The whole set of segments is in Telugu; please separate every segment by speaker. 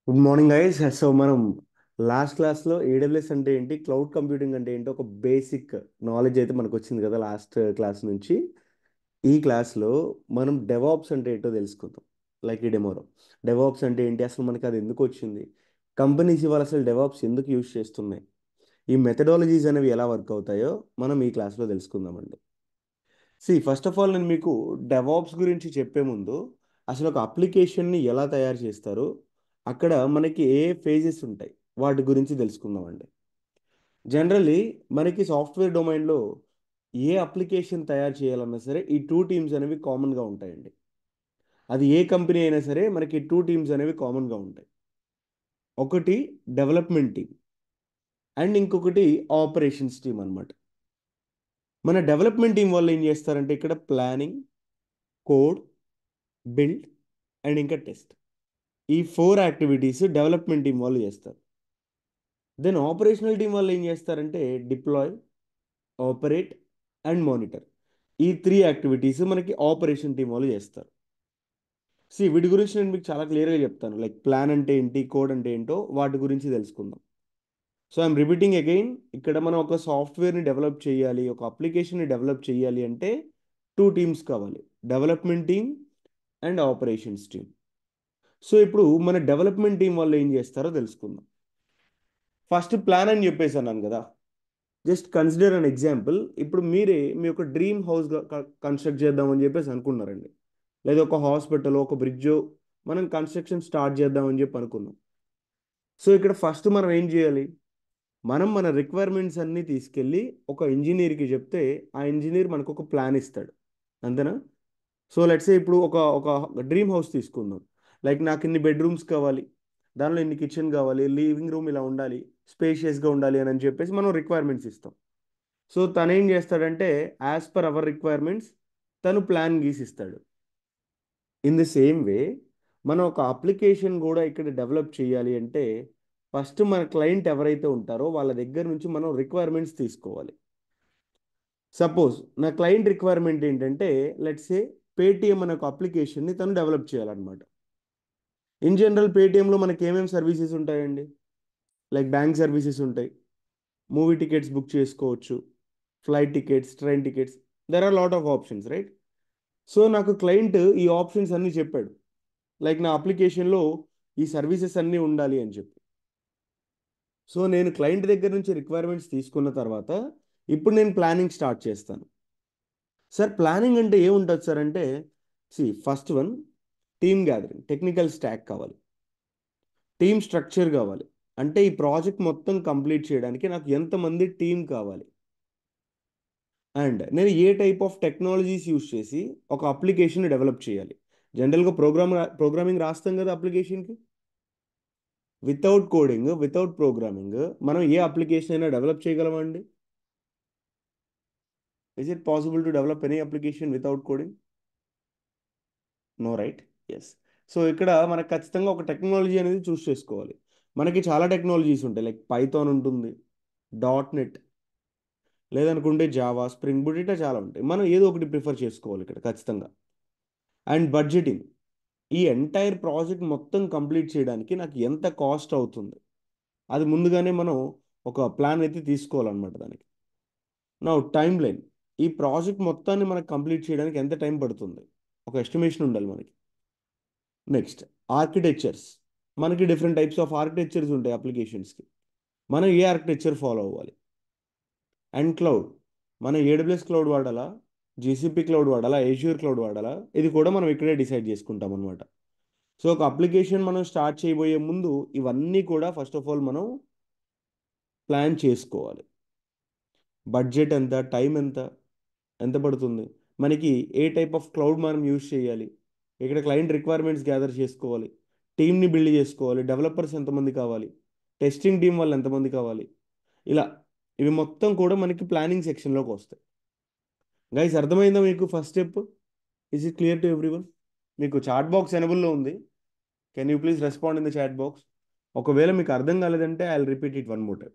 Speaker 1: Good morning guys. సో మనం లాస్ట్ క్లాస్లో ఏడబ్ల్యూఎస్ అంటే ఏంటి, క్లౌడ్ కంప్యూటింగ్ అంటే ఏంటి, ఒక బేసిక్ నాలెడ్జ్ అయితే మనకు వచ్చింది కదా లాస్ట్ క్లాస్ నుంచి. ఈ క్లాస్లో మనం డెవాప్స్ అంటే ఏంటో తెలుసుకుందాం. లైక్ ఈ డెమోలో డెవాప్స్ అంటే ఏంటి, అసలు మనకి అది ఎందుకు వచ్చింది, కంపెనీస్ ఇవాళ అసలు డెవాప్స్ ఎందుకు యూజ్ చేస్తున్నాయి, ఈ మెథడాలజీస్ అనేవి ఎలా వర్క్ అవుతాయో మనం ఈ క్లాస్లో తెలుసుకుందామండి. ఫస్ట్ ఆఫ్ ఆల్ నేను మీకు డెవాప్స్ గురించి చెప్పే ముందు అసలు ఒక అప్లికేషన్ని ఎలా తయారు చేస్తారు, అక్కడ మనకి ఏ ఫేజెస్ ఉంటాయి వాటి గురించి తెలుసుకుందామండి. జనరల్లీ మనకి సాఫ్ట్వేర్ డొమైన్లో ఏ అప్లికేషన్ తయారు చేయాలన్నా సరే ఈ టూ టీమ్స్ అనేవి కామన్గా ఉంటాయండి. అది ఏ కంపెనీ అయినా సరే మనకి టూ టీమ్స్ అనేవి కామన్గా ఉంటాయి. ఒకటి డెవలప్మెంట్ టీమ్ అండ్ ఇంకొకటి ఆపరేషన్స్ టీమ్ అన్నమాట. మన డెవలప్మెంట్ టీం వాళ్ళు ఏం చేస్తారంటే ఇక్కడ ప్లానింగ్, కోడ్, బిల్డ్ అండ్ ఇంకా టెస్ట్, ఈ ఫోర్ యాక్టివిటీస్ డెవలప్మెంట్ టీం వాళ్ళు చేస్తారు. దెన్ ఆపరేషనల్ టీం వాళ్ళు ఏం చేస్తారంటే డిప్లాయ్, ఆపరేట్ అండ్ మానిటర్, ఈ త్రీ యాక్టివిటీస్ మనకి ఆపరేషన్ టీం వాళ్ళు చేస్తారు. వీటి గురించి నేను మీకు చాలా క్లియర్గా చెప్తాను. లైక్ ప్లాన్ అంటే ఏంటి, కోడ్ అంటే ఏంటో వాటి గురించి తెలుసుకుందాం. సో ఐఎమ్ రిపీటింగ్ అగైన్, ఇక్కడ మనం ఒక సాఫ్ట్వేర్ని డెవలప్ చేయాలి, ఒక అప్లికేషన్ని డెవలప్ చేయాలి అంటే టూ టీమ్స్ కావాలి, development team and operations team. So ఇప్పుడు మన డెవలప్మెంట్ టీం వాళ్ళు ఏం చేస్తారో తెలుసుకుందాం. ఫస్ట్ ప్లాన్ అని చెప్పేసి అన్నాను కదా. Just consider an example. ఇప్పుడు మీరే మీ యొక్క డ్రీమ్ హౌస్ కన్స్ట్రక్ట్ చేద్దామని చెప్పేసి అనుకున్నారండి, లేదా ఒక హాస్పిటల్, ఒక బ్రిడ్జ్ మనం కన్స్ట్రక్షన్ స్టార్ట్ చేద్దామని చెప్పి అనుకున్నాం. సో ఇక్కడ ఫస్ట్ మనం ఏం చేయాలి, మనం మన రిక్వైర్మెంట్స్ అన్నీ తీసుకెళ్ళి ఒక ఇంజనీర్కి చెప్తే ఆ ఇంజనీర్ మనకు ఒక ప్లాన్ ఇస్తాడు. అంతేనా? సో లెట్సే ఇప్పుడు ఒక ఒక డ్రీమ్ హౌస్ తీసుకుందాం. లైక్ నాకు ఇన్ని బెడ్రూమ్స్ కావాలి, దానిలో ఇన్ని కిచెన్ కావాలి, లివింగ్ రూమ్ ఇలా ఉండాలి, స్పేషియస్గా ఉండాలి అని చెప్పేసి మనం రిక్వైర్మెంట్స్ ఇస్తాం. సో తను ఏం చేస్తాడంటే యాజ్ పర్ అవర్ రిక్వైర్మెంట్స్ తను ప్లాన్ గీసిస్తాడు. ఇన్ ది సేమ్ వే మనం ఒక అప్లికేషన్ కూడా ఇక్కడ డెవలప్ చేయాలి అంటే ఫస్ట్ మన క్లయింట్ ఎవరైతే ఉంటారో వాళ్ళ దగ్గర నుంచి మనం రిక్వైర్మెంట్స్ తీసుకోవాలి. సపోజ్ నా క్లయింట్ రిక్వైర్మెంట్ ఏంటంటే లెట్స్ సే పేటిఎం అనే ఒక అప్లికేషన్ని తను డెవలప్ చేయాలన్నమాట. ఇన్ జనరల్ పేటిఎంలో మనకి ఏమేమి సర్వీసెస్ ఉంటాయండి, లైక్ బ్యాంక్ సర్వీసెస్ ఉంటాయి, మూవీ టికెట్స్ బుక్ చేసుకోవచ్చు, flight tickets, train tickets, there are lot of options, right? So నాకు క్లయింట్ ఈ ఆప్షన్స్ అన్నీ చెప్పాడు, లైక్ నా అప్లికేషన్లో ఈ సర్వీసెస్ అన్నీ ఉండాలి అని చెప్పి. సో నేను క్లయింట్ దగ్గర నుంచి రిక్వైర్మెంట్స్ తీసుకున్న తర్వాత ఇప్పుడు నేను ప్లానింగ్ స్టార్ట్ చేస్తాను. సార్ ప్లానింగ్ అంటే ఏముంటుంది సార్ అంటే, first one team gathering, technical stock కావాలి, టీమ్ స్ట్రక్చర్ కావాలి. అంటే ఈ ప్రాజెక్ట్ మొత్తం కంప్లీట్ చేయడానికి నాకు ఎంతమంది టీం కావాలి, అండ్ నేను ఏ టైప్ ఆఫ్ టెక్నాలజీస్ యూస్ చేసి ఒక అప్లికేషన్ డెవలప్ చేయాలి. జనరల్గా ప్రోగ్రామింగ్ రాస్తాం కదా అప్లికేషన్కి. వితౌట్ కోడింగ్, వితౌట్ ప్రోగ్రామింగ్ మనం ఏ అప్లికేషన్ అయినా డెవలప్ చేయగలమా అండి? Is it possible to develop any application without coding? No, right? Yes. So ఇక్కడ మనకు ఖచ్చితంగా ఒక టెక్నాలజీ అనేది చూస్ చేసుకోవాలి. మనకి చాలా టెక్నాలజీస్ ఉంటాయి, లైక్ పైథాన్ ఉంటుంది, డాట్ నెట్, లేదనుకుంటే జావా, స్ప్రింగ్ బూట్, ఇట్లా చాలా ఉంటాయి. మనం ఏదో ఒకటి ప్రిఫర్ చేసుకోవాలి ఇక్కడ ఖచ్చితంగా. అండ్ బడ్జెటింగ్, ఈ ఎంటైర్ ప్రాజెక్ట్ మొత్తం కంప్లీట్ చేయడానికి నాకు ఎంత కాస్ట్ అవుతుంది, అది ముందుగానే మనం ఒక ప్లాన్ అయితే తీసుకోవాలన్నమాట దానికి. నా టైం లైన్, ఈ ప్రాజెక్ట్ మొత్తాన్ని మనకు కంప్లీట్ చేయడానికి ఎంత టైం పడుతుంది, ఒక ఎస్టిమేషన్ ఉండాలి మనకి. నెక్స్ట్ ఆర్కిటెక్చర్స్, మనకి డిఫరెంట్ టైప్స్ ఆఫ్ ఆర్కిటెక్చర్స్ ఉంటాయి అప్లికేషన్స్కి, మనం ఏ ఆర్కిటెక్చర్ ఫాలో అవ్వాలి. అండ్ క్లౌడ్, మనం ఏడబ్ల్యూఎస్ క్లౌడ్ వాడాలా, జీసీపీ క్లౌడ్ వాడాలా, ఏజ్యూర్ క్లౌడ్ వాడాలా, ఇది కూడా మనం ఇక్కడే డిసైడ్ చేసుకుంటాం అనమాట. సో ఒక అప్లికేషన్ మనం స్టార్ట్ చేయబోయే ముందు ఇవన్నీ కూడా ఫస్ట్ ఆఫ్ ఆల్ మనం ప్లాన్ చేసుకోవాలి. బడ్జెట్ ఎంత, టైం ఎంత, ఎంత పడుతుంది, మనకి ఏ టైప్ ఆఫ్ క్లౌడ్ మనం యూజ్ చేయాలి, ఇక్కడ క్లయింట్ రిక్వైర్మెంట్స్ గ్యాదర్ చేసుకోవాలి, టీమ్ని బిల్డ్ చేసుకోవాలి, డెవలపర్స్ ఎంతమంది కావాలి, టెస్టింగ్ టీం వాళ్ళు ఎంతమంది కావాలి, ఇలా ఇవి మొత్తం కూడా మనకి ప్లానింగ్ సెక్షన్లోకి వస్తాయి. గైస్ అర్థమైందా మీకు first step? Is it clear to everyone? మీకు చాట్ బాక్స్ ఎనబుల్లో ఉంది, can you please respond in the chat box? ఒకవేళ మీకు అర్థం కాలేదంటే I will repeat it one more time.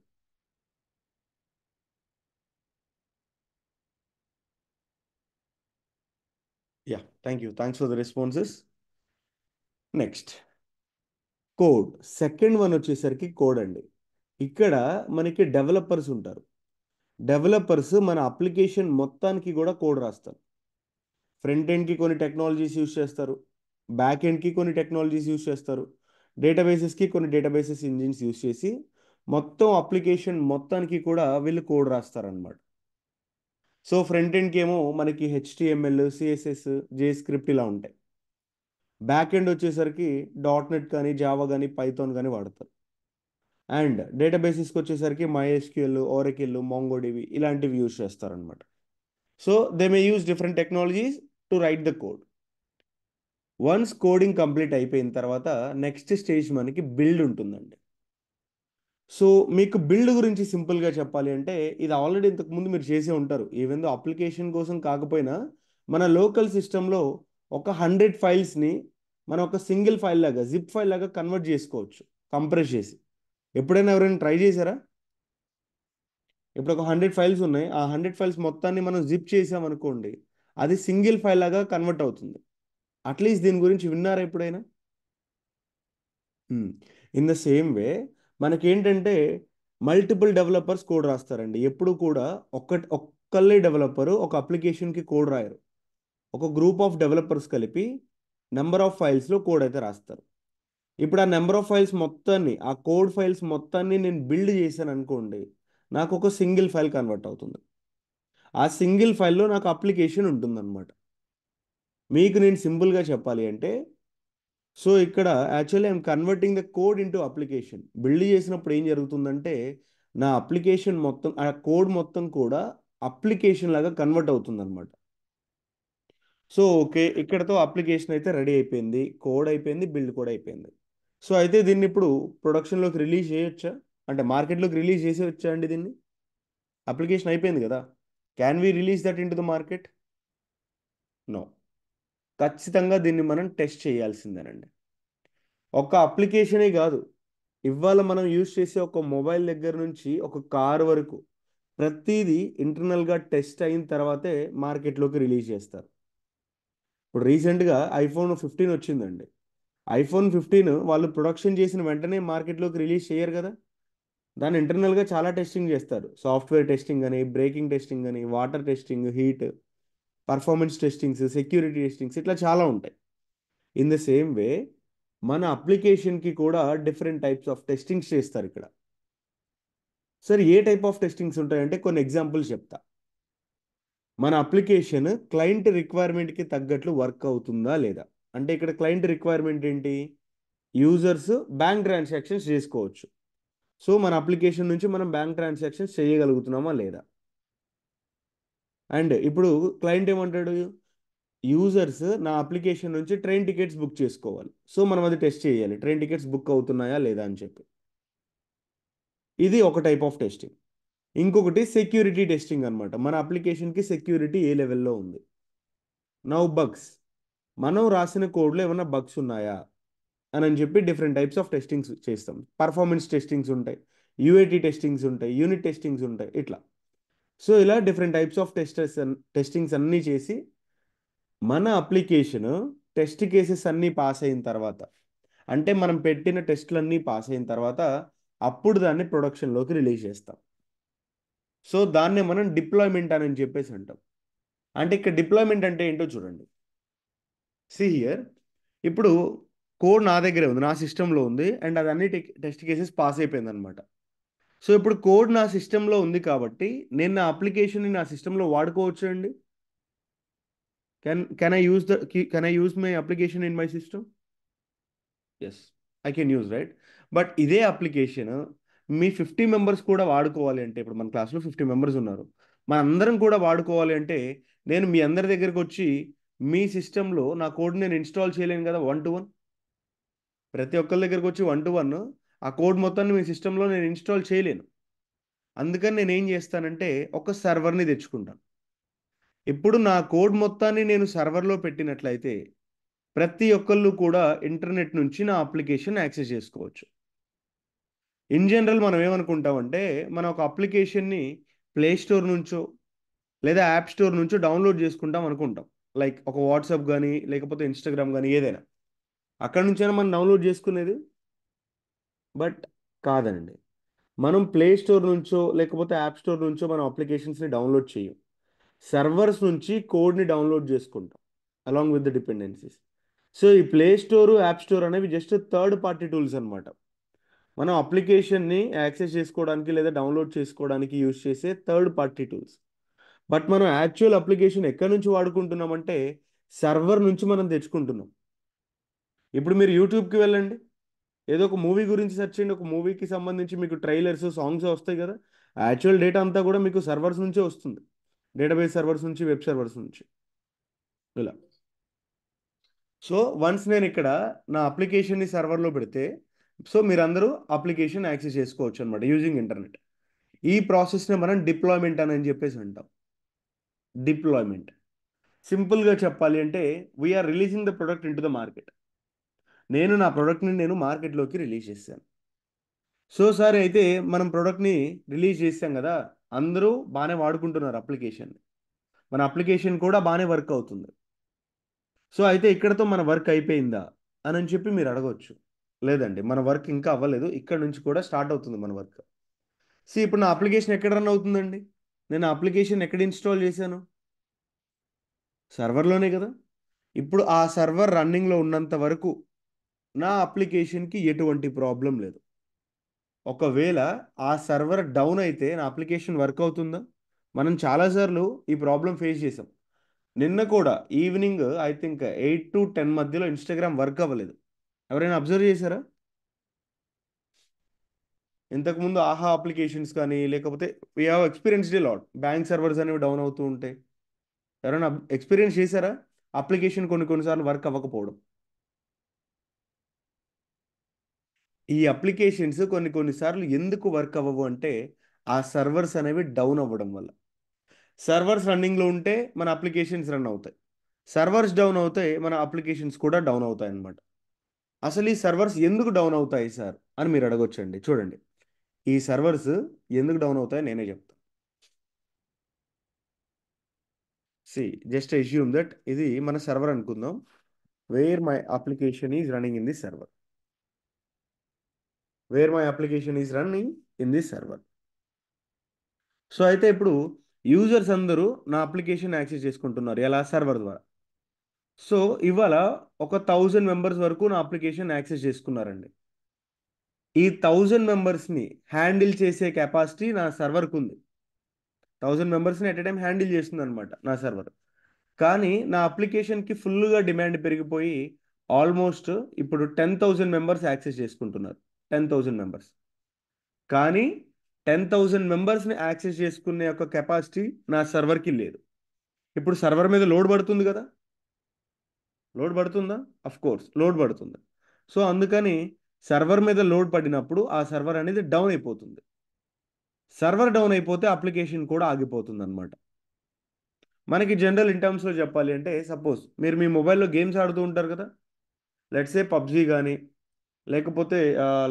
Speaker 1: Ya, thank you, thanks for the responses. Next code. Second one వచ్చేసరికి కోడ్ అండి. ఇక్కడ మనకి డెవలపర్స్ ఉంటారు. డెవలపర్స్ మన అప్లికేషన్ మొత్తానికి కూడా కోడ్ రాస్తారు. ఫ్రంట్ ఎండ్కి కొన్ని టెక్నాలజీస్ యూస్ చేస్తారు, బ్యాక్ ఎండ్కి కొన్ని టెక్నాలజీస్ యూస్ చేస్తారు, డేటాబేసెస్కి కొన్ని డేటాబేసెస్ ఇంజిన్స్ యూస్ చేసి మొత్తం అప్లికేషన్ మొత్తానికి కూడా వీళ్ళు కోడ్ రాస్తారనమాట. సో ఫ్రంట్ ఎండ్కి ఏమో మనకి హెచ్టిఎంఎల్, సిఎస్ఎస్, జే స్క్రిప్ట్ ఇలా ఉంటాయి. బ్యాక్ ఎండ్ వచ్చేసరికి డాట్ నెట్ కానీ, జావా కానీ, పైథాన్ కానీ వాడతారు. అండ్ డేటాబేసెస్కి వచ్చేసరికి మైఎస్క్యూఎల్, ఓరకిల్, మొంగోడిబి ఇలాంటివి యూస్ చేస్తారనమాట. So they may use different technologies to right the code. Once coding complete అయిపోయిన తర్వాత నెక్స్ట్ స్టేజ్ మనకి బిల్డ్ ఉంటుందండి. సో మీకు బిల్డ్ గురించి సింపుల్గా చెప్పాలి అంటే ఇది ఆల్రెడీ ఇంతకుముందు మీరు చేసే ఉంటారు. ఈవెన్ దో అప్లికేషన్ కోసం కాకపోయినా మన లోకల్ సిస్టంలో ఒక 100 ఫైల్స్ని మనం ఒక సింగిల్ ఫైల్ లాగా, జిప్ ఫైల్ లాగా కన్వర్ట్ చేసుకోవచ్చు, కంప్రెస్ చేసి. ఎప్పుడైనా ఎవరైనా ట్రై చేశారా? ఇప్పుడు ఒక 100 ఫైల్స్ ఉన్నాయి, ఆ 100 ఫైల్స్ మొత్తాన్ని మనం జిప్ చేసామనుకోండి, అది సింగిల్ ఫైల్ లాగా కన్వర్ట్ అవుతుంది. అట్లీస్ట్ దీని గురించి విన్నారా ఎప్పుడైనా? ఇన్ ద సేమ్ వే మనకేంటంటే మల్టిపుల్ డెవలపర్స్ కోడ్ రాస్తారండి. ఎప్పుడు కూడా ఒక్కళ్ళే డెవలపరు ఒక అప్లికేషన్కి కోడ్ రాయరు. ఒక గ్రూప్ ఆఫ్ డెవలపర్స్ కలిపి నెంబర్ ఆఫ్ ఫైల్స్లో కోడ్ అయితే రాస్తారు. ఇప్పుడు ఆ నెంబర్ ఆఫ్ ఫైల్స్ మొత్తాన్ని, ఆ కోడ్ ఫైల్స్ మొత్తాన్ని నేను బిల్డ్ చేశాను అనుకోండి, నాకు ఒక సింగిల్ ఫైల్ కన్వర్ట్ అవుతుంది. ఆ సింగిల్ ఫైల్లో నాకు అప్లికేషన్ ఉంటుందన్నమాట. మీకు నేను సింపుల్గా చెప్పాలి అంటే, సో ఇక్కడ actually I'm converting the code into application. Build చేసినప్పుడు ఏం జరుగుతుందంటే నా అప్లికేషన్ మొత్తం, ఆ కోడ్ మొత్తం కూడా అప్లికేషన్ లాగా కన్వర్ట్ అవుతుంది అనమాట. సో ఓకే, ఇక్కడతో అప్లికేషన్ అయితే రెడీ అయిపోయింది, కోడ్ అయిపోయింది, బిల్డ్ కూడా అయిపోయింది. సో అయితే దీన్ని ఇప్పుడు ప్రొడక్షన్లోకి రిలీజ్ చేయొచ్చా, అంటే మార్కెట్లోకి రిలీజ్ చేసేయచ్చా అండి దీన్ని? అప్లికేషన్ అయిపోయింది కదా, can we release that in to the market? No. ఖచ్చితంగా దీన్ని మనం టెస్ట్ చేయాల్సిందేనండి. ఒక అప్లికేషనే కాదు, ఇవాళ మనం యూజ్ చేసే ఒక మొబైల్ దగ్గర నుంచి ఒక కార్ వరకు ప్రతిదీ ఇంటర్నల్గా టెస్ట్ అయిన తర్వాతే మార్కెట్లోకి రిలీజ్ చేస్తారు. ఇప్పుడు రీసెంట్గా iPhone 15 వచ్చిందండి. iPhone 15 వాళ్ళు ప్రొడక్షన్ చేసిన వెంటనే మార్కెట్లోకి రిలీజ్ చేయరు కదా. దాన్ని ఇంటర్నల్గా చాలా టెస్టింగ్ చేస్తారు. సాఫ్ట్వేర్ టెస్టింగ్ అని, బ్రేకింగ్ టెస్టింగ్ అని, water testing, heat, performance testings, security testings ఇట్లా చాలా ఉంటాయి. ఇన్ ద సేమ్ వే మన అప్లికేషన్కి కూడా డిఫరెంట్ టైప్స్ ఆఫ్ టెస్టింగ్స్ చేస్తారు ఇక్కడ. సరే ఏ టైప్ ఆఫ్ టెస్టింగ్స్ ఉంటాయంటే కొన్ని ఎగ్జాంపుల్స్ చెప్తా. మన అప్లికేషన్ క్లయింట్ రిక్వైర్మెంట్కి తగ్గట్లు వర్క్ అవుతుందా లేదా. అంటే ఇక్కడ క్లయింట్ రిక్వైర్మెంట్ ఏంటి? యూజర్స్ బ్యాంక్ ట్రాన్సాక్షన్స్ చేసుకోవచ్చు. సో మన అప్లికేషన్ నుంచి మనం బ్యాంక్ ట్రాన్సాక్షన్స్ చేయగలుగుతున్నామా లేదా. అండ్ ఇప్పుడు క్లయింట్ ఏమంటాడు, యూజర్స్ నా అప్లికేషన్ నుంచి ట్రైన్ టికెట్స్ బుక్ చేసుకోవాలి. సో మనం అది టెస్ట్ చేయాలి, ట్రైన్ టికెట్స్ బుక్ అవుతున్నాయా లేదా అని చెప్పి. ఇది ఒక టైప్ ఆఫ్ టెస్టింగ్. ఇంకొకటి సెక్యూరిటీ టెస్టింగ్ అనమాట. మన అప్లికేషన్కి సెక్యూరిటీ ఏ లెవెల్లో ఉంది. నౌ బగ్స్, మనం రాసిన కోడ్లో ఏమైనా బగ్స్ ఉన్నాయా అని చెప్పి డిఫరెంట్ టైప్స్ ఆఫ్ టెస్టింగ్స్ చేస్తాం. పర్ఫార్మెన్స్ టెస్టింగ్స్ ఉంటాయి, యూఏటీ టెస్టింగ్స్ ఉంటాయి, యూనిట్ టెస్టింగ్స్ ఉంటాయి, ఇట్లా. సో ఇలా డిఫరెంట్ టైప్స్ ఆఫ్ టెస్టింగ్స్ అన్నీ చేసి మన అప్లికేషన్ టెస్ట్ కేసెస్ అన్నీ పాస్ అయిన తర్వాత, అంటే మనం పెట్టిన టెస్ట్లన్నీ పాస్ అయిన తర్వాత అప్పుడు దాన్ని ప్రొడక్షన్లోకి రిలీజ్ చేస్తాం. సో దాన్నే మనం డిప్లాయ్మెంట్ అని చెప్పేసి అంటాం. అంటే ఇక్కడ డిప్లాయ్మెంట్ అంటే ఏంటో చూడండి. సి హియర్, ఇప్పుడు కోడ్ నా దగ్గరే ఉంది, నా సిస్టంలో ఉంది, అండ్ అది అన్ని టెస్ట్ కేసెస్ పాస్ అయిపోయింది అనమాట. సో ఇప్పుడు కోడ్ నా సిస్టంలో ఉంది కాబట్టి నేను నా అప్లికేషన్ని నా సిస్టంలో వాడుకోవచ్చు అండి. Can I use my application in my system? Yes, I can use, right. But ఇదే అప్లికేషన్ మీ 50 మెంబర్స్ కూడా వాడుకోవాలి అంటే, ఇప్పుడు మన క్లాస్లో 50 మెంబర్స్ ఉన్నారు, మన అందరం కూడా వాడుకోవాలి అంటే నేను మీ అందరి దగ్గరకు వచ్చి మీ సిస్టంలో నా కోడ్ నేను ఇన్స్టాల్ చేయలేను కదా 1 to 1. ప్రతి ఒక్కరి దగ్గరకు వచ్చి 1 to 1 ఆ కోడ్ మొత్తాన్ని మీ సిస్టంలో నేను ఇన్స్టాల్ చేయలేను. అందుకని నేను ఏం చేస్తానంటే ఒక సర్వర్ని తెచ్చుకుంటాను. ఇప్పుడు నా కోడ్ మొత్తాన్ని నేను సర్వర్లో పెట్టినట్లయితే ప్రతి ఒక్కళ్ళు కూడా ఇంటర్నెట్ నుంచి నా అప్లికేషన్ యాక్సెస్ చేసుకోవచ్చు. ఇన్ జనరల్ మనం ఏమనుకుంటామంటే మనం ఒక అప్లికేషన్ని ప్లే స్టోర్ నుంచో లేదా యాప్ స్టోర్ నుంచో డౌన్లోడ్ చేసుకుంటాం అనుకుంటాం. లైక్ ఒక వాట్సాప్ కానీ లేకపోతే ఇన్స్టాగ్రామ్ కానీ ఏదైనా అక్కడ నుంచైనా మనం డౌన్లోడ్ చేసుకునేది. బట్ కాదండి. మనం ప్లే స్టోర్ నుంచో లేకపోతే యాప్ స్టోర్ నుంచో మనం అప్లికేషన్స్ని డౌన్లోడ్ చేయం. సర్వర్స్ నుంచి కోడ్ని డౌన్లోడ్ చేసుకుంటాం along with the dependencies. So ఈ ప్లే స్టోర్ యాప్ స్టోర్ అనేవి జస్ట్ థర్డ్ పార్టీ టూల్స్ అనమాట. మనం అప్లికేషన్ని యాక్సెస్ చేసుకోవడానికి లేదా డౌన్లోడ్ చేసుకోవడానికి యూజ్ చేసే థర్డ్ పార్టీ టూల్స్. బట్ మనం యాక్చువల్ అప్లికేషన్ ఎక్కడి నుంచి వాడుకుంటున్నామంటే సర్వర్ నుంచి మనం తెచ్చుకుంటున్నాం. ఇప్పుడు మీరు యూట్యూబ్కి వెళ్ళండి, ఏదో ఒక మూవీ గురించి సెర్చ్ చేయండి, ఒక మూవీకి సంబంధించి మీకు ట్రైలర్స్ సాంగ్స్ వస్తాయి కదా. యాక్చువల్ డేటా అంతా కూడా మీకు సర్వర్స్ నుంచే వస్తుంది, డేటాబేస్ సర్వర్స్ నుంచి, వెబ్ సర్వర్స్ నుంచి, ఇలా. సో వన్స్ నేను ఇక్కడ నా అప్లికేషన్ని సర్వర్లో పెడితే, సో మీరందరూ అప్లికేషన్ యాక్సెస్ చేసుకోవచ్చు అనమాట యూజింగ్ ఇంటర్నెట్. ఈ ప్రాసెస్ని మనం డిప్లాయ్మెంట్ అని చెప్పేసి అంటాం. డిప్లాయ్మెంట్ సింపుల్గా చెప్పాలి అంటే we are releasing the product in to the market. నేను నా ప్రోడక్ట్ని నేను మార్కెట్లోకి రిలీజ్ చేశాను. సో సార్ అయితే మనం ప్రోడక్ట్ని రిలీజ్ చేసాం కదా, అందరూ బాగానే వాడుకుంటున్నారు అప్లికేషన్, మన అప్లికేషన్ కూడా బాగానే వర్క్ అవుతుంది. సో అయితే ఇక్కడతో మన వర్క్ అయిపోయిందా అని చెప్పి మీరు అడగవచ్చు. లేదండి, మన వర్క్ ఇంకా అవ్వలేదు, ఇక్కడ నుంచి కూడా స్టార్ట్ అవుతుంది మన వర్క్. ఇప్పుడు నా అప్లికేషన్ ఎక్కడ రన్ అవుతుందండి? నేను ఆ అప్లికేషన్ ఎక్కడ ఇన్స్టాల్ చేశాను? సర్వర్లోనే కదా. ఇప్పుడు ఆ సర్వర్ రన్నింగ్లో ఉన్నంత వరకు నా అప్లికేషన్కి ఎటువంటి ప్రాబ్లం లేదు. ఒకవేళ ఆ సర్వర్ డౌన్ అయితే నా అప్లికేషన్ వర్క్ అవుతుందా? మనం చాలాసార్లు ఈ ప్రాబ్లం ఫేస్ చేసాం. నిన్న కూడా ఈవినింగ్ ఐ థింక్ 8 to 10 మధ్యలో ఇన్స్టాగ్రామ్ వర్క్ అవ్వలేదు. ఎవరైనా అబ్జర్వ్ చేశారా? ఇంతకుముందు ఆహా అప్లికేషన్స్ కానీ లేకపోతే we have experienced a lot, bank servers అనేవి డౌన్ అవుతూ ఉంటాయి. ఎవరైనా ఎక్స్పీరియన్స్ చేశారా అప్లికేషన్ కొన్ని కొన్నిసార్లు వర్క్ అవ్వకపోవడం? ఈ అప్లికేషన్స్ కొన్ని కొన్నిసార్లు ఎందుకు వర్క్ అవ్వవు అంటే ఆ సర్వర్స్ అనేవి డౌన్ అవ్వడం వల్ల. సర్వర్స్ రన్నింగ్లో ఉంటే మన అప్లికేషన్స్ రన్ అవుతాయి, సర్వర్స్ డౌన్ అవుతాయి మన అప్లికేషన్స్ కూడా డౌన్ అవుతాయి అన్నమాట. అసలు ఈ సర్వర్స్ ఎందుకు డౌన్ అవుతాయి సార్ అని మీరు అడగొచ్చండి. చూడండి, ఈ సర్వర్స్ ఎందుకు డౌన్ అవుతాయో నేనే చెప్తాను. సి జస్ట్ అస్యూమ్ దట్ ఇది మన సర్వర్ అనుకుందాం, where my application is running in this server, where my application is running in this server. So అయితే ఇప్పుడు యూజర్స్ అందరూ నా అప్లికేషన్ యాక్సెస్ చేసుకుంటున్నారు ఎలా? సర్వర్ ద్వారా. సో ఇవాళ ఒక 1000 మెంబర్స్ వరకు నా అప్లికేషన్ యాక్సెస్ చేసుకున్నారండి. ఈ 1000 మెంబర్స్ని హ్యాండిల్ చేసే కెపాసిటీ నా సర్వర్కు ఉంది. 1000 మెంబర్స్ని ఎట్ ఎ టైం హ్యాండిల్ చేస్తుంది అనమాట నా సర్వర్. కానీ నా అప్లికేషన్కి ఫుల్గా డిమాండ్ పెరిగిపోయి ఆల్మోస్ట్ ఇప్పుడు 10,000 మెంబర్స్ యాక్సెస్ చేసుకుంటున్నారు. 10,000 మెంబర్స్. కానీ 10,000 మెంబర్స్ని యాక్సెస్ చేసుకునే ఒక కెపాసిటీ నా సర్వర్కి లేదు. ఇప్పుడు సర్వర్ మీద లోడ్ పడుతుంది కదా. లోడ్ పడుతుందా? అఫ్ కోర్స్ లోడ్ పడుతుంది. సో అందుకని సర్వర్ మీద లోడ్ పడినప్పుడు ఆ సర్వర్ అనేది డౌన్ అయిపోతుంది. సర్వర్ డౌన్ అయిపోతే అప్లికేషన్ కూడా ఆగిపోతుంది అనమాట. మనకి జనరల్ ఇన్ టర్మ్స్లో చెప్పాలి అంటే సపోజ్ మీరు మీ మొబైల్లో గేమ్స్ ఆడుతూ ఉంటారు కదా. లెట్స్ సే పబ్జీ కానీ లేకపోతే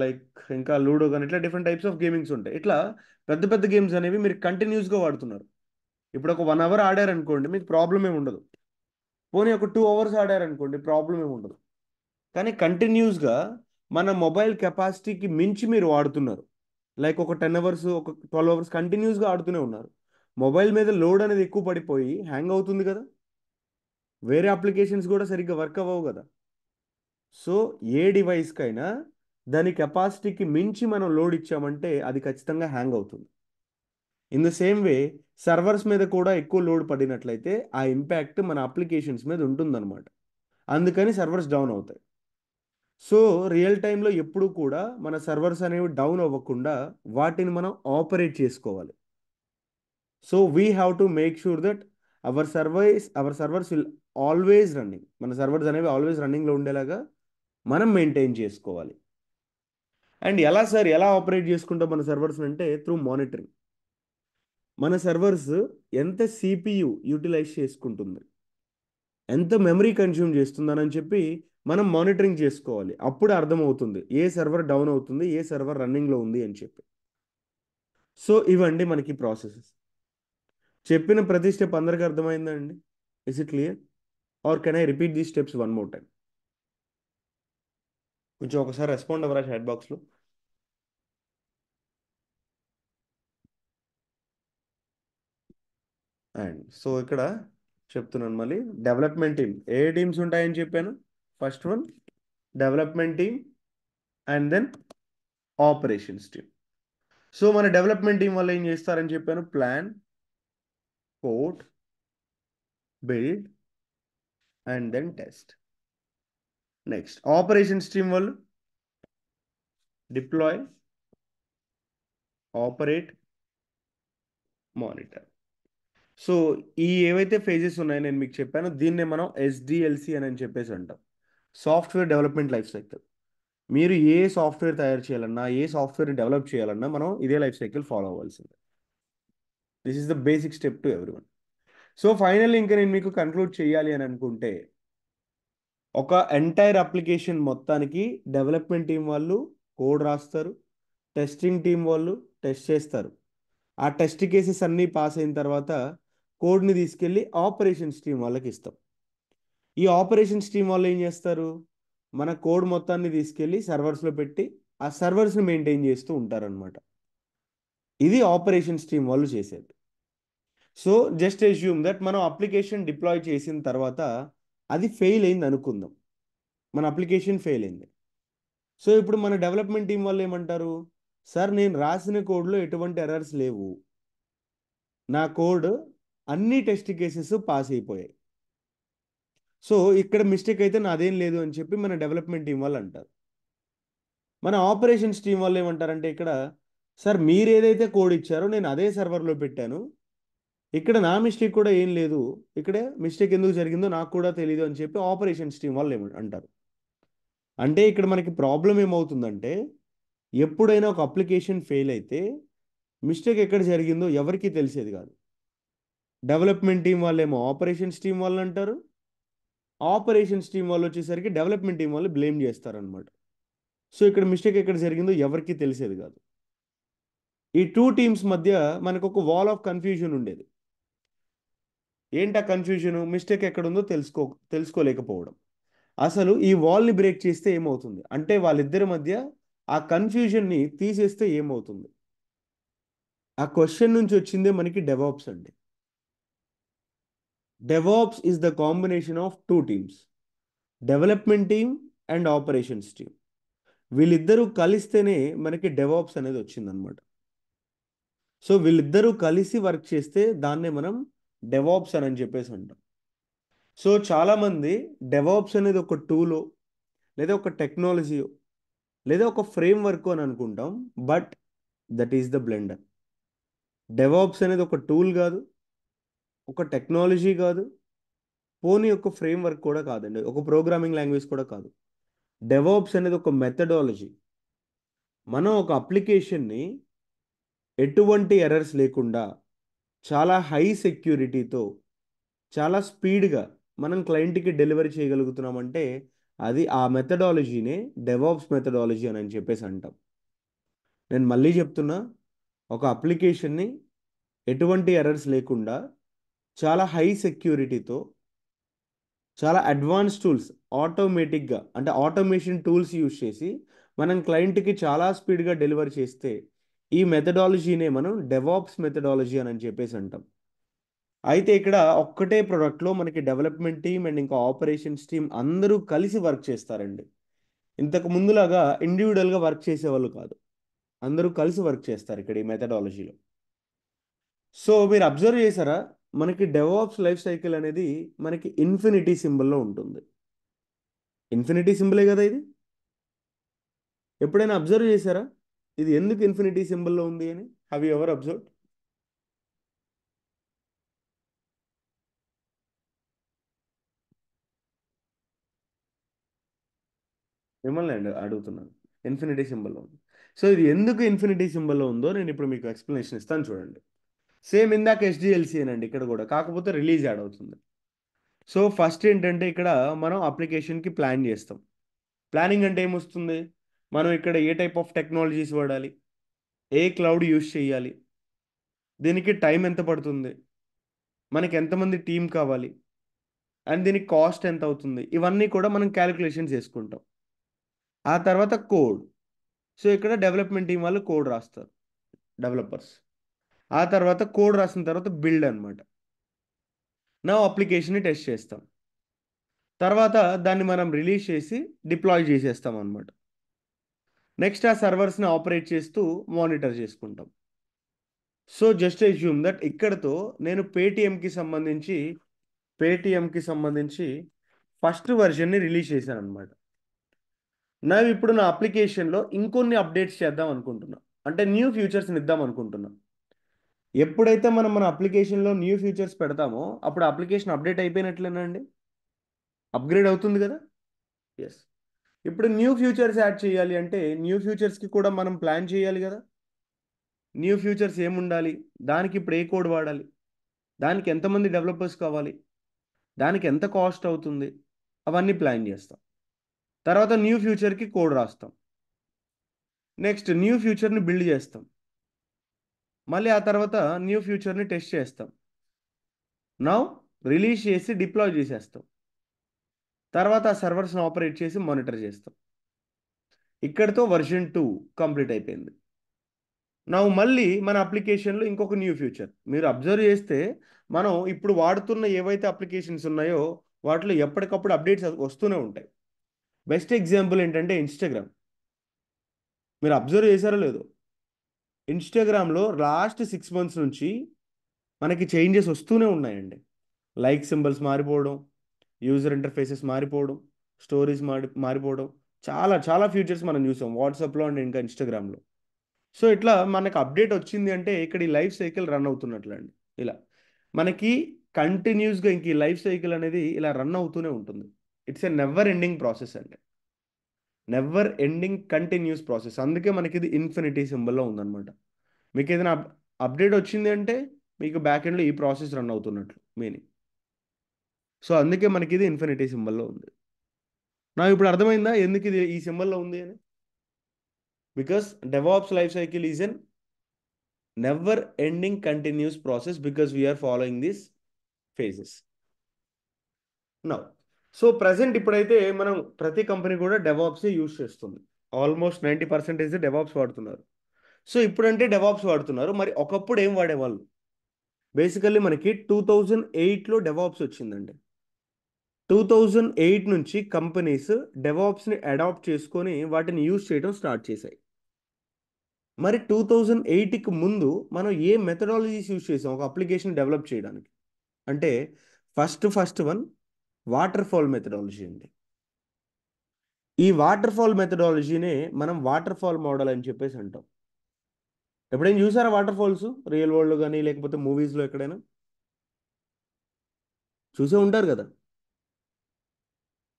Speaker 1: లైక్ ఇంకా లూడో కానీ, ఇట్లా డిఫరెంట్ టైప్స్ ఆఫ్ గేమింగ్స్ ఉంటాయి. ఇట్లా పెద్ద పెద్ద గేమ్స్ అనేవి మీరు కంటిన్యూస్గా వాడుతున్నారు. ఇప్పుడు ఒక 1 అవర్ ఆడారనుకోండి మీకు ప్రాబ్లం ఏమి ఉండదు. పోనీ ఒక 2 అవర్స్ ఆడారనుకోండి ప్రాబ్లం ఏమి ఉండదు. కానీ కంటిన్యూస్గా మన మొబైల్ కెపాసిటీకి మించి మీరు వాడుతున్నారు, లైక్ ఒక 10 అవర్స్, ఒక 12 అవర్స్ కంటిన్యూస్గా ఆడుతూనే ఉన్నారు. మొబైల్ మీద లోడ్ అనేది ఎక్కువ పడిపోయి హ్యాంగ్ అవుతుంది కదా. వేరే అప్లికేషన్స్ కూడా సరిగ్గా వర్క్ అవ్వవు కదా. సో ఏ డివైస్కైనా దాని కెపాసిటీకి మించి మనం లోడ్ ఇచ్చామంటే అది ఖచ్చితంగా హ్యాంగ్ అవుతుంది. In the same way servers మీద కూడా ఎక్కువ లోడ్ పడినట్లయితే ఆ ఇంపాక్ట్ మన అప్లికేషన్స్ మీద ఉంటుందన్నమాట. అందుకని సర్వర్స్ డౌన్ అవుతాయి. సో రియల్ టైంలో ఎప్పుడు కూడా మన సర్వర్స్ అనేవి డౌన్ అవ్వకుండా వాటిని మనం ఆపరేట్ చేసుకోవాలి. So we have to make sure that hour servers will always running, మన సర్వర్స్ అనేవి ఆల్వేస్ రన్నింగ్లో ఉండేలాగా మనం మెయింటైన్ చేసుకోవాలి. అండ్ ఎలా సార్, ఎలా ఆపరేట్ చేసుకుంటాం మన సర్వర్స్ అంటే త్రూ మానిటరింగ్. మన సర్వర్స్ ఎంత సిపియు యూటిలైజ్ చేసుకుంటుంది, ఎంత మెమరీ కన్జ్యూమ్ చేస్తుందని చెప్పి మనం మానిటరింగ్ చేసుకోవాలి. అప్పుడు అర్థమవుతుంది ఏ సర్వర్ డౌన్ అవుతుంది, ఏ సర్వర్ రన్నింగ్లో ఉంది అని చెప్పి. సో ఇవండి మనకి ప్రాసెసెస్. చెప్పిన ప్రతి స్టెప్ అందరికీ అర్థమైందండి? Is it clear or can I repeat these steps 1 more time? కొంచెం ఒకసారి రెస్పాండ్ అవ్వరా చాట్ బాక్స్లో. అండ్ సో ఇక్కడ చెప్తున్నాను మళ్ళీ, డెవలప్మెంట్ టీమ్ ఏ టీమ్స్ ఉంటాయని చెప్పాను. First one development team, and then operations team. So మన డెవలప్మెంట్ టీం వల్ల ఏం చేస్తారని చెప్పాను, plan, code, build and then test. Next operations team వాళ్ళు డిప్లాయ్, ఆపరేట్, మానిటర్. సో ఈ ఏవైతే ఫేజెస్ ఉన్నాయో నేను మీకు చెప్పాను, దీన్నే మనం ఎస్డిఎల్సి అని చెప్పేసి అంటాం, సాఫ్ట్వేర్ డెవలప్మెంట్ లైఫ్ సైకిల్. మీరు ఏ సాఫ్ట్వేర్ తయారు చేయాలన్నా, ఏ సాఫ్ట్వేర్ డెవలప్ చేయాలన్నా మనం ఇదే లైఫ్ సైకిల్ ఫాలో అవ్వాల్సిందే. This is the basic step to everyone. So finally ఇంకా నేను మీకు కన్క్లూడ్ చేయాలి అని అనుకుంటే, ఒక ఎంటైర్ అప్లికేషన్ మొత్తానికి డెవలప్మెంట్ టీం వాళ్ళు కోడ్ రాస్తారు, టెస్టింగ్ టీం వాళ్ళు టెస్ట్ చేస్తారు. ఆ టెస్ట్ కేసెస్ అన్నీ పాస్ అయిన తర్వాత కోడ్ని తీసుకెళ్ళి ఆపరేషన్స్ టీం వాళ్ళకి ఇస్తాం. ఈ ఆపరేషన్స్ టీం వాళ్ళు ఏం చేస్తారు, మన కోడ్ మొత్తాన్ని తీసుకెళ్ళి సర్వర్స్లో పెట్టి ఆ సర్వర్స్ని మెయింటైన్ చేస్తూ ఉంటారనమాట. ఇది ఆపరేషన్స్ టీం వాళ్ళు చేసేది. సో జస్ట్ అస్యూమ్ దట్ మనం అప్లికేషన్ డిప్లాయ్ చేసిన తర్వాత అది ఫెయిల్ అయింది అనుకుందాం, మన అప్లికేషన్ ఫెయిల్ అయింది. సో ఇప్పుడు మన డెవలప్మెంట్ టీం వాళ్ళు ఏమంటారు, సార్ నేను రాసిన కోడ్లో ఎటువంటి ఎర్రర్స్ లేవు, నా కోడ్ అన్ని టెస్ట్ కేసెస్ పాస్ అయిపోయాయి, సో ఇక్కడ మిస్టేక్ అయితే నాదేం లేదు అని చెప్పి మన డెవలప్మెంట్ టీం వాళ్ళు అంటారు. మన ఆపరేషన్స్ టీం వాళ్ళు ఏమంటారంటే ఇక్కడ, సార్ మీరు ఏదైతే కోడ్ ఇచ్చారో నేను అదే సర్వర్లో పెట్టాను, ఇక్కడ నా మిస్టేక్ కూడా ఏం లేదు, ఇక్కడ మిస్టేక్ ఎందుకు జరిగిందో నాకు కూడా తెలియదు అని చెప్పి ఆపరేషన్స్ టీం వాళ్ళు అంటారు. అంటే ఇక్కడ మనకి ప్రాబ్లం ఏమవుతుందంటే, ఎప్పుడైనా ఒక అప్లికేషన్ ఫెయిల్ అయితే మిస్టేక్ ఎక్కడ జరిగిందో ఎవరికీ తెలిసేది కాదు. డెవలప్మెంట్ టీం వాళ్ళేమో ఆపరేషన్స్ టీం వాళ్ళు అంటారు, ఆపరేషన్స్ టీం వాళ్ళు వచ్చేసరికి డెవలప్మెంట్ టీం వాళ్ళు బ్లేమ్ చేస్తారనమాట. సో ఇక్కడ మిస్టేక్ ఎక్కడ జరిగిందో ఎవరికీ తెలిసేది కాదు. ఈ టూ టీమ్స్ మధ్య మనకు ఒక వాల్ ఆఫ్ కన్ఫ్యూజన్ ఉండేది. ఏంటి ఆ కన్ఫ్యూజన్, మిస్టేక్ ఎక్కడుందో తెలుసుకోలేకపోవడం. అసలు ఈ వాల్ని బ్రేక్ చేస్తే ఏమవుతుంది అంటే, వాళ్ళిద్దరి మధ్య ఆ కన్ఫ్యూజన్ని తీసేస్తే ఏమవుతుంది, ఆ క్వశ్చన్ నుంచి వచ్చిందే మనకి డెవాప్స్ అండి. DevOps is the combination of two teams, development team and operations team. వీళ్ళిద్దరూ కలిస్తేనే మనకి డెవాప్స్ అనేది వచ్చిందనమాట. సో వీళ్ళిద్దరూ కలిసి వర్క్ చేస్తే దాన్నే మనం డెవాప్స్ అని చెప్పేసి అంటాం. సో చాలామంది డెవాప్స్ అనేది ఒక టూలో, లేదా ఒక టెక్నాలజీయో, లేదా ఒక ఫ్రేమ్ వర్క్ అని అనుకుంటాం, but that is the blender. DevOps అనేది ఒక టూల్ కాదు, ఒక టెక్నాలజీ కాదు, పోనీ ఒక ఫ్రేమ్ వర్క్ కూడా కాదండి, ఒక ప్రోగ్రామింగ్ లాంగ్వేజ్ కూడా కాదు. డెవాప్స్ అనేది ఒక మెథడాలజీ. మనం ఒక అప్లికేషన్ని ఎటువంటి ఎర్రర్స్ లేకుండా చాలా హై సెక్యూరిటీతో చాలా స్పీడ్గా మనం క్లయింట్కి డెలివరీ చేయగలుగుతున్నామంటే అది ఆ మెథడాలజీనే డెవాప్స్ మెథడాలజీ అని చెప్పేసి అంటాం. నేను మళ్ళీ చెప్తున్నా, ఒక అప్లికేషన్ని ఎటువంటి ఎర్రర్స్ లేకుండా చాలా హై సెక్యూరిటీతో చాలా అడ్వాన్స్ టూల్స్, ఆటోమేటిక్గా అంటే ఆటోమేషన్ టూల్స్ యూజ్ చేసి మనం క్లయింట్కి చాలా స్పీడ్గా డెలివరీ చేస్తే ఈ మెథడాలజీనే మనం డెవాప్స్ మెథడాలజీ అని చెప్పేసి అంటాం. అయితే ఇక్కడ ఒక్కటే ప్రోడక్ట్లో మనకి డెవలప్మెంట్ టీమ్ అండ్ ఇంకా ఆపరేషన్స్ టీమ్ అందరూ కలిసి వర్క్ చేస్తారండి. ఇంతకు ముందులాగా ఇండివిజువల్గా వర్క్ చేసేవాళ్ళు కాదు, అందరూ కలిసి వర్క్ చేస్తారు ఇక్కడ ఈ మెథడాలజీలో. సో మీరు అబ్జర్వ్ చేశారా, మనకి డెవాప్స్ లైఫ్ సైకిల్ అనేది మనకి ఇన్ఫినిటీ సింబల్లో ఉంటుంది. ఇన్ఫినిటీ సింబలే కదా ఇది, ఎప్పుడైనా అబ్జర్వ్ చేశారా ఇది ఎందుకు ఇన్ఫినిటీ సింబల్లో ఉంది అని? Have you ever observe? మిమ్మల్ని అడుగుతున్నాను, ఇన్ఫినిటీ సింబల్లో ఉంది. సో ఇది ఎందుకు ఇన్ఫినిటీ సింబల్లో ఉందో నేను ఇప్పుడు మీకు ఎక్స్ప్లెనేషన్ ఇస్తాను చూడండి. సేమ్ ఇందాక ఎస్డిఎల్సి అనండి ఇక్కడ కూడా, కాకపోతే రిలీజ్ యాడ్ అవుతుంది. సో ఫస్ట్ ఏంటంటే ఇక్కడ మనం అప్లికేషన్కి ప్లాన్ చేస్తాం. ప్లానింగ్ అంటే ఏమొస్తుంది, మనం ఇక్కడ ఏ టైప్ ఆఫ్ టెక్నాలజీస్ వాడాలి, ఏ క్లౌడ్ యూస్ చేయాలి, దీనికి టైం ఎంత పడుతుంది, మనకి ఎంతమంది టీం కావాలి, అండ్ దీనికి కాస్ట్ ఎంత అవుతుంది, ఇవన్నీ కూడా మనం క్యాలిక్యులేషన్స్ చేసుకుంటాం. ఆ తర్వాత కోడ్. సో ఇక్కడ డెవలప్మెంట్ టీం వాళ్ళు కోడ్ రాస్తారు, డెవలపర్స్. ఆ తర్వాత కోడ్ రాసిన తర్వాత బిల్డ్ అనమాట. నా అప్లికేషన్ని టెస్ట్ చేస్తాం. తర్వాత దాన్ని మనం రిలీజ్ చేసి డిప్లాయ్ చేసేస్తాం అనమాట. నెక్స్ట్ ఆ సర్వర్స్ని ఆపరేట్ చేస్తూ మానిటర్ చేసుకుంటాం. సో జస్ట్ అజ్యూమ్ దట్ ఇక్కడతో నేను పేటిఎంకి సంబంధించి ఫస్ట్ వెర్షన్ని రిలీజ్ చేశాను అనమాట. నా ఇప్పుడు నా అప్లికేషన్లో ఇంకొన్ని అప్డేట్స్ చేద్దాం అనుకుంటున్నా, అంటే న్యూ ఫీచర్స్ని ఇద్దాం అనుకుంటున్నా. ఎప్పుడైతే మనం మన అప్లికేషన్లో న్యూ ఫీచర్స్ పెడతామో అప్పుడు అప్లికేషన్ అప్డేట్ అయిపోయినట్లేనండి, అప్గ్రేడ్ అవుతుంది కదా. ఎస్. ఇప్పుడు న్యూ ఫీచర్స్ యాడ్ చేయాలి అంటే న్యూ ఫీచర్స్కి కూడా మనం ప్లాన్ చేయాలి కదా. న్యూ ఫీచర్స్ ఏముండాలి, దానికి ఇప్పుడు ఏ కోడ్ వాడాలి, దానికి ఎంతమంది డెవలపర్స్ కావాలి, దానికి ఎంత కాస్ట్ అవుతుంది, అవన్నీ ప్లాన్ చేస్తాం. తర్వాత న్యూ ఫ్యూచర్కి కోడ్ రాస్తాం. నెక్స్ట్ న్యూ ఫ్యూచర్ని బిల్డ్ చేస్తాం. మళ్ళీ ఆ తర్వాత న్యూ ఫ్యూచర్ని టెస్ట్ చేస్తాం. నౌ రిలీజ్ చేసి డిప్లాయ్ చేసేస్తాం. తర్వాత ఆ సర్వర్స్ని ఆపరేట్ చేసి మానిటర్ చేస్తాం. ఇక్కడితో వర్షన్ 2 కంప్లీట్ అయిపోయింది. నౌ మళ్ళీ మన అప్లికేషన్లో ఇంకొక న్యూ ఫ్యూచర్ మీరు అబ్జర్వ్ చేస్తే, మనం ఇప్పుడు వాడుతున్న ఏవైతే అప్లికేషన్స్ ఉన్నాయో వాటిలో ఎప్పటికప్పుడు అప్డేట్స్ వస్తూనే ఉంటాయి. బెస్ట్ ఎగ్జాంపుల్ ఏంటంటే ఇన్స్టాగ్రామ్. మీరు అబ్జర్వ్ చేశారో లేదో, ఇన్స్టాగ్రామ్లో లాస్ట్ 6 మంత్స్ నుంచి మనకి చేంజెస్ వస్తూనే ఉన్నాయండి. లైక్ సింబల్స్ మారిపోవడం, యూజర్ ఇంటర్ఫేసెస్ మారిపోవడం, స్టోరీస్ మారిపోవడం, చాలా చాలా ఫీచర్స్ మనం చూసాం వాట్సాప్లో అండ్ ఇంకా ఇన్స్టాగ్రామ్లో. సో ఇట్లా మనకు అప్డేట్ వచ్చింది అంటే ఇక్కడ ఈ లైఫ్ సైకిల్ రన్ అవుతున్నట్లండి. ఇలా మనకి కంటిన్యూస్గా ఇంక ఈ లైఫ్ సైకిల్ అనేది ఇలా రన్ అవుతూనే ఉంటుంది. It's a never ending process అండి, నెవర్ ఎండింగ్ కంటిన్యూస్ ప్రాసెస్. అందుకే మనకి ఇది ఇన్ఫినిటీ సింబల్లో ఉందన్నమాట. మీకు ఏదైనా అప్డేట్ వచ్చింది అంటే మీకు బ్యాక్ ఎండ్లో ఈ ప్రాసెస్ రన్ అవుతున్నట్లు మీనింగ్. సో అందుకే మనకి ఇది ఇన్ఫినిటీ సింబల్లో ఉంది. నాకు ఇప్పుడు అర్థమైందా ఎందుకు ఇది ఈ సింబల్లో ఉంది అని? Because DevOps life cycle is an never ending continuous process because we are following these phases. Now so present ఇప్పుడైతే మనం ప్రతి కంపెనీ కూడా డెవాప్స్ యూజ్ చేస్తుంది. ఆల్మోస్ట్ 90% డెవాప్స్ వాడుతున్నారు. సో ఇప్పుడంటే డెవాప్స్ వాడుతున్నారు, మరి ఒకప్పుడు ఏం వాడేవాళ్ళు? బేసికల్లీ మనకి 2008లో డెవాప్స్ వచ్చిందండి. 2008 నుంచి కంపెనీస్ డెవాప్స్ని అడాప్ట్ చేసుకొని వాటిని యూజ్ చేయడం స్టార్ట్ చేశాయి. మరి 2008కి ముందు మనం ఏ మెథడాలజీస్ యూజ్ చేసాం ఒక అప్లికేషన్ డెవలప్ చేయడానికి అంటే first one water fall methodology అండి. ఈ వాటర్ ఫాల్ మెథడాలజీనే మనం వాటర్ ఫాల్ మోడల్ అని చెప్పేసి అంటాం. ఎప్పుడైనా చూసారా వాటర్ ఫాల్స్ రియల్ వరల్డ్లో కానీ లేకపోతే మూవీస్లో ఎక్కడైనా చూసే ఉంటారు కదా.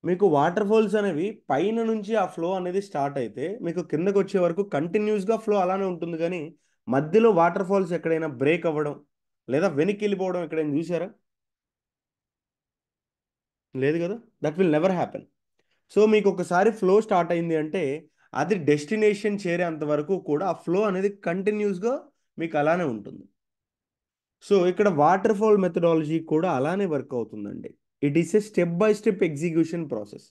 Speaker 1: మీకు వాటర్ ఫాల్స్ అనేవి పైన నుంచి ఆ ఫ్లో అనేది స్టార్ట్ అయితే మీకు కిందకు వచ్చే వరకు కంటిన్యూస్గా ఫ్లో అలానే ఉంటుంది, కానీ మధ్యలో వాటర్ ఫాల్స్ ఎక్కడైనా బ్రేక్ అవ్వడం లేదా వెనక్కి వెళ్ళిపోవడం ఎక్కడైనా చూసారా? లేదు కదా, that will never happen. So మీకు ఒకసారి ఫ్లో స్టార్ట్ అయింది అంటే అది డెస్టినేషన్ చేరేంత వరకు కూడా ఆ ఫ్లో అనేది కంటిన్యూస్గా మీకు అలానే ఉంటుంది. సో ఇక్కడ వాటర్ ఫాల్ మెథడాలజీ కూడా అలానే వర్క్ అవుతుందండి. It is a step by step execution process.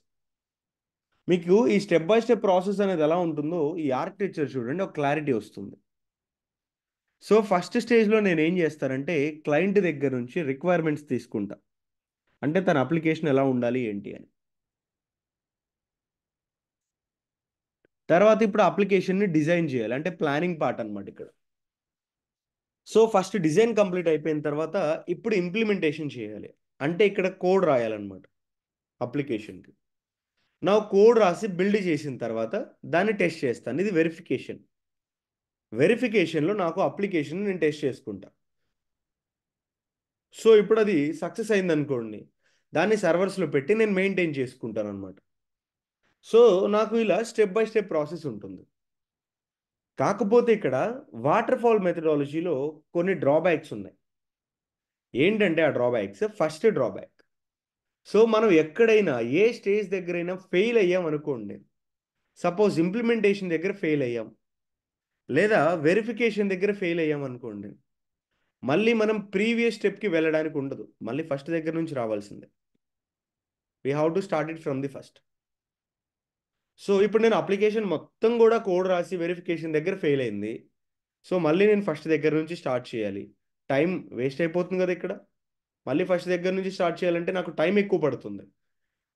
Speaker 1: మీకు ఈ స్టెప్ బై స్టెప్ ప్రాసెస్ అనేది ఎలా ఉంటుందో ఈ ఆర్కిటెక్చర్ చూడండి, ఒక క్లారిటీ వస్తుంది. సో ఫస్ట్ స్టేజ్లో నేను ఏం చేస్తానంటే క్లయింట్ దగ్గర నుంచి రిక్వైర్మెంట్స్ తీసుకుంటా, అంటే తన అప్లికేషన్ ఎలా ఉండాలి ఏంటి అని. తర్వాత ఇప్పుడు అప్లికేషన్ని డిజైన్ చేయాలి, అంటే ప్లానింగ్ పార్ట్ అనమాట ఇక్కడ. సో ఫస్ట్ డిజైన్ కంప్లీట్ అయిపోయిన తర్వాత ఇప్పుడు ఇంప్లిమెంటేషన్ చేయాలి, అంటే ఇక్కడ కోడ్ రాయాలన్నమాట అప్లికేషన్కి. నా కోడ్ రాసి బిల్డ్ చేసిన తర్వాత దాన్ని టెస్ట్ చేస్తాను, ఇది వెరిఫికేషన్. వెరిఫికేషన్లో నాకు అప్లికేషన్ నేను టెస్ట్ చేసుకుంటా. సో ఇప్పుడు అది సక్సెస్ అయింది అనుకోండి, దాన్ని సర్వర్స్లో పెట్టి నేను మెయింటైన్ చేసుకుంటాను అనమాట. సో నాకు ఇలా స్టెప్ బై స్టెప్ ప్రాసెస్ ఉంటుంది. కాకపోతే ఇక్కడ వాటర్ ఫాల్ మెథడాలజీలో కొన్ని డ్రాబ్యాక్స్ ఉన్నాయి. ఏంటంటే ఆ డ్రాబ్యాక్స్, ఫస్ట్ డ్రాబ్యాక్, సో మనం ఎక్కడైనా ఏ స్టేజ్ దగ్గరైనా ఫెయిల్ అయ్యాం అనుకోండి, సపోజ్ ఇంప్లిమెంటేషన్ దగ్గర ఫెయిల్ అయ్యాం లేదా వెరిఫికేషన్ దగ్గర ఫెయిల్ అయ్యాం అనుకోండి, మళ్ళీ మనం ప్రీవియస్ స్టెప్కి వెళ్ళడానికి ఉండదు, మళ్ళీ ఫస్ట్ దగ్గర నుంచి రావాల్సిందే. We have to start it from the first. So ఇప్పుడు నేను అప్లికేషన్ మొత్తం కూడా కోడ్ రాసి వెరిఫికేషన్ దగ్గర ఫెయిల్ అయింది, సో మళ్ళీ నేను ఫస్ట్ దగ్గర నుంచి స్టార్ట్ చేయాలి, టైం వేస్ట్ అయిపోతుంది కదా ఇక్కడ. మళ్ళీ ఫస్ట్ దగ్గర నుంచి స్టార్ట్ చేయాలంటే నాకు టైం ఎక్కువ పడుతుంది.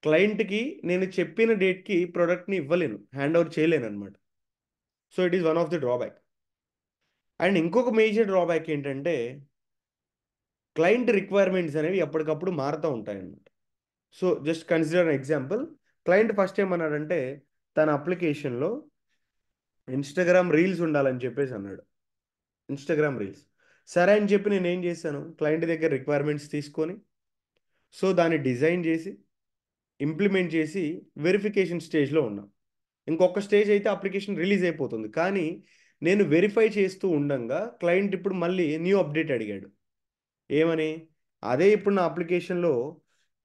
Speaker 1: క్లయింట్‌కి నేను చెప్పిన డేట్‌కి ప్రొడక్ట్‌ని ఇవ్వలేను. హ్యాండ్ ఓవర్ చేయలేను అనమాట. So, it is one of the drawback. And ఇంకొక మేజర్ డ్రాబ్యాక్ ఏంటంటే, క్లయింట్ రిక్వైర్మెంట్స్ అనేవి ఎప్పటికప్పుడు మారుతూ ఉంటాయన్నమాట. So, just consider an example. Client first ఏమన్నాడంటే, తన అప్లికేషన్‌లో ఇన్‌స్టాగ్రామ్ రీల్స్ ఉండాలని చెప్పేసి అన్నాడు. Instagram reels. సరే అని చెప్పి నేనేం చేశాను, క్లయింట్ దగ్గర రిక్వైర్మెంట్స్ తీసుకొని, సో, దాన్ని డిజైన్ చేసి, ఇంప్లిమెంట్ చేసి, వెరిఫికేషన్ స్టేజ్‌లో ఉన్నా. ఇంకొక స్టేజ్ అయితే అప్లికేషన్ రిలీజ్ అయిపోతుంది. కానీ నేను వెరిఫై చేస్తూ ఉండంగా క్లయింట్ ఇప్పుడు మళ్ళీ న్యూ అప్డేట్ అడిగాడు. ఏమని? అదే ఇప్పుడు నా అప్లికేషన్‌లో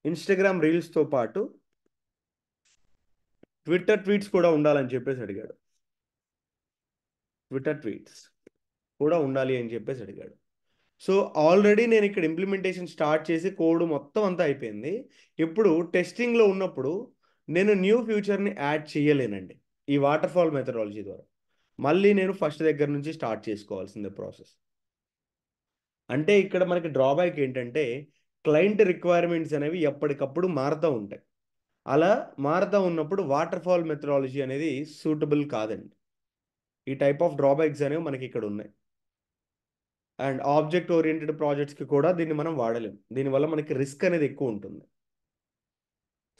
Speaker 1: ఇన్‌స్టాగ్రామ్ రీల్స్‌తో పాటు ట్విట్టర్ ట్వీట్స్ కూడా ఉండాలని చెప్పేసి అడిగాడు. ట్విట్టర్ ట్వీట్స్ కూడా ఉండాలి అని చెప్పేసి అడిగాడు. సో, ఆల్రెడీ నేను ఇక్కడ ఇంప్లిమెంటేషన్ స్టార్ట్ చేసి కోడ్ మొత్తం అంతా అయిపోయింది. ఇప్పుడు టెస్టింగ్‌లో ఉన్నప్పుడు నేను న్యూ ఫ్యూచర్‌ని యాడ్ చేయలేనండి. ఈ వాటర్‌ఫాల్ మెథడాలజీ ద్వారా. మళ్ళీ నేను ఫస్ట్ దగ్గర నుంచి స్టార్ట్ చేసుకోవాల్సిందే ప్రాసెస్. అంటే ఇక్కడ మనకి డ్రాబ్యాక్ ఏంటంటే, క్లయింట్ రిక్వైర్మెంట్స్ అనేవి ఎప్పటికప్పుడు మారుతూ ఉంటాయి. అలా మారుతూ ఉన్నప్పుడు వాటర్‌ఫాల్ మెథడాలజీ అనేది సూటబుల్ కాదండి. ఈ టైప్ ఆఫ్ డ్రాబ్యాక్స్ అనేవి మనకి ఇక్కడ ఉన్నాయి. అండ్ ఆబ్జెక్ట్ ఓరియెంటెడ్ ప్రాజెక్ట్స్‌కి కూడా దీన్ని మనం వాడలేం. దీనివల్ల మనకి రిస్క్ అనేది ఎక్కువ ఉంటుంది.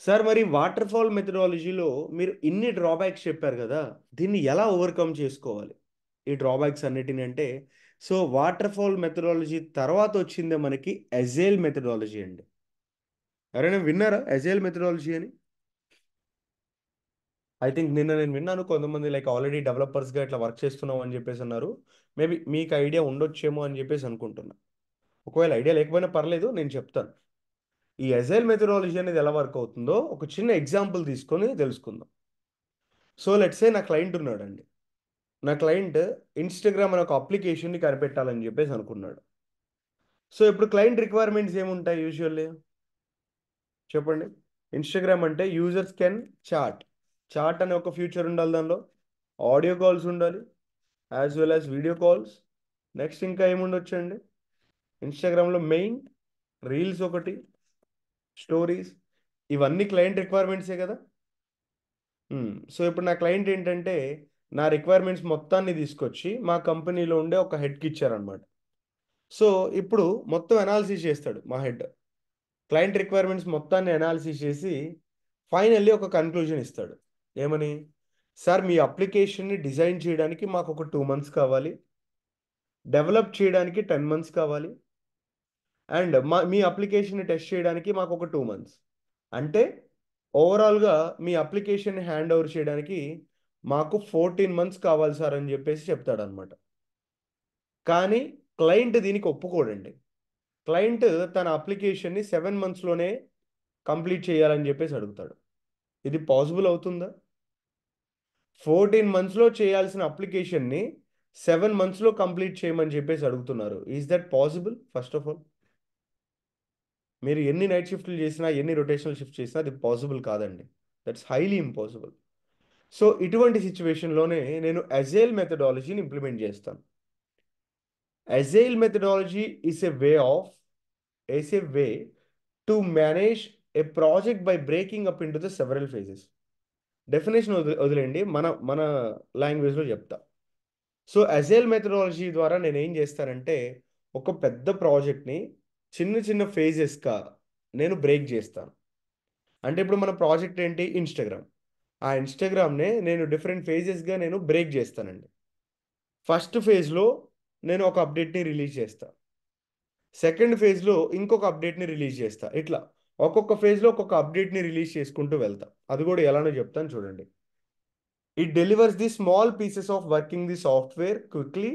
Speaker 1: సార్ మరి వాటర్‌ఫాల్ మెథడాలజీలో మీరు ఇన్ని డ్రాబ్యాక్స్ చెప్పారు గదా! దీన్ని ఎలా ఓవర్‌కమ్ చేసుకోవాలి? ఈ డ్రాబ్యాక్స్ అన్నిటిని అంటే, సో వాటర్‌ఫాల్ మెథడాలజీ తర్వాత వచ్చిందే మనకి అజైల్ మెథడాలజీ అండి. ఎవరైనా విన్నారా అజైల్ మెథడాలజీ అని? ఐ థింక్ నిన్న నేను విన్నాను. కొంతమంది లైక్ ఆల్రెడీ డెవలపర్స్‌గా ఇట్లా వర్క్ చేస్తున్నాం అని జెప్పేసి అన్నారు. మేబీ మీకు ఐడియా ఉండొచ్చేమో అని జెప్పేసి అనుకుంటున్నా. ఒకవేళ ఐడియా లేకపోయినా పర్లేదు నేను చెప్తాను. ఈ అజైల్ మెథడాలజీ అనేది ఎలా వర్క్ అవుతుందో ఒక చిన్న ఎగ్జాంపుల్ తీసుకొని తెలుసుకుందాం. సో లెట్స్ సే నా క్లయింట్ ఉన్నాడండి. నా క్లయింట్ ఇన్‌స్టాగ్రామ్ అనే ఒక అప్లికేషన్‌ని కనిపెట్టాలని జెప్పేసి అనుకున్నాడు. సో ఇప్పుడు క్లయింట్ రిక్వైర్మెంట్స్ ఏముంటాయి యూజువల్లీ? చెప్పండి. ఇన్‌స్టాగ్రామ్ అంటే యూజర్స్ కెన్ చాట్. చాట్ అనే ఒక ఫీచర్ ఉండాలి దానిలో. ఆడియో కాల్స్ ఉండాలి. As well as video calls. Next ఇంకా ఏముండొచ్చండి? ఇన్‌స్టాగ్రామ్‌లో మెయిన్ రీల్స్ ఒకటి, స్టోరీస్ ఇవన్నీ క్లయింట్ రిక్వైర్మెంట్సే కదా! సో ఇప్పుడు నా క్లయింట్ ఏంటంటే, నా రిక్వైర్మెంట్స్ మొత్తాన్ని తీసుకొచ్చి మా కంపెనీలో ఉండే ఒక హెడ్‌కి ఇచ్చారనమాట. సో ఇప్పుడు మొత్తం అనాలిసిస్ చేస్తాడు మా హెడ్. క్లయింట్ రిక్వైర్మెంట్స్ మొత్తాన్ని అనాలిసిస్ చేసి, ఫైనల్లీ ఒక కన్క్లూజన్ ఇస్తాడు. ఏమని? సార్ మీ అప్లికేషన్‌ని డిజైన్ చేయడానికి మాకొక 2 మంత్స్ కావాలి. డెవలప్ చేయడానికి 10 మంత్స్ కావాలి. అండ్ మీ అప్లికేషన్‌ని టెస్ట్ చేయడానికి మాకొక 2 మంత్స్. అంటే ఓవరాల్‌గా మీ అప్లికేషన్‌ని హ్యాండ్ ఓవర్ చేయడానికి మాకు 14 మంత్స్ కావాలి సార్ అని చెప్పేసి చెప్తాడనమాట. కానీ క్లయింట్ దీనికి ఒప్పుకోడండి. క్లయింట్ తన అప్లికేషన్‌ని 7 మంత్స్‌లోనే కంప్లీట్ చేయాలని చెప్పేసి అడుగుతాడు. ఇది పాసిబుల్ అవుతుందా? 14 మంత్స్‌లో చేయాల్సిన అప్లికేషన్‌ని 7 మంత్స్‌లో కంప్లీట్ చేయమని చెప్పేసి అడుగుతున్నారు. Is that possible first of all? మీరు ఎన్ని నైట్ షిఫ్ట్‌లు చేసినా, ఎన్ని రొటేషనల్ షిఫ్ట్స్ చేసినా అది పాసిబుల్ కాదండి. That's highly impossible. సో, ఇటువంటి సిట్యుయేషన్‌లోనే నేను అజైల్ మెథడాలజీని ఇంప్లిమెంట్ చేస్తాను. Agile methodology is a way to manage a project by breaking up into the several phases. Definition వదిలేయండి. మన మన లాంగ్వేజ్‌లో చెప్తా. సో, అజైల్ మెథడాలజీ ద్వారా నేనేం చేస్తానంటే, ఒక పెద్ద ప్రాజెక్ట్‌ని చిన్న చిన్న ఫేజెస్‌గా నేను బ్రేక్ చేస్తాను. అంటే ఇప్పుడు మన ప్రాజెక్ట్ ఏంటి? ఇన్‌స్టాగ్రామ్. ఆ ఇన్‌స్టాగ్రామ్‌నే నేను డిఫరెంట్ ఫేజెస్‌గా నేను బ్రేక్ చేస్తానండి. ఫస్ట్ ఫేజ్‌లో నేను ఒక అప్డేట్‌ని రిలీజ్ చేస్తా. సెకండ్ ఫేజ్‌లో ఇంకొక అప్డేట్‌ని రిలీజ్ చేస్తా. ఇట్లా ఒక్కొక్క ఫేజ్‌లో ఒక్కొక్క అప్డేట్‌ని రిలీజ్ చేసుకుంటూ వెళ్తా. అది కూడా ఎలానో చెప్తాను చూడండి. It delivers the small pieces of working the software quickly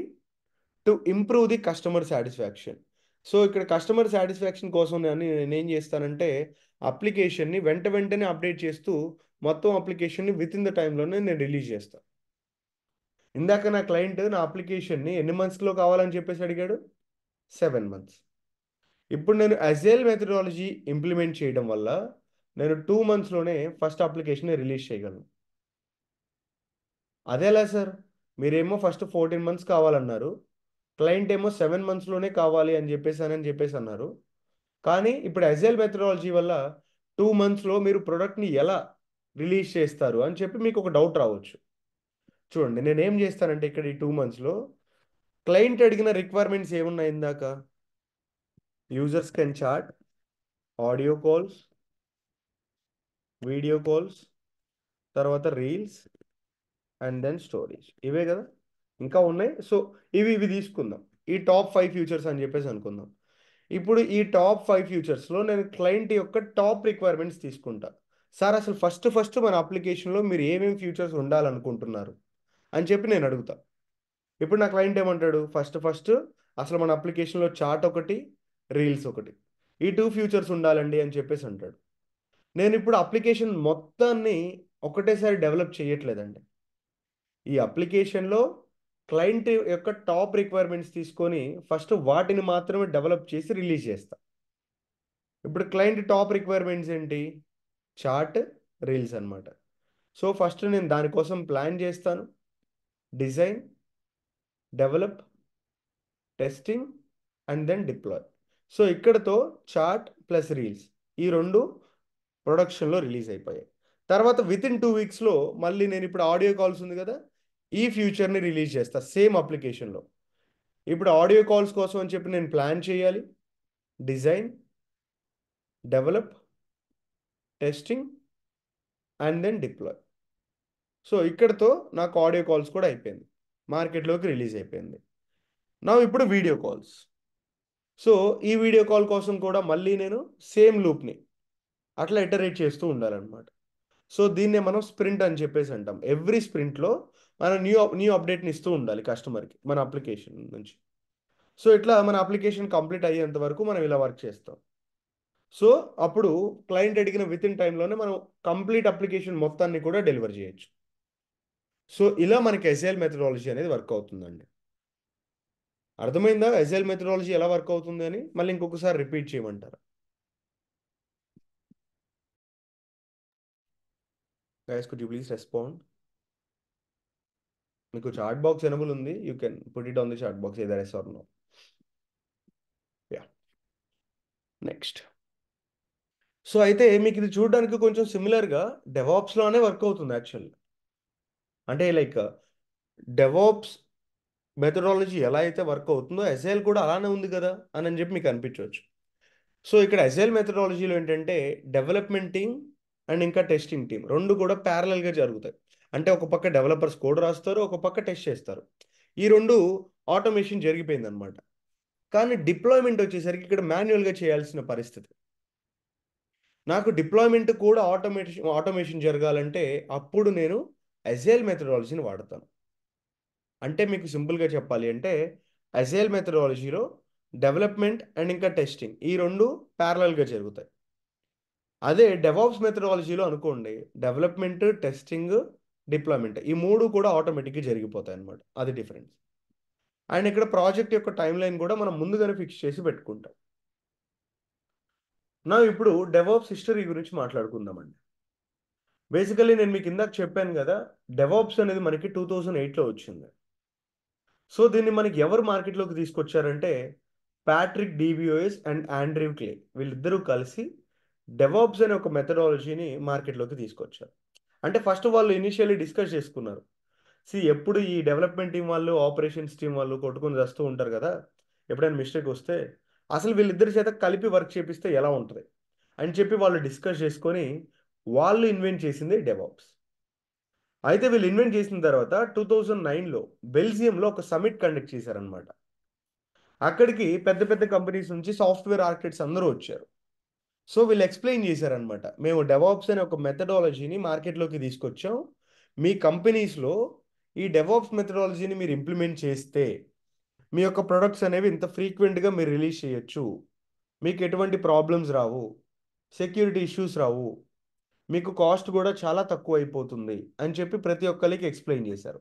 Speaker 1: to improve the customer satisfaction. So, ఇక్కడ కస్టమర్ సాటిస్ఫాక్షన్ కోసం నేనేం చేస్తానంటే, అప్లికేషన్‌ని వెంటనే అప్డేట్ చేస్తూ మొత్తం అప్లికేషన్‌ని వితిన్ ద టైమ్‌లోనే నేను రిలీజ్ చేస్తా. ఇందాక నా క్లయింట్ నా అప్లికేషన్‌ని ఎన్ని మంత్స్‌లో కావాలని చెప్పేసి అడిగాడు? 7 మంత్స్. ఇప్పుడు నేను అజైల్ మెథడాలజీ ఇంప్లిమెంట్ చేయడం వల్ల నేను 2 మంత్స్‌లోనే ఫస్ట్ అప్లికేషన్‌ని రిలీజ్ చేయగలను. అదెలా సార్? మీరేమో ఫస్ట్ 14 మంత్స్ కావాలన్నారు. క్లయింట్ ఏమో 7 మంత్స్‌లోనే కావాలి అని చెప్పేసి అన్నారు. కానీ ఇప్పుడు అజైల్ మెథడాలజీ వల్ల 2 మంత్స్లో మీరు ప్రొడక్ట్ని ఎలా రిలీజ్ చేస్తారు అని చెప్పి మీకు ఒక డౌట్ రావచ్చు. చూడండి, నేను ఏం చేస్తానంటే ఇక్కడ ఈ 2 మంత్స్లో క్లయింట్ అడిగిన రిక్వైర్మెంట్స్ ఏమున్నాయి ఇందాక? Users can chat, audio calls, video calls, తర్వాత రీల్స్ అండ్ దెన్ స్టోరీస్. ఇవే కదా, ఇంకా ఉన్నాయి. సో ఇవి తీసుకుందాం, ఈ టాప్ 5 ఫ్యూచర్స్ అని చెప్పేసి అనుకుందాం. ఇప్పుడు ఈ టాప్ 5 ఫ్యూచర్స్లో నేను క్లయింట్ యొక్క టాప్ రిక్వైర్మెంట్స్ తీసుకుంటా. సార్ అసలు ఫస్ట్ మన అప్లికేషన్లో మీరు ఏమేమి ఫ్యూచర్స్ ఉండాలనుకుంటున్నారు అని చెప్పి నేను అడుగుతా. ఇప్పుడు నా క్లయింట్ ఏమంటాడు? ఫస్ట్ అసలు మన అప్లికేషన్లో చాట్ ఒకటి, రీల్స్ ఒకటి, ఈ 2 ఫ్యూచర్స్ ఉండాలండి అని చెప్పేసి అంటాడు. నేను ఇప్పుడు అప్లికేషన్ మొత్తాన్ని ఒకటేసారి డెవలప్ చేయట్లేదండి. ఈ అప్లికేషన్లో క్లయింట్ యొక్క టాప్ రిక్వైర్మెంట్స్ తీసుకొని ఫస్ట్ వాటిని మాత్రమే డెవలప్ చేసి రిలీజ్ చేస్తా. ఇప్పుడు క్లయింట్ టాప్ రిక్వైర్మెంట్స్ ఏంటి? చాట్, రీల్స్ అన్నమాట. సో ఫస్ట్ నేను దానికోసం ప్లాన్ చేస్తాను, design, develop, testing and then deploy. So ఇక్కడతో చాట్ ప్లస్ రీల్స్ ఈ రెండు ప్రొడక్షన్లో రిలీజ్ అయిపోయాయి. తర్వాత వితిన్ 2 వీక్స్లో మళ్ళీ నేను ఇప్పుడు ఆడియో కాల్స్ ఉంది కదా, ఈ ఫ్యూచర్ని రిలీజ్ చేస్తా సేమ్ అప్లికేషన్లో. ఇప్పుడు ఆడియో కాల్స్ కోసం అని చెప్పి నేను ప్లాన్ చేయాలి, design, develop, testing and then deploy. So ఇక్కడతో నాకు ఆడియో కాల్స్ కూడా అయిపోయింది, మార్కెట్లోకి రిలీజ్ అయిపోయింది. నా ఇప్పుడు వీడియో కాల్స్. సో ఈ వీడియో కాల్ కోసం కూడా మళ్ళీ నేను సేమ్ లూప్ని అట్లా ఇటరేట్ చేస్తూ ఉండాలన్నమాట. సో దీన్నే మనం స్ప్రింట్ అని చెప్పేసి అంటాం. ఎవ్రీ స్ప్రింట్లో మనం న్యూ అప్డేట్ని ఇస్తూ ఉండాలి కస్టమర్కి మన అప్లికేషన్ నుంచి. సో ఇట్లా మన అప్లికేషన్ కంప్లీట్ అయ్యేంత వరకు మనం ఇలా వర్క్ చేస్తాం. సో అప్పుడు క్లయింట్ అడిగిన వితిన్ టైంలోనే మనం కంప్లీట్ అప్లికేషన్ మొత్తాన్ని కూడా డెలివర్ చేయొచ్చు. సో ఇలా మనకి ఎస్ఐఎల్ మెథడాలజీ అనేది వర్క్ అవుతుందండి. అర్థమైందా ఎస్ఐఎల్ మెథడాలజీ ఎలా వర్క్ అవుతుంది అని? మళ్ళీ ఇంకొకసారి రిపీట్ చేయమంటారా? Guys could you please respond? మీకు చాట్ బాక్స్ ఎనబుల్ ఉంది, you can put it on the chat box either yes or no. Ya, next. So అయితే మీకు ఇది చూడడానికి కొంచెం సిమిలర్గా డెవాప్స్లోనే వర్క్ అవుతుంది యాక్చువల్లీ. అంటే లైక్ డెవాప్స్ మెథడాలజీ ఎలా అయితే వర్క్ అవుతుందో ఎస్ఐఎల్ కూడా అలానే ఉంది కదా అని చెప్పి మీకు అనిపించవచ్చు. సో ఇక్కడ ఎస్ఐఎల్ మెథడాలజీలో ఏంటంటే డెవలప్మెంట్ టీమ్ అండ్ ఇంకా టెస్టింగ్ టీమ్ రెండు కూడా ప్యారలల్గా జరుగుతాయి. అంటే ఒక పక్క డెవలపర్స్ కోడ్ రాస్తారు, ఒక పక్క టెస్ట్ చేస్తారు. ఈ రెండు ఆటోమేషన్ జరిగిపోయింది అనమాట. కానీ డిప్లాయ్మెంట్ వచ్చేసరికి ఇక్కడ మాన్యువల్గా చేయాల్సిన పరిస్థితి. నాకు డిప్లాయ్మెంట్ కూడా ఆటోమేషన్ జరగాలంటే అప్పుడు నేను అజైల్ మెథడాలజీని వాడతాను. అంటే మీకు సింపుల్గా చెప్పాలి అంటే అజైల్ మెథడాలజీలో డెవలప్మెంట్ అండ్ ఇంకా టెస్టింగ్ ఈ రెండు ప్యారలల్గా జరుగుతాయి. అదే డెవాప్స్ మెథడాలజీలో అనుకోండి, డెవలప్మెంట్, టెస్టింగ్, డిప్లాయ్మెంట్ ఈ మూడు కూడా ఆటోమేటిక్గా జరిగిపోతాయి అనమాట. అది డిఫరెన్స్. అండ్ ఇక్కడ ప్రాజెక్ట్ యొక్క టైం లైన్ కూడా మనం ముందుగానే ఫిక్స్ చేసి పెట్టుకుంటాం. నా ఇప్పుడు డెవాప్స్ హిస్టరీ గురించి మాట్లాడుకుందామండి. బేసికల్లీ నేను మీకు ఇందాక చెప్పాను కదా, డెవాప్స్ అనేది మనకి 2008లో వచ్చింది. సో దీన్ని మనకి ఎవరు మార్కెట్లోకి తీసుకొచ్చారంటే ప్యాట్రిక్ డిబిఓఎస్ అండ్ ఆండ్రూ క్లే వీళ్ళిద్దరూ కలిసి డెవాప్స్ అనే ఒక మెథడాలజీని మార్కెట్లోకి తీసుకొచ్చారు. అంటే ఫస్ట్ వాళ్ళు ఇనిషియల్లీ డిస్కస్ చేసుకున్నారు. ఎప్పుడు ఈ డెవలప్మెంట్ టీం వాళ్ళు, ఆపరేషన్స్ టీం వాళ్ళు కొట్టుకుని వస్తూ ఉంటారు కదా, ఎప్పుడైనా మిస్టేక్ వస్తే అసలు వీళ్ళిద్దరి చేత కలిపి వర్క్ చేపిస్తే ఎలా ఉంటుంది అని చెప్పి వాళ్ళు డిస్కస్ చేసుకొని వాళ్ళు ఇన్వెంట్ చేసింది డెవాప్స్. అయితే వీళ్ళు ఇన్వెంట్ చేసిన తర్వాత 2009లో బెల్జియంలో ఒక సమిట్ కండక్ట్ చేశారనమాట. అక్కడికి పెద్ద పెద్ద కంపెనీస్ నుంచి సాఫ్ట్వేర్ ఆర్కిటెక్ట్స్ అందరూ వచ్చారు. సో వీళ్ళు ఎక్స్ప్లెయిన్ చేశారనమాట, మేము డెవాప్స్ అనే ఒక మెథడాలజీని మార్కెట్లోకి తీసుకొచ్చాం, మీ కంపెనీస్లో ఈ డెవాప్స్ మెథడాలజీని మీరు ఇంప్లిమెంట్ చేస్తే మీ యొక్క ప్రొడక్ట్స్ అనేవి ఇంత ఫ్రీక్వెంట్గా మీరు రిలీజ్ చేయొచ్చు, మీకు ఎటువంటి ప్రాబ్లమ్స్ రావు, సెక్యూరిటీ ఇష్యూస్ రావు, మీకు కాస్ట్ కూడా చాలా తక్కువ అయిపోతుంది అని చెప్పి ప్రతి ఒక్కరికి ఎక్స్ప్లెయిన్ చేశారు.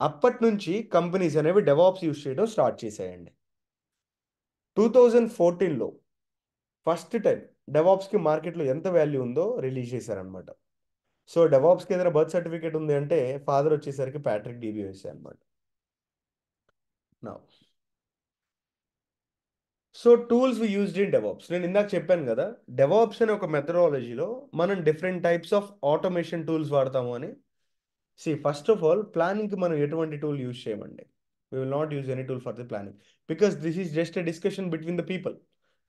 Speaker 1: అప్పటి నుంచి కంపెనీస్ అనేవి డెవాప్స్ యూస్ చేయడం స్టార్ట్ చేశాయండి. 2014లో ఫస్ట్ టైం డెవాప్స్కి మార్కెట్లో ఎంత వాల్యూ ఉందో రిలీజ్ చేశారనమాట. సో డెవాప్స్కి ఏదైనా బర్త్ సర్టిఫికేట్ ఉంది అంటే ఫాదర్ వచ్చేసరికి ప్యాట్రిక్ డిబిఓఎస్ అనమాట. నా so tools we used in DevOps, నేను ఇందాక చెప్పాను కదా, డెవాప్స్ అనే ఒక మెథడాలజీలో మనం different types of automation tools వాడతాము అని. ఫస్ట్ ఆఫ్ ఆల్ ప్లానింగ్కి మనం ఎటువంటి టూల్ యూజ్ చేయమండి. We will not use any tool for the planning, because this is just a discussion between the people.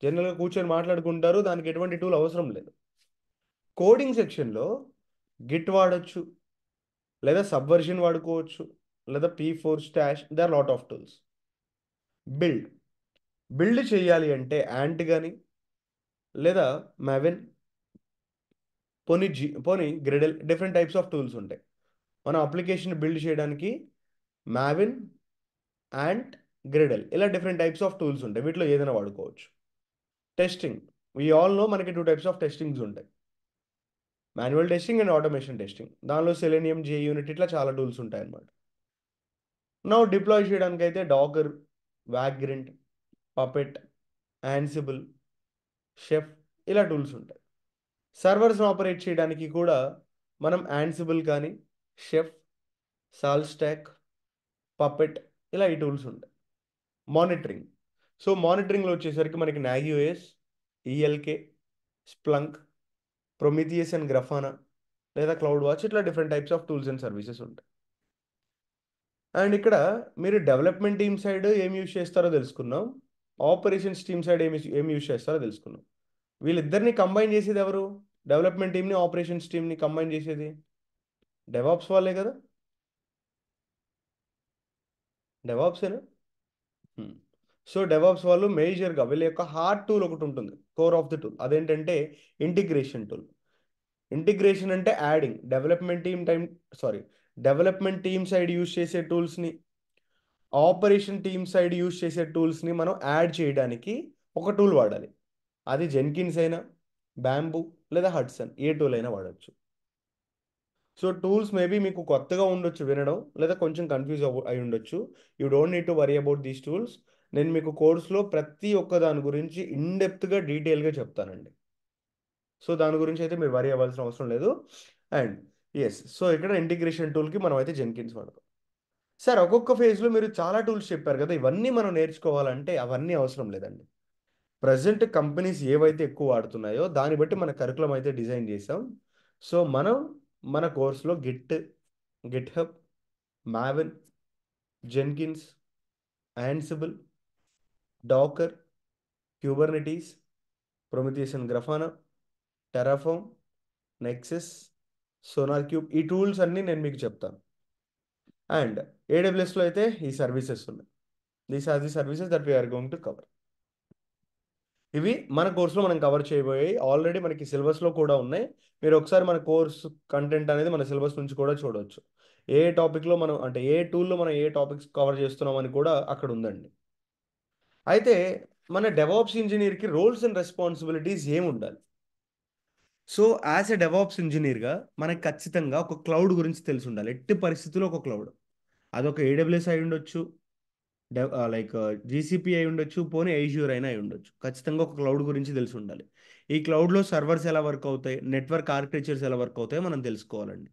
Speaker 1: జనరల్గా కూర్చొని మాట్లాడుకుంటారు, దానికి ఎటువంటి టూల్ అవసరం లేదు. కోడింగ్ సెక్షన్లో గిట్ వాడచ్చు, లేదా సబ్వర్షన్ వాడుకోవచ్చు, లేదా P4 stash, they are lot of tools. Build build చేయాలి అంటే యాంట్ కానీ, లేదా మావెన్, పోనీ Gradle, different types of tools ఉంటాయి. మనం అప్లికేషన్ బిల్డ్ చేయడానికి మావిన్, యాంట్, గ్రెడెల్, ఇలా డిఫరెంట్ టైప్స్ ఆఫ్ టూల్స్ ఉంటాయి. వీటిలో ఏదైనా వాడుకోవచ్చు. టెస్టింగ్, వీ ఆల్ నో మనకి 2 టైప్స్ ఆఫ్ టెస్టింగ్స్ ఉంటాయి, manual testing and automation testing. దానిలో సెలెనియం, JUnit, ఇట్లా చాలా టూల్స్ ఉంటాయి అన్నమాట. నా డిప్లాయ్ చేయడానికి అయితే డాకర్, వాగ్రెంట్, పపెట్, యాన్సిబుల్, షెఫ్, ఇలా టూల్స్ ఉంటాయి. సర్వర్స్ని ఆపరేట్ చేయడానికి కూడా మనం యాన్సిబుల్ కానీ, షెఫ్, సాల్ స్టాక్, పపెట్, ఇలా ఈ టూల్స్ ఉంటాయి. మానిటరింగ్, సో మానిటరింగ్లో వచ్చేసరికి మనకి నాగియోఎస్, ELK, స్ప్లంక్, ప్రొమిథియస్ అండ్ గ్రఫానా, లేదా క్లౌడ్ వాచ్, ఇట్లా different types of tools and services ఉంటాయి. అండ్ ఇక్కడ మీరు డెవలప్మెంట్ టీమ్ సైడ్ ఏం యూజ్ చేస్తారో తెలుసుకున్నాం, ఆపరేషన్స్ టీమ్ సైడ్ ఏమి యూజ్ చేస్తారో తెలుసుకున్నాం. వీళ్ళిద్దరిని కంబైన్ చేసేది ఎవరు? డెవలప్మెంట్ టీమ్ని, ఆపరేషన్స్ టీమ్ని కంబైన్ చేసేది డెవాప్స్ వాళ్ళే కదా, డెవాప్సేనా. సో డెవాప్స్ వాళ్ళు మేజర్గా వీళ్ళ యొక్క హార్ట్ టూల్ ఒకటి ఉంటుంది, కోర్ ఆఫ్ ది టూల్, అదేంటంటే ఇంటిగ్రేషన్ టూల్. ఇంటిగ్రేషన్ అంటే adding, development team side use చేసే టూల్స్ని, ఆపరేషన్ టీమ్ సైడ్ యూజ్ చేసే టూల్స్ని మనం యాడ్ చేయడానికి ఒక టూల్ వాడాలి. అది జెన్కిన్స్ అయినా, బ్యాంబూ, లేదా హడ్సన్, ఏ టూల్ అయినా వాడచ్చు. సో టూల్స్ మేబీ మీకు కొత్తగా ఉండొచ్చు వినడం, లేదా కొంచెం కన్ఫ్యూజ్ అయి ఉండొచ్చు. You don't need to worry about these tools. నేను మీకు కోర్స్లో ప్రతి ఒక్క దాని గురించి ఇన్డెప్త్గా డీటెయిల్గా చెప్తానండి. సో దాని గురించి అయితే మీరు వరీ అవ్వాల్సిన అవసరం లేదు. అండ్ సో ఇక్కడ ఇంటిగ్రేషన్ టూల్కి మనం అయితే జెన్కిన్స్ వాడతాం. సార్ ఒక్కొక్క ఫేజ్లో మీరు చాలా టూల్స్ చెప్పారు కదా, ఇవన్నీ మనం నేర్చుకోవాలంటే అవన్నీ అవసరం లేదండి. ప్రజెంట్ కంపెనీస్ ఏవైతే ఎక్కువ వాడుతున్నాయో దాన్ని బట్టి మన కరికులం అయితే డిజైన్ చేసాం. సో మనం మన కోర్సులో GitHub, Maven, Jenkins, Ansible, Docker, Kubernetes, Prometheus and Grafana, Terraform, Nexus, Sonar Cube, ఈ టూల్స్ అన్నీ నేను మీకు చెప్తాను. అండ్ AWSలో అయితే ఈ సర్వీసెస్ ఉన్నాయి. These are the services that we're going to cover. ఇవి మన కోర్సులో మనం కవర్ చేయబోయాయి, ఆల్రెడీ మనకి సిలబస్లో కూడా ఉన్నాయి. మీరు ఒకసారి మన కోర్స్ కంటెంట్ అనేది మన సిలబస్ నుంచి కూడా చూడవచ్చు. ఏ టాపిక్లో మనం, అంటే ఏ టూల్లో మనం ఏ టాపిక్స్ కవర్ చేస్తున్నాం అని కూడా అక్కడ ఉందండి. అయితే మన డెవాప్స్ ఇంజనీర్కి రోల్స్ అండ్ రెస్పాన్సిబిలిటీస్ ఏమి ఉండాలి? సో యాజ్ ఎ డెవాప్స్ ఇంజనీర్గా మనకి ఖచ్చితంగా ఒక క్లౌడ్ గురించి తెలిసి ఉండాలి. ఎట్టి పరిస్థితుల్లో ఒక క్లౌడ్, అదొక AWS అయి ఉండొచ్చు, లైక్ GCP అయి ఉండొచ్చు, పోనీ ఐజ్యూర్ అయినా అయి ఉండొచ్చు. ఖచ్చితంగా ఒక క్లౌడ్ గురించి తెలిసి ఉండాలి. ఈ క్లౌడ్లో సర్వర్స్ ఎలా వర్క్ అవుతాయి, నెట్వర్క్ ఆర్కిటెక్చర్స్ ఎలా వర్క్ అవుతాయో మనం తెలుసుకోవాలండి.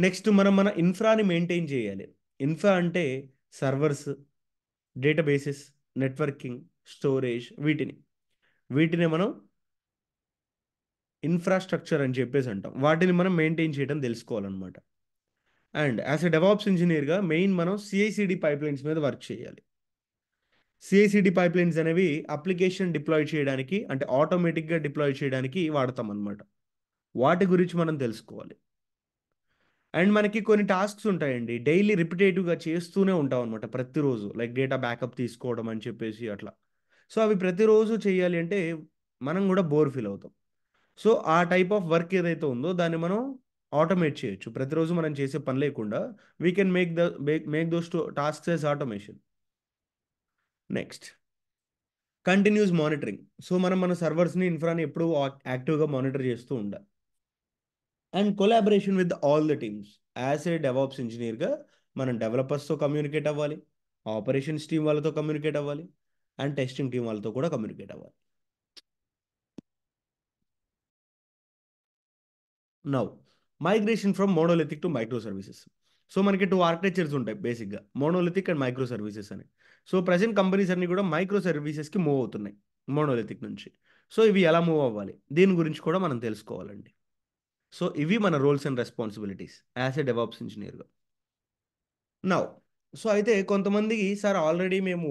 Speaker 1: నెక్స్ట్ మన ఇన్ఫ్రాని మెయింటైన్ చేయాలి. ఇన్ఫ్రా అంటే సర్వర్స్, డేటాబేసెస్, నెట్వర్కింగ్, స్టోరేజ్, వీటిని మనం ఇన్ఫ్రాస్ట్రక్చర్ అని చెప్పేసి అంటాం. వాటిని మనం మెయింటైన్ చేయడం తెలుసుకోవాలన్నమాట. అండ్ యాజ్ ఎ డెవాప్స్ ఇంజనీర్గా మెయిన్ మనం CI/CD పైప్లైన్స్ మీద వర్క్ చేయాలి. CI/CD పైప్లైన్స్ అనేవి అప్లికేషన్ డిప్లాయ్ చేయడానికి, అంటే ఆటోమేటిక్గా డిప్లాయ్ చేయడానికి వాడతాం అన్నమాట. వాటి గురించి మనం తెలుసుకోవాలి. అండ్ మనకి కొన్ని టాస్క్స్ ఉంటాయండి, డైలీ రిపిటేటివ్గా చేస్తూనే ఉంటాం అనమాట ప్రతిరోజు, లైక్ డేటా బ్యాకప్ తీసుకోవడం అని చెప్పేసి అట్లా. సో అవి ప్రతిరోజు చేయాలి అంటే మనం కూడా బోర్ ఫీల్ అవుతాం. సో ఆ టైప్ ఆఫ్ వర్క్ ఏదైతే ఉందో దాన్ని మనం ఆటోమేట్ చేయొచ్చు. ప్రతిరోజు మనం చేసే పని లేకుండా we can make those tasks as automation. Next continuous monitoring. So మనం మన సర్వర్స్ని, ఇన్ఫ్రాని ఎప్పుడూ యాక్టివ్గా మానిటర్ చేస్తూ ఉండాలి. And collaboration with all the teams. As a DevOps ఇంజనీర్గా మనం డెవలపర్స్తో కమ్యూనికేట్ అవ్వాలి, ఆపరేషన్స్ టీం వాళ్ళతో కమ్యూనికేట్ అవ్వాలి, అండ్ టెస్టింగ్ టీం వాళ్ళతో కూడా కమ్యూనికేట్ అవ్వాలి. Now migration from monolithic to micro services. So మనకి టూ ఆర్కిటెక్చర్స్ ఉంటాయి బేసిక్గా, మోనోలిథిక్ అండ్ మైక్రో సర్వీసెస్ అని. సో ప్రజెంట్ కంపెనీస్ అన్ని కూడా మైక్రో సర్వీసెస్కి మూవ్ అవుతున్నాయి మోనోలిథిక్ నుంచి. సో ఇవి ఎలా మూవ్ అవ్వాలి దీని గురించి కూడా మనం తెలుసుకోవాలండి. సో ఇవి మన roles and responsibilities as a DevOps ఇంజనీర్గా. నౌ సో అయితే కొంతమంది సార్ ఆల్రెడీ మేము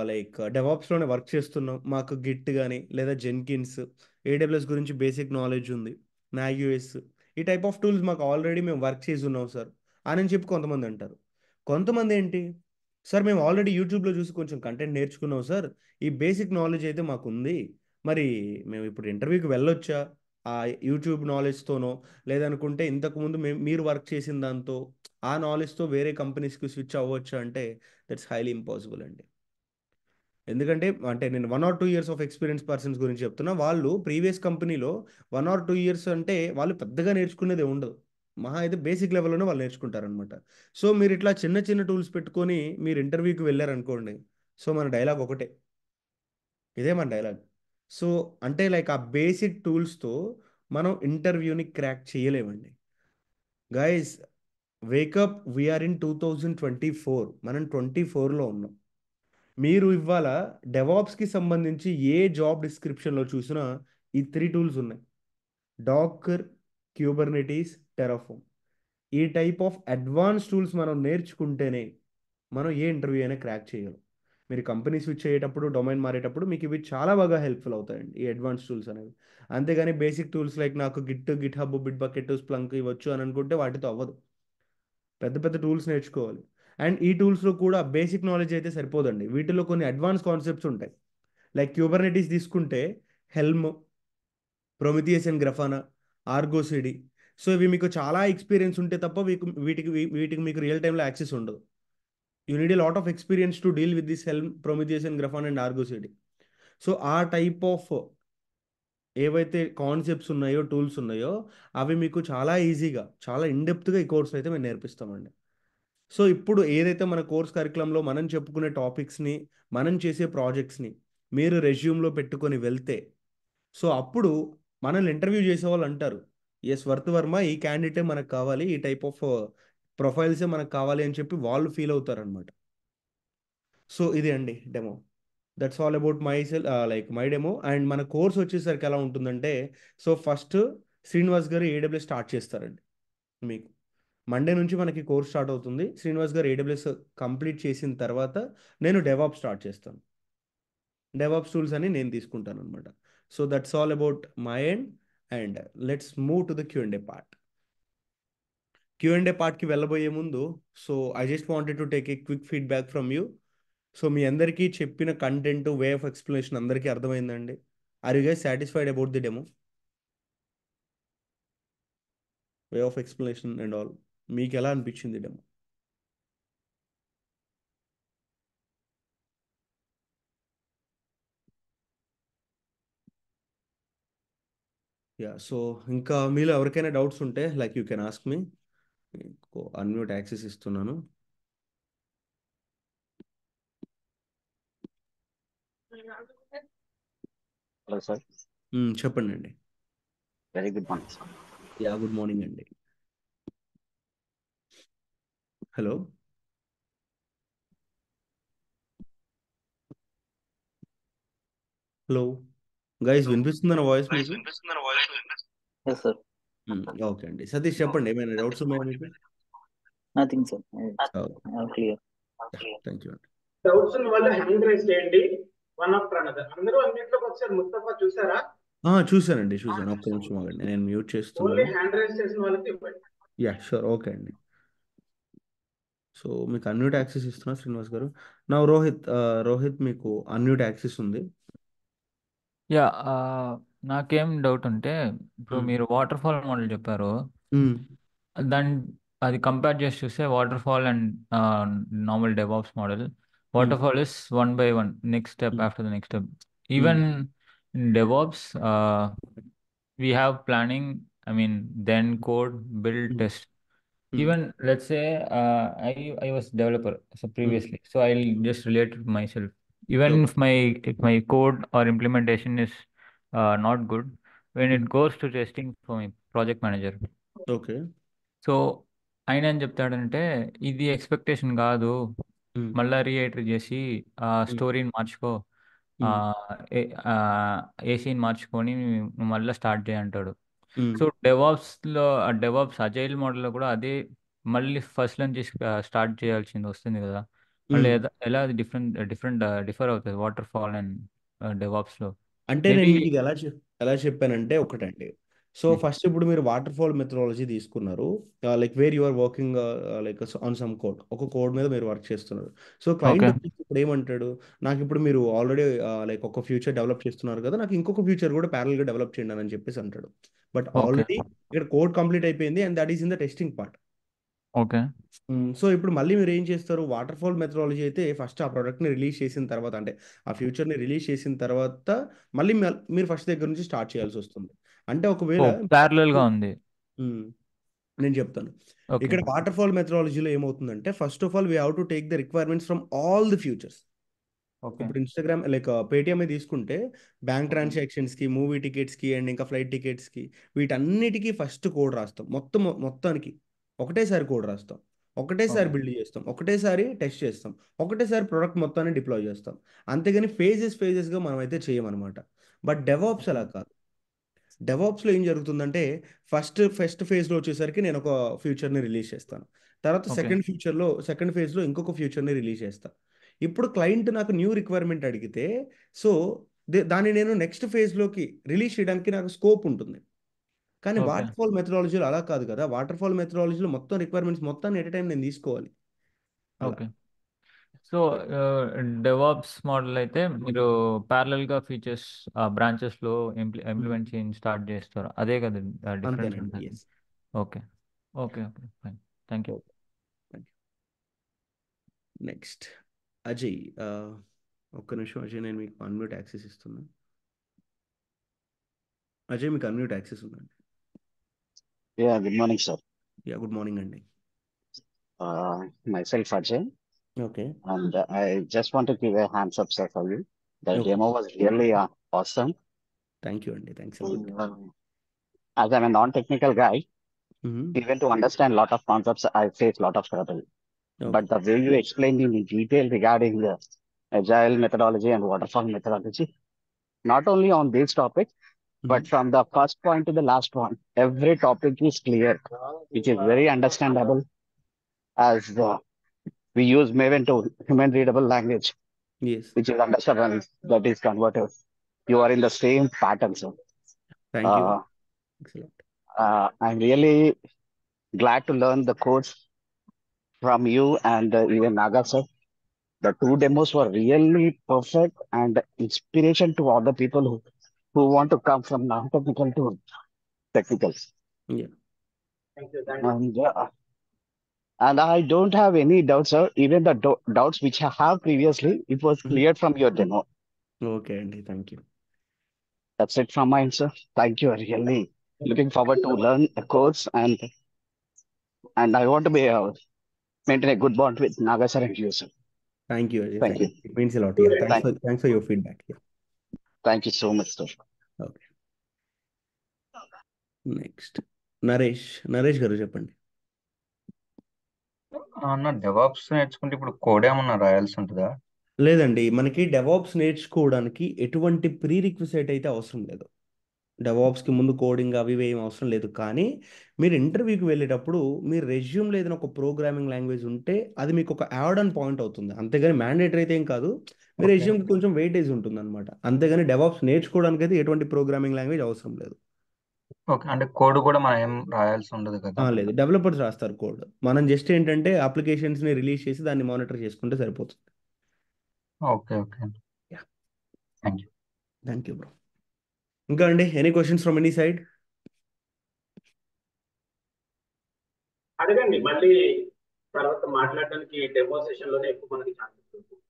Speaker 1: లైక్ డెవాప్స్లోనే వర్క్ చేస్తున్నాం, మాకు గిట్ కానీ లేదా జెన్కిన్స్, ఏడబ్ల్యూఎస్ గురించి బేసిక్ నాలెడ్జ్ ఉంది, నాగ్యూఎస్, ఈ టైప్ ఆఫ్ టూల్స్ మాకు ఆల్రెడీ మేము వర్క్ చేసి ఉన్నాం సార్ అని చెప్పి కొంతమంది అంటారు. కొంతమంది ఏంటి, సార్ మేము ఆల్రెడీ యూట్యూబ్లో చూసి కొంచెం కంటెంట్ నేర్చుకున్నాం సార్, ఈ బేసిక్ నాలెడ్జ్ అయితే మాకు ఉంది, మరి మేము ఇప్పుడు ఇంటర్వ్యూకి వెళ్ళొచ్చా ఆ యూట్యూబ్ నాలెడ్జ్తోనో, లేదనుకుంటే ఇంతకుముందు మీరు వర్క్ చేసిన దాంతో ఆ నాలెడ్జ్తో వేరే కంపెనీస్కి స్విచ్ అవ్వచ్చు అంటే దట్స్ హైలీ ఇంపాసిబుల్ అండి. ఎందుకంటే అంటే నేను 1 or 2 years of experience persons గురించి చెప్తున్నా. వాళ్ళు ప్రీవియస్ కంపెనీలో 1 or 2 years అంటే వాళ్ళు పెద్దగా నేర్చుకునేది ఉండదు, మహా అయితే బేసిక్ లెవెల్లోనే వాళ్ళు నేర్చుకుంటారనమాట. సో మీరు ఇట్లా చిన్న చిన్న టూల్స్ పెట్టుకొని మీరు ఇంటర్వ్యూకి వెళ్ళారనుకోండి, సో మన డైలాగ్ ఒకటే, ఇదే మన డైలాగ్. సో అంటే లైక్ ఆ బేసిక్ టూల్స్తో మనం ఇంటర్వ్యూని క్రాక్ చేయలేమండి. గైస్ వేకప్, వీఆర్ ఇన్ 2024, మనం 24లో ఉన్నాం. మీరు ఇవాళ డెవాప్స్కి సంబంధించి ఏ జాబ్ డిస్క్రిప్షన్లో చూసినా ఈ 3 టూల్స్ ఉన్నాయి: డాకర్, క్యూబర్నెటీస్, టెరాఫామ్. ఈ టైప్ ఆఫ్ అడ్వాన్స్ టూల్స్ మనం నేర్చుకుంటేనే మనం ఏ ఇంటర్వ్యూ అయినా క్రాక్ చేయగలం. మీరు కంపెనీ స్విచ్ అయ్యేటప్పుడు, డొమైన్ మారేటప్పుడు మీకు ఇవి చాలా బాగా హెల్ప్ఫుల్ అవుతాయండి ఈ అడ్వాన్స్ టూల్స్ అనేవి. అంతేగాని బేసిక్ టూల్స్ లైక్ నాకు Git hub, bit bucket, Splunk ఇవ్వచ్చు అని అనుకుంటే వాటితో అవ్వదు. పెద్ద పెద్ద టూల్స్ నేర్చుకోవాలి. అండ్ ఈ టూల్స్లో కూడా బేసిక్ నాలెడ్జ్ అయితే సరిపోదండి, వీటిలో కొన్ని అడ్వాన్స్ కాన్సెప్ట్స్ ఉంటాయి. లైక్ క్యూబర్నెటీస్ తీసుకుంటే Helm, Prometheus and Grafana, Argo CD. So ఇవి మీకు చాలా ఎక్స్పీరియన్స్ ఉంటే తప్ప వీటికి మీకు రియల్ టైంలో యాక్సెస్ ఉండదు. You need a lot of experience to deal with this Helm, Prometheus and Grafana and Argo CD. So ఆ టైప్ ఆఫ్ ఏవైతే కాన్సెప్ట్స్ ఉన్నాయో, టూల్స్ ఉన్నాయో, అవి మీకు చాలా ఈజీగా, చాలా ఇన్డెప్త్గా ఈ కోర్స్ అయితే మేము నేర్పిస్తామండి. సో ఇప్పుడు ఏదైతే మన కోర్స్ కరికులంలో మనం చెప్పుకునే టాపిక్స్ని, మనం చేసే ప్రాజెక్ట్స్ని మీరు రెజ్యూమ్లో పెట్టుకొని వెళ్తే, సో అప్పుడు మనల్ని ఇంటర్వ్యూ చేసే వాళ్ళు అంటారు, ఎస్ వర్త్ వర్మ ఈ క్యాండిడేటే మనకు కావాలి, ఈ టైప్ ఆఫ్ ప్రొఫైల్సే మనకు కావాలి అని చెప్పి వాళ్ళు ఫీల్ అవుతారనమాట. సో ఇది అండి demo. That's all about my cell like my demo. And మన కోర్స్ వచ్చేసరికి ఎలా ఉంటుందంటే, సో ఫస్ట్ శ్రీనివాస్ గారు ఏడబ్ల్యూఎస్ స్టార్ట్ చేస్తారండి మీకు. మండే నుంచి మనకి కోర్స్ స్టార్ట్ అవుతుంది. శ్రీనివాస్ గారు ఏడబ్ల్యూఎస్ కంప్లీట్ చేసిన తర్వాత నేను డెవాప్ స్టార్ట్ చేస్తాను. డెవాప్స్ టూల్స్ అని నేను తీసుకుంటాను అనమాట. So that's all about my end. And let's move to the Q&A part. Q&A పార్ట్కి వెళ్ళబోయే ముందు, so I just wanted to take a quick feedback from you. So మీ అందరికీ చెప్పిన కంటెంట్, వే ఆఫ్ ఎక్స్ప్లెనేషన్ అందరికీ అర్థమైందండి? Are you guys satisfied about the demo, way of explanation and all? మీకు ఎలా అనిపించింది డెమో? యా, సో ఇంకా మీలో ఎవరికైనా డౌట్స్ ఉంటే like you can ask me. Unmute access ఇస్తున్నాను.
Speaker 2: Hello sir.
Speaker 1: చెప్పండి అండి.
Speaker 2: Very good morning sir.
Speaker 1: Ya, good morning అండి. హలో, హలో గైస్, వినిపిస్తుందా నా వాయిస్ మీకు?
Speaker 2: Yes sir.
Speaker 1: ఓకే అండి. సతీష్ చెప్పండి, ఏమైనా డౌట్స్ ఉన్నాయా మీకు?
Speaker 2: Nothing sir. Clear.
Speaker 1: Thank you అండి.
Speaker 3: డౌట్స్ ఉన్న వాళ్ళు హ్యాండ్ రైజ్ చేయండి. One after another. అందరూ అన్నిట్లోకి వచ్చారు. ముస్తఫా చూసారా?
Speaker 1: చూశానండి, చూశాను. ఒక్క నిమిషం ఆగండి, నేను మ్యూట్
Speaker 3: ఓన్లీ
Speaker 1: చేస్తున్నాను.
Speaker 3: హ్యాండ్ రైజ్ చేసిన వాళ్ళకి ఇవ్వండి.
Speaker 1: యా షూర్, ఓకే అండి. సో మీకు అన్మ్యూట్ యాక్సెస్ ఇస్తున్నా శ్రీనివాస్ గారు. నా రోహిత్, రోహిత్ మీకు అన్మ్యూట్ యాక్సెస్ ఉంది.
Speaker 4: యా నాకేం డౌట్ అంటే, ఇప్పుడు
Speaker 1: మ్మ్.
Speaker 4: మీరు వాటర్ ఫాల్ మోడల్ చెప్పారు.
Speaker 1: మ్మ్.
Speaker 4: దాన్ని అది కంపేర్ చేసి చూస్తే waterfall and normal DevOps model,
Speaker 1: hmm.
Speaker 4: Waterfall is one by one, next step
Speaker 1: hmm.
Speaker 4: After the next step.
Speaker 1: Hmm.
Speaker 4: Even in DevOps we have planning, I mean, then code, build,
Speaker 1: hmm.
Speaker 4: test.
Speaker 1: Hmm.
Speaker 4: Even let's say I was developer so
Speaker 1: hmm.
Speaker 4: previously, so I'll just relate it myself. Even
Speaker 1: okay.
Speaker 4: if my code or implementation is not good, when it
Speaker 1: hmm.
Speaker 4: goes to testing for my project manager,
Speaker 1: okay.
Speaker 4: so ఆయన ఏం చెప్తాడంటే ఇది ఎక్స్పెక్టేషన్ కాదు,
Speaker 1: ఉమ్,
Speaker 4: మళ్ళా రీఎంట్రీ చేసి ఆ
Speaker 1: ఉమ్,
Speaker 4: స్టోరీని మార్చుకో, ఆ
Speaker 1: ఉమ్,
Speaker 4: ఏ సీన్ మార్చుకొని నువ్వు మళ్ళీ స్టార్ట్ చేయి అంటాడు.
Speaker 1: ఉమ్,
Speaker 4: సో డెవాప్స్ అజైల్ మోడల్లో కూడా అదే మళ్ళీ ఫస్ట్ నుంచి స్టార్ట్ చేయాల్సింది వస్తుంది కదా. మళ్ళీ
Speaker 1: ఉమ్.
Speaker 4: ఎలా అది డిఫర్ అవుతుంది వాటర్ ఫాల్ అండ్ డెవాప్స్లో
Speaker 1: అంటే నేను
Speaker 4: మేబీ.
Speaker 1: మీకు ఇది ఎలా చెప్పానంటే ఒకటండి. సో ఫస్ట్ ఇప్పుడు మీరు వాటర్ ఫాల్ మెథడాలజీ తీసుకున్నారు, like where you are working, like on some code, ఒక కోడ్ మీద మీరు వర్క్ చేస్తున్నారు. So client
Speaker 4: okay.
Speaker 1: వచ్చి ఇప్పుడు ఏమంటాడు, నాకు ఇప్పుడు మీరు ఆల్రెడీ లైక్ ఒక ఫ్యూచర్ డెవలప్ చేస్తున్నారు కదా, నాకు ఇంకొక ఫ్యూచర్ కూడా parallel గా డెవలప్ చేయండి అని చెప్పేసి అంటాడు. But
Speaker 4: okay.
Speaker 1: ఆల్రెడీ ఇక్కడ కోడ్ కంప్లీట్ అయిపోయింది and that is in the testing part.
Speaker 4: Okay.
Speaker 1: So ఇప్పుడు మళ్ళీ మీరు ఏం చేస్తారు, వాటర్ ఫాల్ మెథడాలజీ అయితే ఫస్ట్ ఆ ప్రోడక్ట్ని రిలీజ్ చేసిన తర్వాత, అంటే ఆ ఫ్యూచర్ని రిలీజ్ చేసిన తర్వాత మళ్ళీ మీరు ఫస్ట్ దగ్గర నుంచి స్టార్ట్ చేయాల్సి వస్తుంది. అంటే
Speaker 4: ఓ
Speaker 1: ఒకవేళ
Speaker 4: ప్యారలల్గా ఉంది.
Speaker 1: ఉమ్, నేను చెప్తాను.
Speaker 4: ఓకే.
Speaker 1: ఇక్కడ వాటర్ ఫాల్ మెథడాలజీలో ఏమవుతుందంటే first of all we have to take the requirements from all the futures.
Speaker 4: Okay.
Speaker 1: ఇప్పుడు ఇన్స్టాగ్రామ్ లైక్ పేటిఎం తీసుకుంటే బ్యాంక్
Speaker 2: ఓకే
Speaker 1: ట్రాన్సాక్షన్స్కి, మూవీ టికెట్స్కి అండ్ ఇంకా ఫ్లైట్ టికెట్స్కి, వీటన్నిటికీ ఫస్ట్ కోడ్ రాస్తాం. మొత్తానికి ఒకటేసారి కోడ్ రాస్తాం, ఒకటేసారి
Speaker 4: ఓకే.
Speaker 1: బిల్డ్ చేస్తాం, ఒకటేసారి టెస్ట్ చేస్తాం, ఒకటేసారి ప్రొడక్ట్ మొత్తాన్ని డిప్లాయ్ చేస్తాం. అంతేగాని ఫేజెస్గా మనం అయితే చేయమన్నమాట. But DevOps
Speaker 4: okay.
Speaker 1: అలా కాదు. డెవాప్స్లో ఏం జరుగుతుందంటే ఫస్ట్ ఫేజ్లో వచ్చేసరికి నేను ఒక ఫ్యూచర్ని రిలీజ్ చేస్తాను, తర్వాత
Speaker 4: ఓకే.
Speaker 1: సెకండ్ ఫేజ్లో ఇంకొక ఫ్యూచర్ని రిలీజ్ చేస్తాను. ఇప్పుడు క్లయింట్ నాకు న్యూ రిక్వైర్మెంట్ అడిగితే, సో దాన్ని నేను నెక్స్ట్ ఫేజ్లోకి రిలీజ్ చేయడానికి నాకు స్కోప్ ఉంటుంది. కానీ
Speaker 4: ఓకే.
Speaker 1: వాటర్ ఫాల్ మెథడాలజీలో అలా కాదు కదా. వాటర్ ఫాల్ మెథడాలజీలో మొత్తం రిక్వైర్మెంట్స్ మొత్తాన్ని ఎట్ టైం నేను తీసుకోవాలి అలా.
Speaker 4: ఓకే. సో డెవాప్స్ మోడల్ అయితే మీరు ప్యారలల్గా ఫీచర్స్ బ్రాంచెస్లో ఇంప్లిమెంట్ చేసి స్టార్ట్ చేస్తారు, అదే కదా డిఫరెన్స్
Speaker 1: అంతేనండి,
Speaker 4: ఉంటుంది.
Speaker 1: Yes.
Speaker 4: Okay. Okay. Okay. Fine. Thank you.
Speaker 1: Next Ajay, ఒక్క నిమిషం అజయ్, నేను మీకు అన్మ్యూట్ యాక్సెస్ ఇస్తున్నాను. అజయ్ మీకు అన్మ్యూట్ యాక్సెస్ ఉందండి.
Speaker 2: Yeah, good morning, sir.
Speaker 1: Yeah, good morning అండి.
Speaker 2: Myself, Ajay,
Speaker 1: okay.
Speaker 2: and I just want to give a hands up, sir, for you. The
Speaker 1: okay,
Speaker 2: demo was really awesome.
Speaker 1: Thank you అండి, thanks a lot.
Speaker 2: As I'm a non-technical guy, even to understand a lot of concepts, I face a lot of trouble.
Speaker 1: Okay.
Speaker 2: But the way you explained in detail regarding the agile methodology and waterfall methodology, not only on this topic, but from the first point to the last one, every topic is clear, which is very understandable as we use Maven to human readable language,
Speaker 1: yes,
Speaker 2: which is understandable, that is converted. You are in the same pattern, sir.
Speaker 1: Thank you,
Speaker 2: Uh,
Speaker 1: thanks a lot.
Speaker 2: I'm really glad to learn the codes from you and even Naga, sir. The two demos were really perfect and inspiration to other people who want to come from non-technical to technical.
Speaker 1: Yeah,
Speaker 3: thank you, thank you.
Speaker 2: And I don't have any doubts, sir. Even the doubts which I have previously, it was cleared from your demo.
Speaker 1: Okay అండి, thank you.
Speaker 2: That's it from mine, sir. Thank you. I really looking forward to learn the course and I want to be maintain a good bond with Naga sir and you, sir.
Speaker 1: Thank you Ajay,
Speaker 2: Thank
Speaker 1: thank
Speaker 2: you.
Speaker 1: You, it means a lot. Yeah, thanks for your feedback.
Speaker 2: Thank you so much, sir.
Speaker 1: Okay. Next Naresh గారు చెప్పండి.
Speaker 5: అన్న డెవాప్స్ నేర్చుకుంటే ఇప్పుడు కోడ్ ఏమన్నా రాయాల్సి ఉంటుందా?
Speaker 1: లేదండి, మనకి డెవాప్స్ నేర్చుకోవడానికి ఎటువంటి ప్రీ రిక్విజైట్ అయితే అవసరం లేదు. డెవాప్స్కి ముందు కోడింగ్ అవి ఇవి ఏం అవసరం లేదు. కానీ మీరు ఇంటర్వ్యూకి వెళ్ళేటప్పుడు మీరు రెజ్యూమ్లో ఏదైనా ఒక ప్రోగ్రామింగ్ లాంగ్వేజ్ ఉంటే అది మీకు ఒక యాడ్ ఆన్ పాయింట్ అవుతుంది. అంతేగాని మ్యాండేటరీ అయితే ఏం కాదు. మీ
Speaker 5: ఓకే.
Speaker 1: రెజ్యూమ్కి కొంచెం వెయిటేజ్ ఉంటుంది అనమాట. అంతేగాని డెవాప్స్ నేర్చుకోవడానికి అయితే ఎటువంటి ప్రోగ్రామింగ్ లాంగ్వేజ్ అవసరం లేదు.
Speaker 5: ఓకే, అంటే కోడ్ కూడా మనం ఏం రాయాల్సి ఉండదు కదా?
Speaker 1: లేదు, డెవలపర్స్ రాస్తారు కోడ్. మనం జస్ట్ ఏంటంటే అప్లికేషన్స్ని రిలీజ్ చేసి దాన్ని మానిటర్ చేసుకుంటే సరిపోతుంది.
Speaker 5: Okay. Okay.
Speaker 1: Yeah.
Speaker 5: Thank you.
Speaker 1: Thank you bro. ఇంకా అండి, any questions from any side?
Speaker 3: అడగండి, మళ్ళీ తర్వాత మాట్లాడడానికి డెమో సెషన్ లోనే ఎక్కువ మనకి ఛాన్సెస్ ఉంటుంది.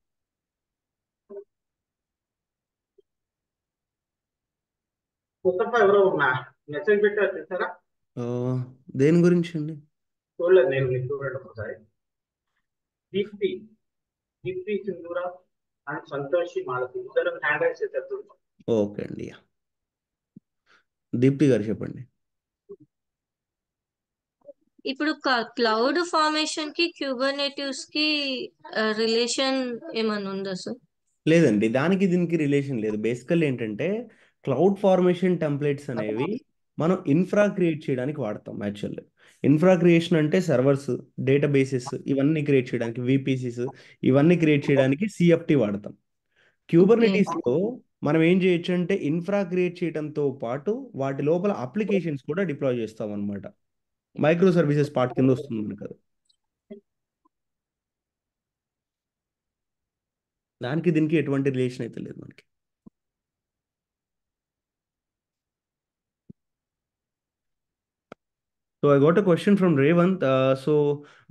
Speaker 3: ముస్తఫా ఎవరో మెసేజ్ పెట్టారు చూసారా?
Speaker 1: దేని గురించి అండి?
Speaker 3: చూడలేదు నేను, మీకు చూడండి ఒకసారి. దీప్తి సింధూరా అండ్ సంతోషి మాలతి ఇద్దరు హ్యాండ్ రైస్ చేశారు.
Speaker 1: ఓకే అండి, దీప్తి గారు చెప్పండి.
Speaker 6: ఇప్పుడు క్లౌడ్ ఫార్మేషన్ కి క్యూబర్నేటివ్స్ కి రిలేషన్ ఏమైనా ఉందా సార్?
Speaker 1: లేదండి, దానికి దీనికి రిలేషన్ లేదు. బేసికల్ ఏంటంటే క్లౌడ్ ఫార్మేషన్ టెంప్లెట్స్ అనేవి మనం ఇన్ఫ్రా క్రియేట్ చేయడానికి వాడతాం. యాక్చువల్లీ ఇన్ఫ్రా క్రియేషన్ అంటే సర్వర్స్, డేటాబేసెస్ ఇవన్నీ క్రియేట్ చేయడానికి, విపిసిస్ ఇవన్నీ క్రియేట్ చేయడానికి సిఎఫ్టి వాడతాం.
Speaker 6: ఓకే.
Speaker 1: క్యూబర్నెటీస్లో మనం ఏం చేయొచ్చు అంటే ఇన్ఫ్రా క్రియేట్ చేయడంతో పాటు వాటి లోపల అప్లికేషన్స్ కూడా డిప్లాయ్ చేస్తాం అనమాట. మైక్రో సర్వీసెస్ పార్ట్ కింద వస్తుంది మనకు అది. దానికి దీనికి ఎటువంటి రిలేషన్ అయితే లేదు మనకి. So I got a question from Revant.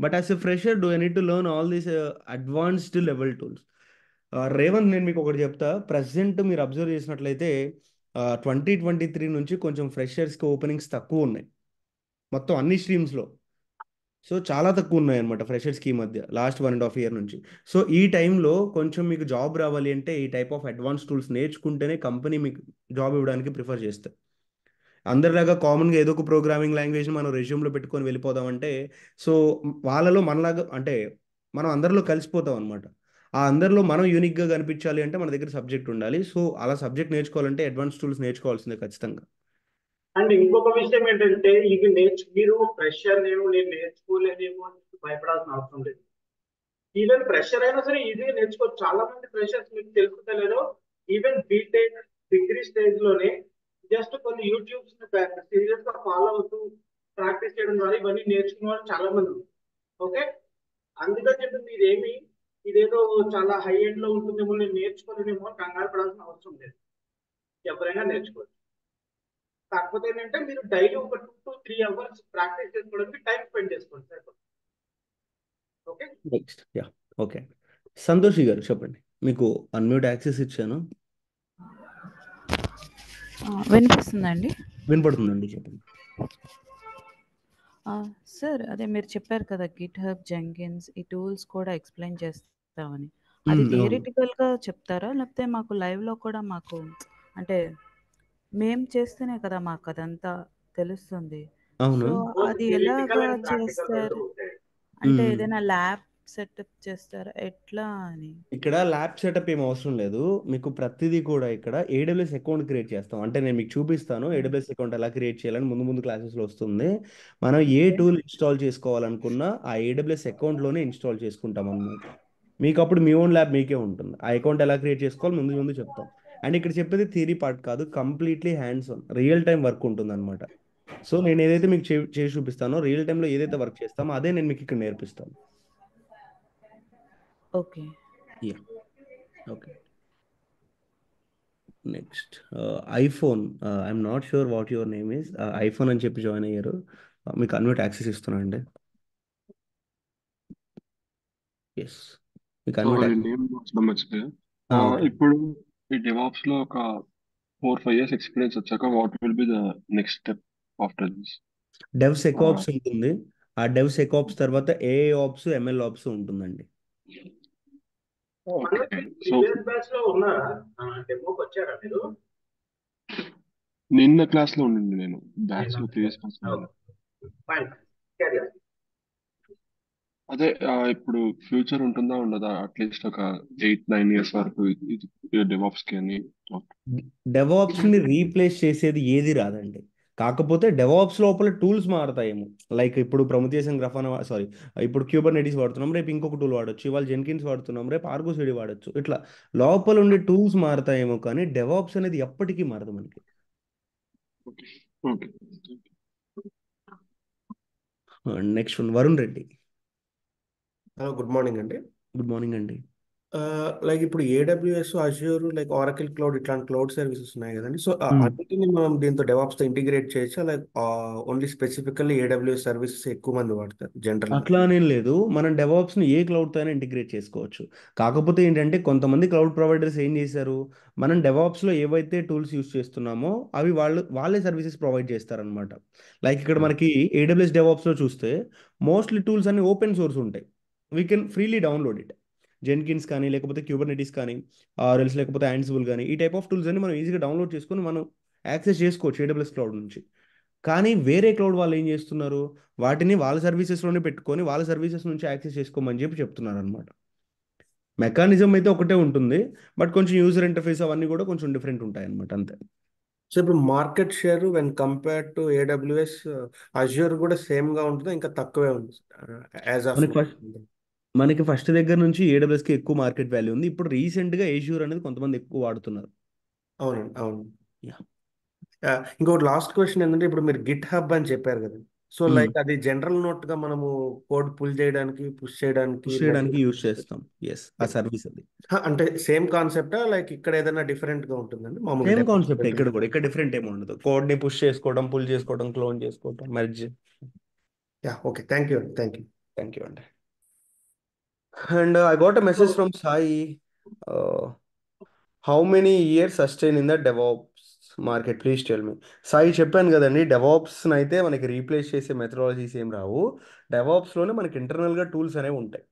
Speaker 1: But as a fresher, do I need to learn all these advanced level tools? Revanth, నేను మీకు ఒకటి చెప్తా. ప్రజెంట్ మీరు అబ్జర్వ్ చేసినట్లయితే 2023 నుంచి కొంచెం ఫ్రెషర్స్కి ఓపెనింగ్స్ తక్కువ ఉన్నాయి మొత్తం అన్ని స్ట్రీమ్స్లో. సో చాలా తక్కువ ఉన్నాయి అనమాట ఫ్రెషర్స్కి ఈ మధ్య, లాస్ట్ 1.5 year నుంచి. సో ఈ టైంలో కొంచెం మీకు జాబ్ రావాలి అంటే ఈ టైప్ ఆఫ్ అడ్వాన్స్ టూల్స్ నేర్చుకుంటేనే కంపెనీ మీకు జాబ్ ఇవ్వడానికి ప్రిఫర్ చేస్తారు. అందరిలాగా కామన్గా ఏదో ఒక ప్రోగ్రామింగ్ లాంగ్వేజ్ మనం రెజ్యూమ్లో పెట్టుకొని వెళ్ళిపోదామంటే, సో వాళ్ళలో మనలాగా అంటే మనం అందరిలో కలిసిపోతాం అనమాట. ఆ అందరిలో మనం యూనిక్గా కనిపించాలి అంటే మన దగ్గర సబ్జెక్ట్ ఉండాలి. సో అలా సబ్జెక్ట్ నేర్చుకోవాలంటే అడ్వాన్స్ టూల్స్ నేర్చుకోవాల్సిందే ఖచ్చితంగా.
Speaker 3: అండ్ ఇంకొక విషయం ఏంటంటే ఇవి మీరు ఫ్రెషర్ నేను నేర్చుకోలేదేమో అని భయపడాల్సిన అవసరం లేదు. ఈవెన్ ఫ్రెషర్ అయినా సరే ఈజీగా నేర్చుకోవచ్చు. చాలా మంది ఫ్రెషర్స్ మీకు తెలుసుకుంటలేదో ఈవెన్ బీటెక్ డిగ్రీ స్టేజ్ లోనే జస్ట్ కొన్ని యూట్యూబ్స్ సీరియస్ గా ఫాలో అవుతూ ప్రాక్టీస్ చేయడం ద్వారా ఇవన్నీ నేర్చుకునే వాళ్ళు చాలా మంది ఉన్నారు. ఓకే, అందుకని చెప్పి మీరేమి ఇదేదో చాలా హై ఎండ్ లో ఉంటుందేమో నేను నేర్చుకోలేదేమో అని కంగారు పడాల్సిన అవసరం లేదు. ఎవరైనా నేర్చుకోవచ్చు. కాకపోతే ఏంటంటే మీరు డైలీ ఒక 2 to 3 hours ప్రాక్టీస్ చేసుకోవడానికి టైం స్పెండ్ చేసుకోండి సరిపోతుంది. ఓకే,
Speaker 1: నెక్స్ట్ ఓకే, సంతోషి గారు చెప్పండి. మీకు అన్మ్యూట్ యాక్సెస్ ఇచ్చాను.
Speaker 7: వినిపిస్తుందండి?
Speaker 1: వినపడుతుందండి, చెప్పండి.
Speaker 7: సార్, అదే మీరు చెప్పారు కదా గిట్ హబ్, జెంకిన్స్ ఈ టూల్స్ కూడా ఎక్స్ప్లెయిన్ చేస్తామని. అది
Speaker 1: అవును.
Speaker 7: థియరిటికల్గా చెప్తారా, లేకపోతే మాకు లైవ్లో కూడా మాకు అంటే మేము చేస్తేనే కదా మాకు అదంతా తెలుస్తుంది.
Speaker 1: అవును.
Speaker 7: సో
Speaker 3: బోత్
Speaker 7: అది
Speaker 3: థియరిటికల్
Speaker 7: ఎలాగా
Speaker 3: అండ్ ప్రాక్టికల్ రెండు
Speaker 7: చేస్తారు?
Speaker 3: ఉంటాయి.
Speaker 7: అంటే
Speaker 1: మ్మ్.
Speaker 7: ఏదైనా ల్యాబ్ సెటప్ చేస్తారా ఎట్లా అని?
Speaker 1: ఇక్కడ ల్యాబ్ సెటప్ ఏం అవసరం లేదు. మీకు ప్రతిదీ కూడా ఇక్కడ ఏడబ్ల్యూఎస్ అకౌంట్ క్రియేట్ చేస్తాం. అంటే నేను మీకు చూపిస్తాను ఏడబ్ల్యూఎస్ అకౌంట్ ఎలా క్రియేట్ చేయాలని ముందు ముందు క్లాసెస్లో వస్తుంది. మనం ఏ టూల్ ఇన్స్టాల్ చేసుకోవాలనుకున్నా ఆ ఏడబ్ల్యూఎస్ అకౌంట్లోనే ఇన్స్టాల్ చేసుకుంటాం అన్నమాట. మీకు అప్పుడు మీ ఓన్ ల్యాబ్ మీకే ఉంటుంది. ఆ అకౌంట్ ఎలా క్రియేట్ చేసుకోవాలి ముందు ముందు చెప్తాం. అండ్ ఇక్కడ చెప్పేది థియరీ పార్ట్ కాదు, completely hands on real time work ఉంటుంది అనమాట. సో నేను ఏదైతే మీకు చేసి చూపిస్తానో రియల్ టైంలో ఏదైతే వర్క్ చేస్తామో అదే నేను మీకు ఇక్కడ నేర్పిస్తాను.
Speaker 7: Okay.
Speaker 1: Yeah, okay. Next iPhone. I'm not sure what your name is. IPhone అని చెప్పి జాయిన్ అయ్యారు. మీకు అన్మ్యూట్ యాక్సెస్ ఇస్తున్నా అండి. ఎస్, మీకు అన్మ్యూట్
Speaker 8: సారీ,
Speaker 1: యాక్సెస్.
Speaker 8: నేమ్ మార్చడం మర్చిపోయా.
Speaker 1: ఓకే.
Speaker 8: ఇప్పుడు ఈ DevOps లో ఒక 4-5 years ఎక్స్పీరియన్స్ వచ్చాక what will be the next step after this?
Speaker 1: DevSecOps ఉంటుంది. ఆ డెవ్ సెకాప్స్ తర్వాత ఏఐ ఆప్స్, ఎంఎల్ ఆప్స్ ఉంటుందండి.
Speaker 8: ఓకే. సో
Speaker 3: ప్రీవియస్ బ్యాచ్ లో ఉన్నారా? డెమోకి వచ్చారా మీరు?
Speaker 8: నిన్న క్లాస్ లో ఉండింది నేను, బ్యాచ్ లో ప్రీవియస్ క్లాస్ లో ఉన్నా.
Speaker 3: Fine, carry on.
Speaker 8: అదే ఇప్పుడు ఫ్యూచర్ ఉంటుందా ఉండదా అట్లీస్ట్ ఒక 8-9 years వరకు DevOps కి అని?
Speaker 1: డెవాప్స్ ని రీప్లేస్ చేసేది ఏది రాదండి. కాకపోతే డెవాప్స్ లోపల టూల్స్ మారుతాయేమో. లైక్ ఇప్పుడు ప్రొమథియస్ అండ్ గ్రాఫానా, సారీ, ఇప్పుడు క్యూబర్నెటీస్ వాడుతున్నాం, రేపు ఇంకొక టూల్ వాడచ్చు. ఇవాళ జెన్కిన్స్ వాడుతున్నాం, రేపు ఆర్గో సిడి వాడచ్చు. ఇట్లా లోపల ఉండే టూల్స్ మారుతాయేమో, కానీ డెవాప్స్ అనేది ఎప్పటికీ మారదు మనకి.
Speaker 8: Okay. Okay.
Speaker 1: Next one, Varun Reddy.
Speaker 9: Hello, good morning అండి.
Speaker 1: గుడ్ మార్నింగ్ అండి.
Speaker 9: లైక్ ఇప్పుడు AWS, Azure, like Oracle cloud ఇట్లాంటి క్లౌడ్ సర్వీసెస్ ఉన్నాయి కదండి. So
Speaker 1: Hmm.
Speaker 9: అన్నిటిని మనం దీంతో డెవాప్స్తో ఇంటిగ్రేట్ చేయొచ్చా? Like only specifically AWS services ఎక్కువ మంది వాడతారు జనరల్గా.
Speaker 1: అట్లా అనేం లేదు, మనం డెవాప్స్ని ఏ క్లౌడ్తో అయినా ఇంటిగ్రేట్ చేసుకోవచ్చు. కాకపోతే ఏంటంటే కొంతమంది క్లౌడ్ ప్రొవైడర్స్ ఏం చేశారు, మనం డెవాప్స్లో ఏవైతే టూల్స్ యూస్ చేస్తున్నామో అవి వాళ్ళే సర్వీసెస్ ప్రొవైడ్ చేస్తారనమాట. లైక్ ఇక్కడ మనకి ఏడబ్ల్యూఎస్ డెవాప్స్లో చూస్తే మోస్ట్లీ టూల్స్ అన్ని ఓపెన్ సోర్స్ ఉంటాయి. We can freely download it. Jenkins కానీ, లేకపోతే క్యూబర్నెటీస్ కానీ, ఆర్ఎల్స్ లేకపోతే యాన్సిబుల్ కానీ, ఈ టైప్ ఆఫ్ టూల్స్ అన్ని మనం ఈజీగా డౌన్లోడ్ చేసుకొని మనం యాక్సెస్ చేసుకోవచ్చు ఏడబ్ల్యూఎస్ క్లౌడ్ నుంచి. కానీ వేరే క్లౌడ్ వాళ్ళు ఏం చేస్తున్నారు, వాటిని వాళ్ళ సర్వీసెస్లోనే పెట్టుకొని వాళ్ళ సర్వీసెస్ నుంచి యాక్సెస్ చేసుకోమని చెప్తున్నారు అనమాట. మెకానిజం అయితే ఒకటే ఉంటుంది, బట్ కొంచెం యూజర్ ఇంటర్ఫేస్ అవన్నీ కూడా కొంచెం డిఫరెంట్ ఉంటాయి అనమాట, అంతే.
Speaker 9: సో ఇప్పుడు market share when compare to AWS, Azure కూడా సేమ్గా ఉంటుందా, ఇంకా తక్కువే ఉంది యాజ్ ఆఫ్
Speaker 1: మనకి ఫస్ట్ మనకి ఫస్ట్ దగ్గర నుంచి ఏడబ్ల్యూఎస్కి ఎక్కువ మార్కెట్ వాల్యూ ఉంది. ఇప్పుడు రీసెంట్గా ఏజ్యూర్ అనేది కొంతమంది ఎక్కువ వాడుతున్నారు.
Speaker 9: అవునండి, అవును.
Speaker 1: యా.
Speaker 9: ఇంకొకటి లాస్ట్ క్వశ్చన్ ఏంటంటే, ఇప్పుడు మీరు గిట్ హబ్ అని చెప్పారు కదా, సో లైక్ అది జనరల్ నోట్గా మనము కోడ్ పుల్ చేయడానికి, పుష్ చేయడానికి
Speaker 1: పుష్ చేయడానికి యూజ్ చేస్తాం. ఎస్, ఆ సర్వీస్ అది
Speaker 9: అంటే సేమ్ కాన్సెప్టా, లైక్ ఇక్కడ ఏదైనా డిఫరెంట్గా ఉంటుందండి మామూలు
Speaker 1: సేమ్
Speaker 9: డెమో?
Speaker 1: కాన్సెప్ట్ ఇక్కడ కూడా. ఇక్కడ డిఫరెంట్ ఏమి ఉండదు. కోడ్ని పుష్ చేసుకోవడం, పుల్ చేసుకోవడం, క్లోన్ చేసుకోవడం, merge.
Speaker 9: Yeah, okay, thank you అండి.
Speaker 1: థ్యాంక్ యూ అండి. And I got a message from Sai. How many years sustain in the DevOps market, please tell me. Sai చెప్పాను కదండి, డెవాప్స్ని అయితే మనకి రీప్లేస్ చేసే మెథడాలజీస్ ఏం రావు. డెవాప్స్లోనే మనకి ఇంటర్నల్గా టూల్స్ అనేవి ఉంటాయి.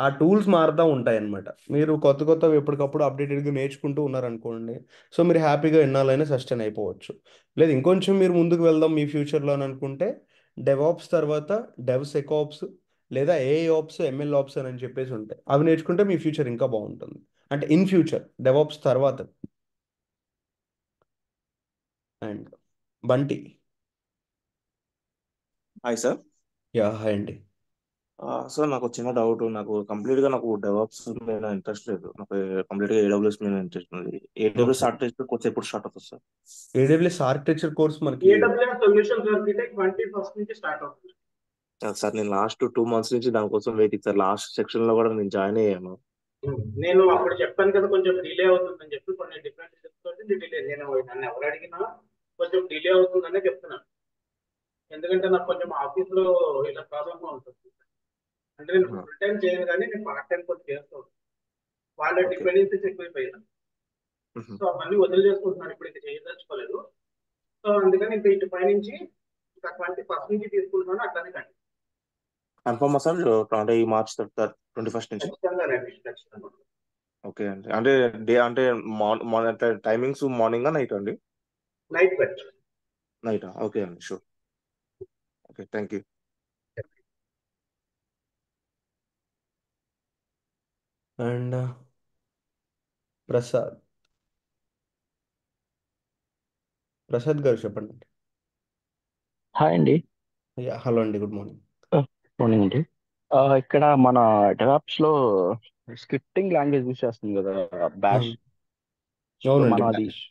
Speaker 1: ఆ టూల్స్ మారుతూ ఉంటాయి అన్నమాట. మీరు కొత్త కొత్తవి ఎప్పటికప్పుడు అప్డేటెడ్గా నేర్చుకుంటూ ఉన్నారనుకోండి, సో మీరు హ్యాపీగా ఎన్నాళ్ళైనా సస్టైన్ అయిపోవచ్చు. లేదు ఇంకొంచెం మీరు ముందుకు వెళ్దాం మీ ఫ్యూచర్లో అని అనుకుంటే, డెవాప్స్ తర్వాత డెవ్ సెకాప్స్ లేదా ఏఐ ఆప్స్, ఎంఎల్ ఆప్స్ అని చెప్పేసి ఉంటాయి. అవి నేర్చుకుంటే మీ ఫ్యూచర్ ఇంకా బాగుంటుంది. అంటే ఇన్ ఫ్యూచర్ డెవాప్స్ తర్వాత. And Bunty.
Speaker 10: Hi sir.
Speaker 1: Yeah, hi అండి.
Speaker 10: సార్ నాకు చిన్న డౌట్. నాకు కంప్లీట్ గా నాకు డెవాప్స్ మీద ఇంట్రెస్ట్ లేదు. నాకు కంప్లీట్ గా ఏడబ్ల్యూఎస్ మీద ఇంట్రెస్ట్ ఉంది. ఏడబ్ల్యూఎస్ స్టార్ట్ చేస్తే కోర్స్ ఎప్పుడు స్టార్ట్ అవుతుంది సార్?
Speaker 1: ఏడబ్ల్యూఎస్ ఆర్కిటెక్చర్ కోర్స్ మనకి
Speaker 3: ఏడబ్ల్యూఎస్ సొల్యూషన్స్ ఆర్కిటెక్ట్ 21st నుంచి స్టార్ట్ అవుతుంది.
Speaker 10: సార్ నేను లాస్ట్ 2 months నుంచి దానికోసం వెయిటింగ్ సార్. లాస్ట్ సెక్షన్ లో కూడా నేను జాయిన్ అయ్యాను.
Speaker 3: నేను అప్పుడు చెప్పాను కదా కొంచెం డిలే అవుతుందని చెప్పి, కొన్ని డిఫరెంట్ తోటి డిలే. నేను నన్ను ఎవరు అడిగినా కొంచెం డిలే అవుతుందనే చెప్తున్నాను. ఎందుకంటే నాకు కొంచెం ఆఫీస్ లో ఇలా ప్రాబ్లమ్ ఉంటుంది. అంటే నేను ఫుల్ టైం చేయను, కానీ నేను పార్ట్ టైం కొంచెం చేస్తాను. వాళ్ళ డిపెండెన్సీస్ ఎక్కువైపోయాను. సో అవన్నీ వదిలి చేసుకుంటున్నాను, ఇప్పుడు ఇంకా చేయదలుచుకోలేదు. సో అందుకని ఇంకా ఇటు పై నుంచి ఇంకా 20th నుంచి తీసుకుంటున్నాను. అట్లానే కండి
Speaker 10: కన్ఫర్మా సార్? అంటే ఈ మార్చ్ 21st నుంచి?
Speaker 3: ఖచ్చితంగా.
Speaker 10: ఓకే అండి. అంటే డే అంటే టైమింగ్స్ మార్నింగ్ నైట్ అండి?
Speaker 3: Night batch.
Speaker 10: నైటా? ఓకే అండి, sure. Okay, thank you.
Speaker 1: And Prasad. Prasad గారు చెప్పండి.
Speaker 11: హాయ్ అండి.
Speaker 1: యా, హలో అండి, గుడ్ మార్నింగ్.
Speaker 11: మార్నింగ్ అండి. ఇక్కడ మన డెవాప్స్ లో స్క్రిప్టింగ్ లాంగ్వేజ్ యూజ్ చేస్తుంది కదా, బ్యాష్. సో
Speaker 1: అవునండి,
Speaker 11: మనం అది
Speaker 1: బ్యాష్.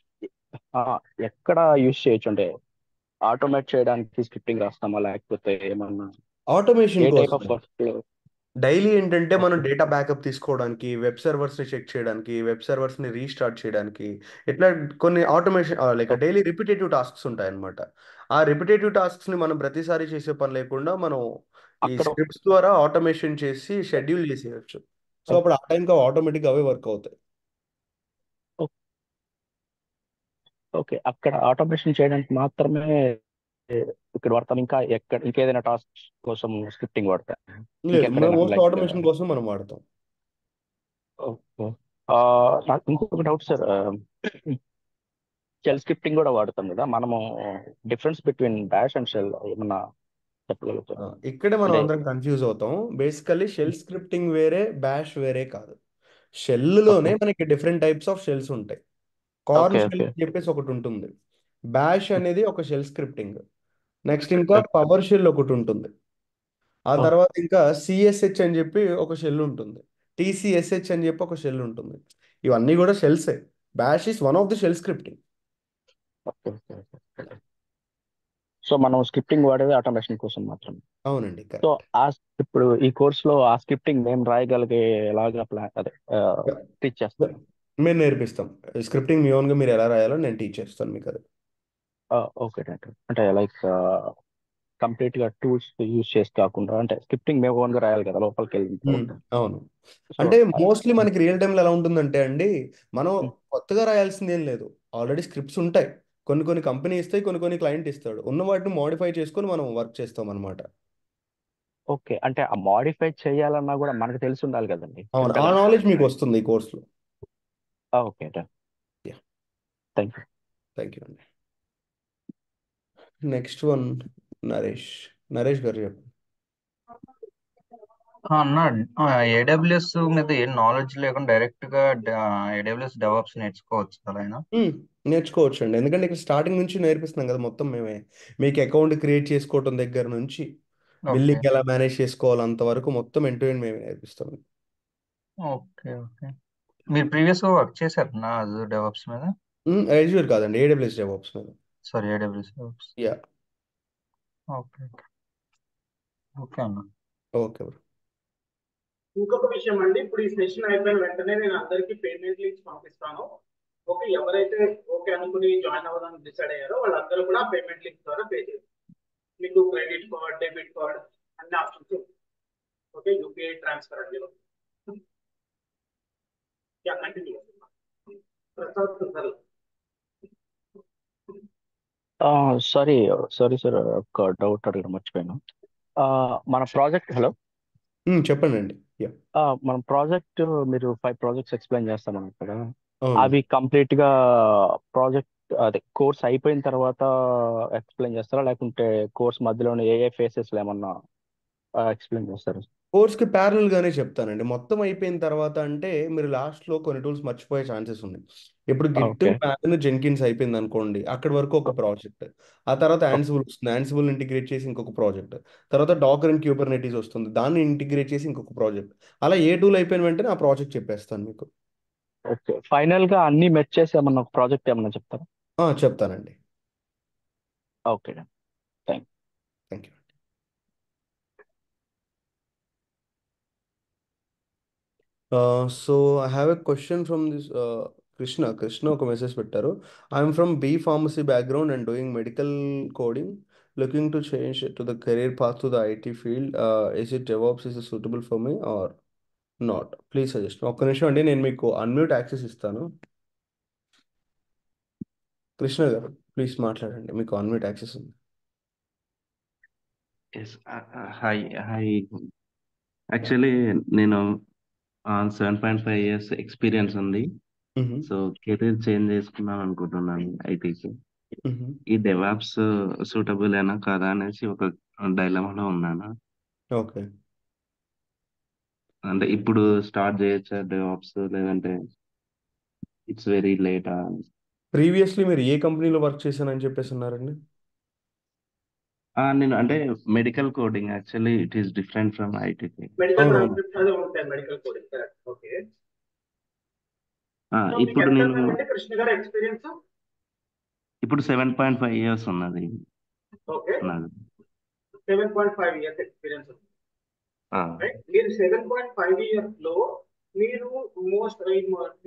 Speaker 11: ఎక్కడ యూజ్ చేయొచ్చు? అంటే ఆటోమేట్ చేయడానికి స్క్రిప్టింగ్ రాస్తామా, లేకపోతే ఏమన్నా
Speaker 1: ఆటోమేషన్
Speaker 11: ఏ టైప్
Speaker 1: కోసం
Speaker 11: ఆఫ్ వర్క్?
Speaker 1: డైలీ ఏంటంటే మనం డేటా బ్యాకప్ తీసుకోవడానికి, వెబ్ సర్వర్స్ని చెక్ చేయడానికి, వెబ్ సర్వర్స్ని రీస్టార్ట్ చేయడానికి, ఇట్లా కొన్ని automation like daily repetitive tasks ఉంటాయన్నమాట. ఆ రిపిటేటివ్ టాస్క్స్ని మనం ప్రతిసారి చేసే పని లేకుండా మనం ఈ
Speaker 11: అక్కడ
Speaker 1: స్క్రిప్ట్స్ ద్వారా ఆటోమేషన్ చేసి షెడ్యూల్ చేసేయచ్చు. సో అప్పుడు ఆ టైంకి ఆటోమేటిక్గా అవే వర్క్ అవుతాయి.
Speaker 11: ఓకే, అక్కడ ఆటోమేషన్ చేయడానికి మాత్రమే ఇక్కడ వాడతాం. ఇంకా ఇంకేదైనా టాస్క్ కోసం స్క్రిప్టింగ్ వాడతాం?
Speaker 1: లేదు,
Speaker 11: ఇంకెక్కడైనా
Speaker 1: మోస్ట్
Speaker 11: లైక్
Speaker 1: ఆటోమేషన్ కోసం మనం వాడతాం.
Speaker 11: నాకు ఇంకొక డౌట్ సార్. షెల్ స్క్రిప్టింగ్ కూడా వాడుతాం కదా మనము. Difference between dash and shell ఏమన్నా చెప్పగలుగుతారు?
Speaker 1: ఇక్కడే మనం
Speaker 11: అంటే
Speaker 1: అందరం కన్ఫ్యూజ్ అవుతాం. బేసికల్లీ షెల్ స్క్రిప్టింగ్ వేరే, బ్యాష్ వేరే కాదు. షెల్లోనే మనకి డిఫరెంట్ టైప్స్ ఆఫ్ షెల్స్ ఉంటాయి. కార్న్
Speaker 11: ఓకే
Speaker 1: షెల్
Speaker 11: ఓకే
Speaker 1: అని చెప్పేసి ఒకటి ఉంటుంది. బ్యాష్ అనేది ఒక షెల్ స్క్రిప్టింగ్. నెక్స్ట్ ఇంకా పవర్ షెల్ ఒకటి ఉంటుంది. ఆ తర్వాత ఇంకా సిఎస్హెచ్ అని చెప్పి ఒక షెల్ ఉంటుంది. టీసీఎస్హెచ్ అని చెప్పి ఒక షెల్ ఉంటుంది. ఇవన్నీ కూడా షెల్సే. Bash is one of the shell scripting.
Speaker 11: So మనం స్క్రిప్టింగ్ వాడేది ఆటోమేషన్ కోసం మాత్రం.
Speaker 1: అవునండి,
Speaker 11: సో
Speaker 1: కరెక్ట్.
Speaker 11: ఇప్పుడు ఈ కోర్సులో ఆ స్క్రిప్టింగ్ మేము రాయగలిగే ఎలాగా అదే టీచ్ చేస్తాను.
Speaker 1: మేము నేర్పిస్తాం. స్క్రిప్టింగ్ మీ ఓన్గా మీరు ఎలా రాయాలో నేను టీచ్ చేస్తాను మీకు అది.
Speaker 11: Okay doctor. అంటే లైక్ కంప్లీట్ గా టూల్స్ యూజ్ చేసి కాకుండా, అంటే స్క్రిప్టింగ్ మేము ఓన్ గా రాయాలి కదా లోపలికి వెళ్ళిన తర్వాత.
Speaker 1: అవును.
Speaker 11: సో
Speaker 1: అంటే మోస్ట్లీ మనకి రియల్ టైంలో ఎలా ఉంటుందంటే అండి, మనం కొత్తగా రాయాల్సింది ఏం లేదు. ఆల్రెడీ స్క్రిప్ట్స్ ఉంటాయి. కొన్ని కొన్ని కంపెనీ ఇస్తాయి, కొన్ని కొన్ని క్లయింట్ ఇస్తాడు. ఉన్న వాటిని మోడిఫై చేసుకొని మనం వర్క్ చేస్తాం అనమాట.
Speaker 11: ఓకే, అంటే ఆ మాడిఫై చేయాలన్నా కూడా మనకు తెలిసి ఉండాలి కదండి.
Speaker 1: అవును,
Speaker 11: అంటే
Speaker 1: ఆ
Speaker 11: లైక్
Speaker 1: నాలెడ్జ్ మీకు వస్తుంది ఈ కోర్సులో.
Speaker 11: Okay
Speaker 1: ya,
Speaker 11: thank you.
Speaker 1: Thank you అండి. Next one Naresh. నరేష్ గారు చెప్పండి.
Speaker 5: అన్న ఏడబ్ల్యూఎస్ మీద ఏం నాలెడ్జ్ లేకుండా డైరెక్ట్ గా ఏడబ్ల్యూఎస్ డెవాప్స్ నేర్చుకోవచ్చు కదా ఆయన?
Speaker 1: నేర్చుకోవచ్చు అండి, ఎందుకంటే ఇక్కడ స్టార్టింగ్ నుంచి నేర్పిస్తున్నాం కదా మొత్తం మేమే. మీకు అకౌంట్ క్రియేట్ చేసుకోవడం దగ్గర నుంచి
Speaker 5: ఓకే
Speaker 1: బిల్లింగ్ ఎలా మేనేజ్ చేసుకోవాలి అంతవరకు మొత్తం ఎండ్ టు ఎండ్ మేమే నేర్పిస్తాం.
Speaker 5: Okay okay. మీరు ప్రీవియస్ గా వర్క్ చేశారు అజూర్ డెవాప్స్ మీద?
Speaker 1: అజ్యూర్ కాదండి, ఏడబ్ల్యూఎస్ డెవాప్స్ మీద.
Speaker 5: Sorry, AWS DevOps.
Speaker 1: Ya.
Speaker 5: Okay okay okay అన్న.
Speaker 1: Okay bro.
Speaker 3: ఇంకొక విషయం అండి, ఇప్పుడు ఈ సెషన్ అయిపోయిన వెంటనే నేను అందరికీ పేమెంట్ లింక్స్ పంపిస్తాను. ఓకే, ఎవరైతే ఓకే అనుకుని జాయిన్ అవ్వడానికి డిసైడ్ అయ్యారో వాళ్ళందరూ కూడా పేమెంట్ లింక్ ద్వారా పే చేస్తారు. మీకు క్రెడిట్ కార్డ్, డెబిట్ కార్డ్ అన్ని ఆప్షన్స్. ఓకే, యూపీఐ ట్రాన్స్ఫర్ అండి. Yeah, continue. Prasad sir.
Speaker 11: Sorry sorry sir, ఒక డౌట్ అడగడం మర్చిపోయాను. మన ప్రాజెక్ట్, హలో,
Speaker 1: చెప్పండి అండి. యా.
Speaker 11: మన ప్రాజెక్ట్ మీరు 5 ప్రాజెక్ట్స్ ఎక్స్ప్లెయిన్ చేస్తామన్నారు కదా,
Speaker 1: అవును.
Speaker 11: అవి కంప్లీట్ గా ప్రాజెక్ట్ అదే కోర్స్ అయిపోయిన తర్వాత ఎక్స్ప్లెయిన్ చేస్తారా, లేకుంటే కోర్స్ మధ్యలోనే ఏ ఫేసెస్ ఏమన్నా ఎక్స్ప్లెయిన్ చేస్తారా?
Speaker 1: కోర్స్కి ప్యారల్ గానే చెప్తానండి. మొత్తం అయిపోయిన తర్వాత అంటే మీరు లాస్ట్ లో కొన్ని టూల్స్ మర్చిపోయే ఛాన్సెస్ ఉన్నాయి. ఇప్పుడు గిట్,
Speaker 11: ఓకే
Speaker 1: మ్యాన్, జెన్కిన్స్ అయిపోయింది అనుకోండి, అక్కడి వరకు ఒక ప్రాజెక్ట్. ఆ తర్వాత యాన్సిబుల్ వస్తుంది, యాన్సిబుల్ ఇంటిగ్రేట్ చేసి ఇంకొక ప్రాజెక్ట్. తర్వాత డాకర్ అండ్ క్యూబర్నెటీస్ వస్తుంది, దాన్ని ఇంటిగ్రేట్ చేసి ఇంకొక ప్రాజెక్ట్. అలా ఏ టూల్ అయిపోయిన వెంటనే ఆ ప్రాజెక్ట్ చెప్పేస్తాను మీకు.
Speaker 11: ఓకే, ఫైనల్ గా అన్ని మెచ్ చేసి ఏమన్నా ఒక ప్రాజెక్ట్ ఏమన్నా చెప్తారా?
Speaker 1: చెప్తానండి.
Speaker 11: Okay, thank
Speaker 1: thank you. So I have a question from this Krishna ఒక మెసేజ్ పెట్టారు. I'm from B pharmacy background and doing medical coding, looking to change to the career path to the IT field. Is it DevOps is suitable for me or not? Please suggest. ఒక్క నిమిషం అండి, నేను మీకు అన్మ్యూట్ యాక్సెస్ ఇస్తాను. కృష్ణ గారు ప్లీజ్ మాట్లాడండి, మీకు అన్మ్యూట్ యాక్సెస్ ఉంది.
Speaker 12: ఎస్. Hi hi. యాక్చువల్లీ నేను 7.5 years ఎక్స్పీరియన్స్ ఉంది. సో కెరీర్ చేంజ్ చేసుకుందాం అనుకుంటున్నాను ఐటీకి. ఈ డెవాప్స్ సూటబుల్ అయినా కాదా అనేసి ఒక డైలమాలో ఉన్నాను.
Speaker 1: ఓకే.
Speaker 12: అంటే ఇప్పుడు స్టార్ట్ చేయొచ్చా డెవాప్స్, లేదంటే ఇట్స్ వెరీ లేటా?
Speaker 1: ప్రీవియస్లీ మీరు ఏ కంపెనీలో వర్క్ చేశానని చెప్పేసి ఉన్నారండి?
Speaker 12: నేను అంటే medical coding, actually it is different from ఐటీకి.
Speaker 3: మెడికల్
Speaker 1: అవునవును.
Speaker 3: ట్రాన్స్క్రిప్ట్స్ అదే ఉంటాయి, medical coding. Correct. Okay. So మీకు
Speaker 12: ఇప్పుడు
Speaker 3: ఎంత
Speaker 12: నేను
Speaker 3: ఉందండి కృష్ణ గారు ఎక్స్పీరియన్స్?
Speaker 12: ఇప్పుడు 7.5 years ఉన్నది
Speaker 3: ఓకే,
Speaker 12: నాది.
Speaker 3: 7.5 years ఎక్స్పీరియన్స్ ఉంది.
Speaker 12: ఆ,
Speaker 3: రైట్. మీరు 7.5 years లో మీరు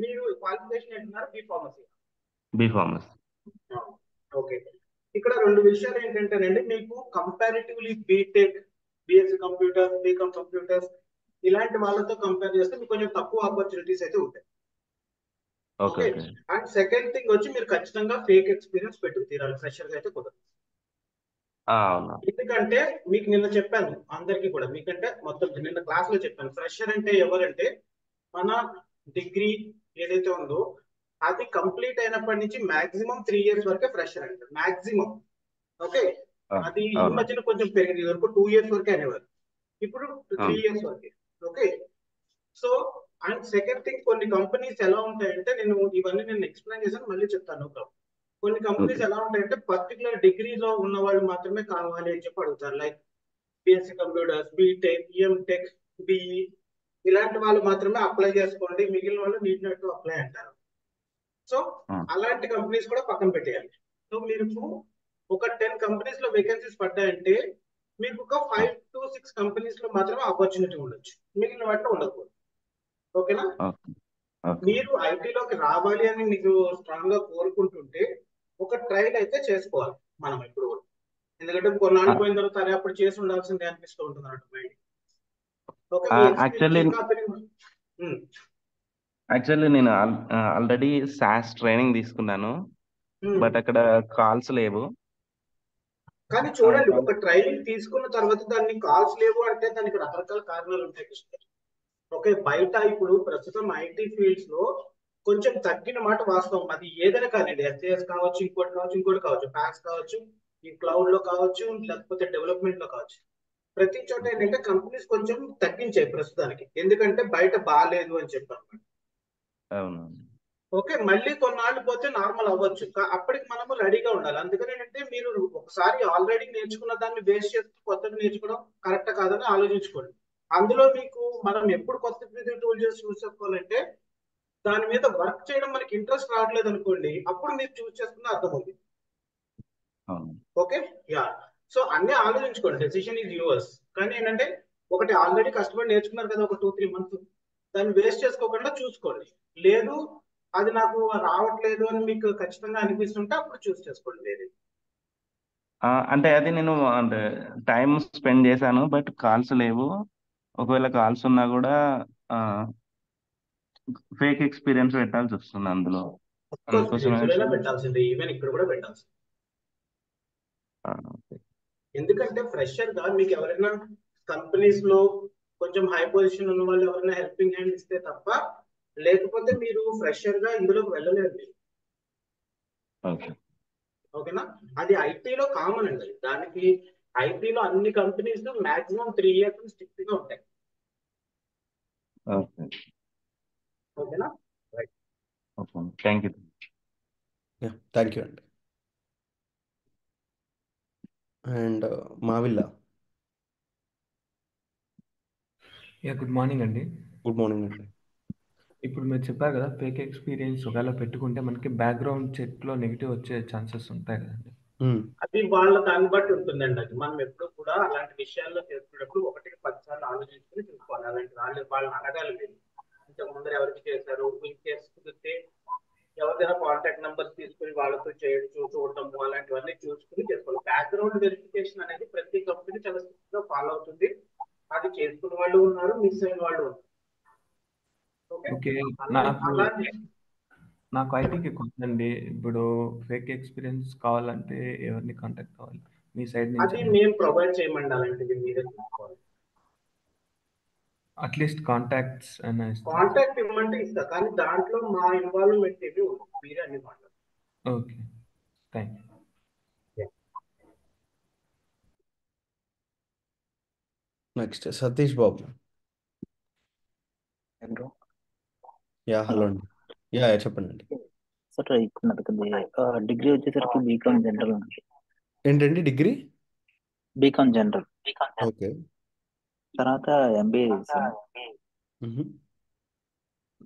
Speaker 3: మీరు క్వాలిఫికేషన్ ఏంటున్నారు? B pharmacy.
Speaker 12: B pharmacy.
Speaker 3: Okay. ఇక్కడ రెండు విషయాలు ఏంటంటేనండి, మీకు comparatively BTech, BSc computers, BCom computers ఇలాంటి వాళ్ళతో కంపేర్ చేస్తే మీకు కొంచెం తక్కువ ఆపర్చునిటీస్ అయితే ఉంటాయి.
Speaker 12: Okay
Speaker 3: okay.
Speaker 12: Okay.
Speaker 3: And second thing వచ్చి మీరు ఖచ్చితంగా ఫేక్ ఎక్స్పీరియన్స్ పెట్టుకు తీరాలి, ఫ్రెషర్ అయితే కుదరదు.
Speaker 12: అవునా?
Speaker 3: ఎందుకంటే మీకు నిన్న చెప్పాను అందరికీ కూడా, మీకంటే మొత్తం నిన్న క్లాస్ లో చెప్పాను, ఫ్రెషర్ అంటే ఎవరంటే మన డిగ్రీ ఏదైతే ఉందో అది కంప్లీట్ అయినప్పటి నుంచి మాక్సిమం 3 years వరకే ఫ్రెషర్ అంటారు, మాక్సిమం. ఓకే. అది ఈ
Speaker 12: అవునా?
Speaker 3: మధ్యన కొంచెం పెరిగింది, ఇది వరకు 2 years వరకే అనేవారు, ఇప్పుడు 3
Speaker 12: అవును.
Speaker 3: years వరకే. Okay. So and second thing, కొన్ని కంపెనీస్ ఎలా ఉంటాయంటే, ఇవన్నీ నేను ఎక్స్ప్లెయిన్ చేశాను, మళ్ళీ చెప్తాను. కొన్ని కంపెనీస్
Speaker 12: ఓకే.
Speaker 3: ఎలా ఉంటాయంటే పర్టికులర్ డిగ్రీలో ఉన్న వాళ్ళు మాత్రమే కావాలి అని చెప్పి అడుగుతారు. Like BSc computers, BTech, MTech, BE ఇలాంటి వాళ్ళు మాత్రమే అప్లై చేసుకోండి, మిగిలిన వాళ్ళు నీట్ టు అప్లై అంటారు. సో
Speaker 12: ఆ,
Speaker 3: అలాంటి కంపెనీస్ కూడా పక్కన పెట్టేయాలి. సో మీరు ఒక 10 కంపెనీస్ లో వేకెన్సీస్ పడ్డాయంటే మీకు ఒక 5 to 6 కంపెనీస్ లో మాత్రమే ఆపర్చునిటీ ఉండొచ్చు, మిగిలిన వాటిలో ఉండకూడదు. ఓకేనా?
Speaker 12: Okay okay.
Speaker 3: మీరు ఐటీలోకి రావాలి అని మీకు స్ట్రాంగ్ గా కోరుకుంటుంటే ఒక ట్రైల్ అయితే చేసుకోవాలి మనం ఇప్పుడు కూడా. ఎందుకంటే కొన్నాళ్ళు
Speaker 12: ఆ,
Speaker 3: పోయిన తర్వాత అరే అప్పుడు చేసి ఉండాల్సిందే అనిపిస్తూ ఉంటుంది అన్నట్టు మైండ్. ఓకే. మీ
Speaker 12: యాక్చువల్లీ
Speaker 3: ఎక్స్పీరియన్స్ కంపెనీ.
Speaker 12: యాక్చువల్లీ నేను ఆల్రెడీ సాస్ ట్రైనింగ్ తీసుకున్నాను, బట్ అక్కడ కాల్స్ లేవు.
Speaker 3: కానీ
Speaker 12: ఆ,
Speaker 3: చూడండి,
Speaker 12: కాల్-
Speaker 3: ఒక ట్రైనింగ్ తీసుకున్న తర్వాత దాన్ని కాల్స్ లేవు అంటే దానికి రకరకాల కారణాలు ఉంటాయి కృష్ణ. ఓకే. బయట ఇప్పుడు ప్రస్తుతం ఐటీ ఫీల్డ్స్ లో కొంచెం తగ్గిన మాట వాస్తవం, అది ఏదైనా కానివ్వండి, ఎస్ఏఎస్ కావచ్చు, ఇంకోటి కావచ్చు, ఇంకోటి కావచ్చు, ప్యాక్స్ కావచ్చు, ఈ క్లౌడ్ లో కావచ్చు, లేకపోతే డెవలప్మెంట్ లో కావచ్చు. ప్రతి చోట ఏంటంటే కంపెనీస్ కొంచెం తగ్గించాయి ప్రస్తుతానికి, ఎందుకంటే బయట బాగాలేదు అని చెప్పారు.
Speaker 12: అవును.
Speaker 3: ఓకే, మళ్ళీ కొన్నాళ్ళు పోతే నార్మల్ అవ్వచ్చు. అప్పటికి మనము రెడీగా ఉండాలి. అందుకని ఏంటంటే మీరు ఒకసారి ఆల్రెడీ నేర్చుకున్న దాన్ని బేస్ చేస్తూ కొత్తగా నేర్చుకోవడం కరెక్ట్ కాదని ఆలోచించుకోండి. అందులో మీకు మనం ఎప్పుడు కొత్త టూల్ చేసి చూస్ చేసుకోవాలంటే దాని మీద వర్క్ చేయడం మనకి ఇంట్రెస్ట్ రావట్లేదు అనుకోండి, అప్పుడు మీరు చూస్ చేసుకున్న అర్థమవుతుంది.
Speaker 12: అవును.
Speaker 3: Okay, yeah. సో అన్ని ఆలోచించుకోండి, డెసిషన్ ఈజ్ యువర్స్. కానీ ఏంటంటే ఒకటి ఆల్రెడీ కష్టపడి నేర్చుకున్నారు కదా ఒక 2-3 months, దాన్ని వేస్ట్ చేసుకోకుండా చూసుకోండి. లేదు అది నాకు రావట్లేదు అని మీకు ఖచ్చితంగా అనిపిస్తుంటే అప్పుడు చూస్ చేసుకోండి లేదు.
Speaker 12: అంటే అది నేను అంటే టైం స్పెండ్ చేశాను, బట్ కాల్స్ లేవు. ఒకవేళ కాల్స్ ఉన్నా కూడా ఫేక్ ఎక్స్పీరియన్స్ పెట్టాల్సి వస్తుంది అందులో. అందుకోసమే
Speaker 3: ఎప్పుడైనా పెట్టాల్సిందే, ఈవెన్ ఇక్కడ కూడా పెట్టాల్సిందే. ఎందుకంటే ఫ్రెషర్ గా మీకు ఎవరైనా కంపెనీస్ లో కొంచెం హై పొజిషన్ ఉన్న వాళ్ళు ఎవరైనా హెల్పింగ్ హ్యాండ్ ఇస్తే తప్ప, లేకపోతే మీరు ఫ్రెషర్ గా ఇందులోకి వెళ్ళలేరు. ఓకేనా, అది ఐటీలో కామన్ అండి. దానికి ఐటీలో అన్ని కంపెనీస్ మాక్సిమం 3 years స్ట్రిక్ట్ గా ఉంటాయి. ఓకేనా, right.
Speaker 12: Thank you.
Speaker 1: Thank you అండి. అండ్ మావిల్ల.
Speaker 13: గుడ్ మార్నింగ్ అండి.
Speaker 1: గుడ్ మార్నింగ్ అండి.
Speaker 13: ఇప్పుడు మీరు చెప్పారు కదా ఫేక్ ఎక్స్పీరియన్స్ ఒకవేళ పెట్టుకుంటే మనకి బ్యాక్గ్రౌండ్ చెక్ లో నెగిటివ్ వచ్చే ఛాన్సెస్ ఉంటాయి కదండి.
Speaker 3: అది వాళ్ళ దాన్ని బట్టి ఉంటుందండి. అది మనం ఎప్పుడు కూడా అలాంటి విషయాల్లో చేసుకునేటప్పుడు 1-10 సార్లు ఆలోచించుకుని చూసుకోవాలి. అలాంటి వాళ్ళని అడగాలి మీరు, ఇంకా ముందర ఎవరికి చేశారు, ఇన్ కేసు కుదిరితే ఎవరిదైనా కాంటాక్ట్ నెంబర్స్ తీసుకుని వాళ్ళతో చూడటము, అలాంటివన్నీ చూసుకుని చేసుకోవాలి. బ్యాక్గ్రౌండ్ వెరిఫికేషన్ అనేది ప్రతి కంపెనీ చాలా స్ట్రిక్ట్ గా ఫాలో అవుతుంది. అది చేసుకున్న వాళ్ళు ఉన్నారు, మిస్ అయిన వాళ్ళు ఉన్నారు.
Speaker 13: ఓకే, నాకు ఐటీకి క్వశ్చన్ అండి. ఇప్పుడు ఫేక్ ఎక్స్పీరియన్స్ కావాలంటే ఎవరిని కాంటాక్ట్ కావాలి మీ సైడ్ నుంచి?
Speaker 3: అది మేము ప్రొవైడ్ చేయమండి, అలాంటిది మీరే చూసుకోవాలి.
Speaker 13: అట్లీస్ట్ కాంటాక్ట్స్ అయినా
Speaker 3: కాంటాక్ట్ ఇవ్వమంటే ఇస్తా, కానీ దాంట్లో మా ఇన్వాల్వ్మెంట్ ఏమి ఉండదు, మీరే అన్ని మాట్లాడాలి.
Speaker 13: Okay, thank you.
Speaker 1: Next Satish Babu. Hello అండి. చెప్పండి అండి.
Speaker 14: సార్ ఇప్పుడు నాకు డిగ్రీ వచ్చేసరికి బీకామ్ జనరల్ అండి.
Speaker 1: ఏంటండి డిగ్రీ?
Speaker 14: BCom general.
Speaker 1: ఓకే.
Speaker 14: తర్వాత ఎంబీఏ చేశాను.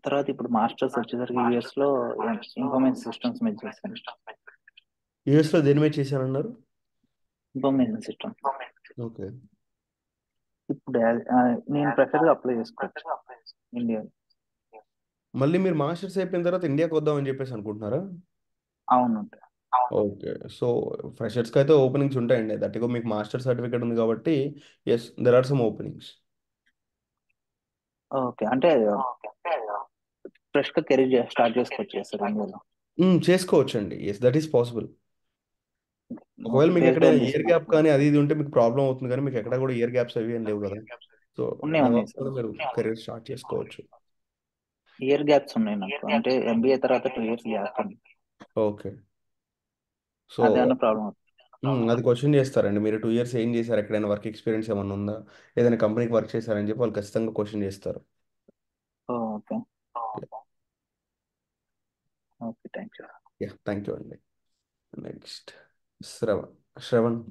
Speaker 14: తర్వాత ఇప్పుడు మాస్టర్స్ వచ్చేసరికి యూఎస్ లో ఇన్ఫర్మేషన్ సిస్టమ్స్ మీద చేశాను.
Speaker 1: యూఎస్ లో దేని మీద చేశారన్నారు?
Speaker 14: Information system.
Speaker 1: ఓకే.
Speaker 14: ఇప్పుడు నేను ప్రెఫర్ గా అప్లై చేసుకోవచ్చు ఇండియా.
Speaker 1: మళ్ళీ మీరు మాస్టర్స్ అయిపోయిన తర్వాత ఇండియాకి వద్దామని చెప్పేసి అనుకుంటున్నారా?
Speaker 14: అవును.
Speaker 1: ఓకే. సో ఫ్రెషర్స్కి అయితే ఓపెనింగ్స్ ఉంటాయండి. దట్టిగా మీకు మాస్టర్ సర్టిఫికేట్ ఉంది కాబట్టి yes, there are some openings.
Speaker 14: Okay, అంటే ఫ్రెష్ గా కెరీర్ స్టార్ట్ చేసుకోవచ్చు సార్ ఇండియాలో?
Speaker 1: చేసుకోవచ్చండి. Yes, that is possible. ఒకవేళ మీకు ఎక్కడైనా ఇయర్ గ్యాప్ కానీ అది ఇది ఉంటే మీకు ప్రాబ్లం అవుతుంది, కానీ మీకు ఎక్కడ కూడా ఇయర్ గ్యాప్స్ అవి ఏం లేవు కదా. సో మీరు కెరీర్ స్టార్ట్ చేసుకోవచ్చు.
Speaker 14: ఇయర్ గ్యాప్స్ ఉన్నాయి నాకు, అంటే ఎంబీఏ తర్వాత 2 years గ్యాప్ ఉంది.
Speaker 1: ఓకే. సో
Speaker 14: అదేమన్నా ప్రాబ్లం అవుతుంది?
Speaker 1: అది క్వశ్చన్ చేస్తారండి. మీరు 2 years ఏం చేశారు, ఎక్కడైనా వర్క్ ఎక్స్పీరియన్స్ ఏమైనా ఉందా, ఏదైనా కంపెనీకి వర్క్ చేశారని చెప్పి వాళ్ళు ఖచ్చితంగా క్వశ్చన్ చేస్తారు.
Speaker 14: Okay okay, thank you.
Speaker 1: Thank you అండి. నెక్స్ట్ శ్రవణ్.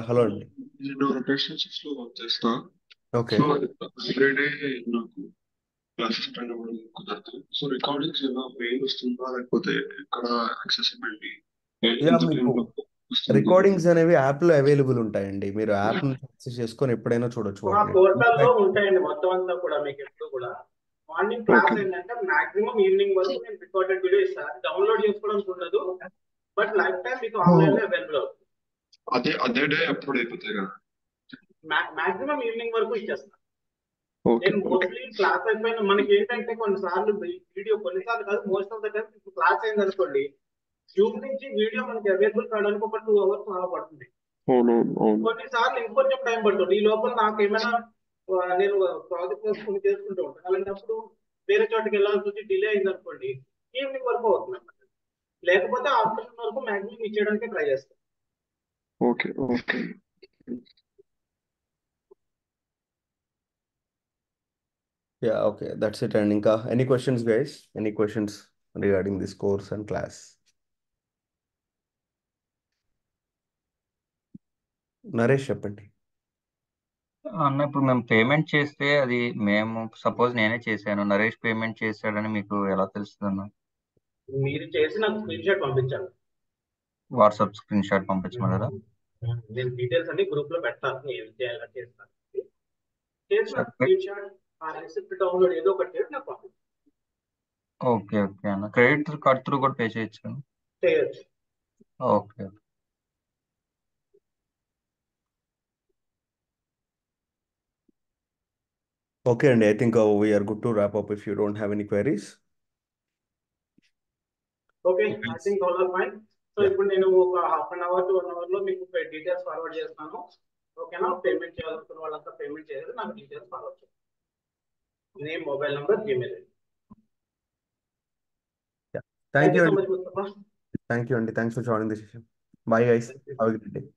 Speaker 1: హలో అండి.
Speaker 8: నేను రొటేషనల్ షిఫ్ట్స్ లో వర్క్ చేస్తా.
Speaker 1: ఓకే.
Speaker 8: సో ఎవ్రీడే నాకు క్లాసెస్ అటెండ్ అవ్వడం కుదరదు. సో రికార్డింగ్స్ ఎలా మెయిల్ వస్తుందా, లేకపోతే ఎక్కడ యాక్సెసిబిలిటీ
Speaker 1: రికార్డింగ్స్ అనేవి యాప్ లో అవైలబుల్ ఉంటాయండి. మీరు యాప్ నుంచి యాక్సెస్ చేసుకొని ఎప్పుడైనా చూడొచ్చు.
Speaker 3: ఆ పోర్టల్లో ఉంటాయండి మొత్తం అంతా కూడా. మీకు ఎప్పుడు కూడా మార్నింగ్ క్లాస్ ఏంటంటే మాక్సిమం ఈవినింగ్ వరకు నేను రికార్డెడ్ వీడియో ఇస్తాను. డౌన్లోడ్ చేసుకోవడానికి ఉండదు, బట్ లైఫ్ టైం మీకు ఆన్లైన్ లో అవైలబుల్ అవుతుంది.
Speaker 8: అదే డే అప్పుడు అయిపోతాయి కదా?
Speaker 3: మాక్సిమం ఈవినింగ్ వరకు ఇచ్చేస్తాను. నేను మోస్ట్లీ క్లాస్ అయిపోయిన మనకి ఏంటంటే కొన్నిసార్లు వీడియో, కొన్నిసార్లు కాదు మోస్ట్ ఆఫ్ ద టైం ఇప్పుడు క్లాస్ అయింది అనుకోండి, జూమ్ నుంచి వీడియో మనకి అవైలబుల్ కావడానికి ఒక 2 hours అలా పడుతుంది. కొన్నిసార్లు ఇంకొంచెం టైం పడుతుంది. ఈ లోపల నాకు ఏమైనా నేను ప్రాజెక్ట్ వర్క్ కొన్ని చేసుకుంటూ ఉంటాను. అలాంటప్పుడు వేరే చోటుకి వెళ్ళాల్సి వచ్చి డిలే అయింది అనుకోండి, ఈవినింగ్ వరకు అవుతుంది అన్నమాట. లేకపోతే ఆఫ్టర్నూన్ వరకు మాక్సిమం ఇచ్చేయడానికి ట్రై చేస్తాను.
Speaker 8: Okay okay.
Speaker 1: Yeah, okay, that's it. And Inka, any questions, guys? Any questions regarding this course and class? Naresh చెప్పండి.
Speaker 5: అన్న ఇప్పుడు మేము పేమెంట్ చేస్తే అది మేము సపోజ్ నేనే చేశాను, నరేష్ పేమెంట్ చేశాడని మీకు ఎలా తెలుస్తుంది అన్న?
Speaker 3: మీరు చేసి నాకు స్క్రీన్ షాట్ పంపించాలి.
Speaker 5: వాట్సాప్ స్క్రీన్ షాట్ పంపించమన్నారా?
Speaker 3: నేను డీటెయిల్స్ అన్ని గ్రూప్ లో పెడతాను, ఏం చేయాలో చేస్తాను. చేసి నాకు స్క్రీన్ షాట్ ఆ రిసిప్ట్ డౌన్లోడ్ ఏదో ఒకటి చేసి నాకు పంపించాలి.
Speaker 5: ఓకే ఓకే అన్న. క్రెడిట్ కార్డ్ త్రూ కూడా పే చేయొచ్చు కదా?
Speaker 3: చేయొచ్చు.
Speaker 5: Okay.
Speaker 1: Okay, and I think we are good to wrap up if you don't have any queries.
Speaker 3: Okay, I think all are fine. So ఇప్పుడు నేను ఒక half an hour to 1 hour లో మీకు డీటెయిల్స్ ఫార్వర్డ్ చేస్తాను. ఓకేనా? పేమెంట్ చేయాలనుకున్న వాళ్ళంతా పేమెంట్ చేయాలి, నాకు డీటెయిల్స్ ఫార్వర్డ్ చేయండి. Name, mobile number, Gmail ID.
Speaker 1: Thank you,
Speaker 3: so
Speaker 1: and
Speaker 3: much, Mustafa.
Speaker 1: thank you, and thanks for joining the session. Bye, guys. Have a good day.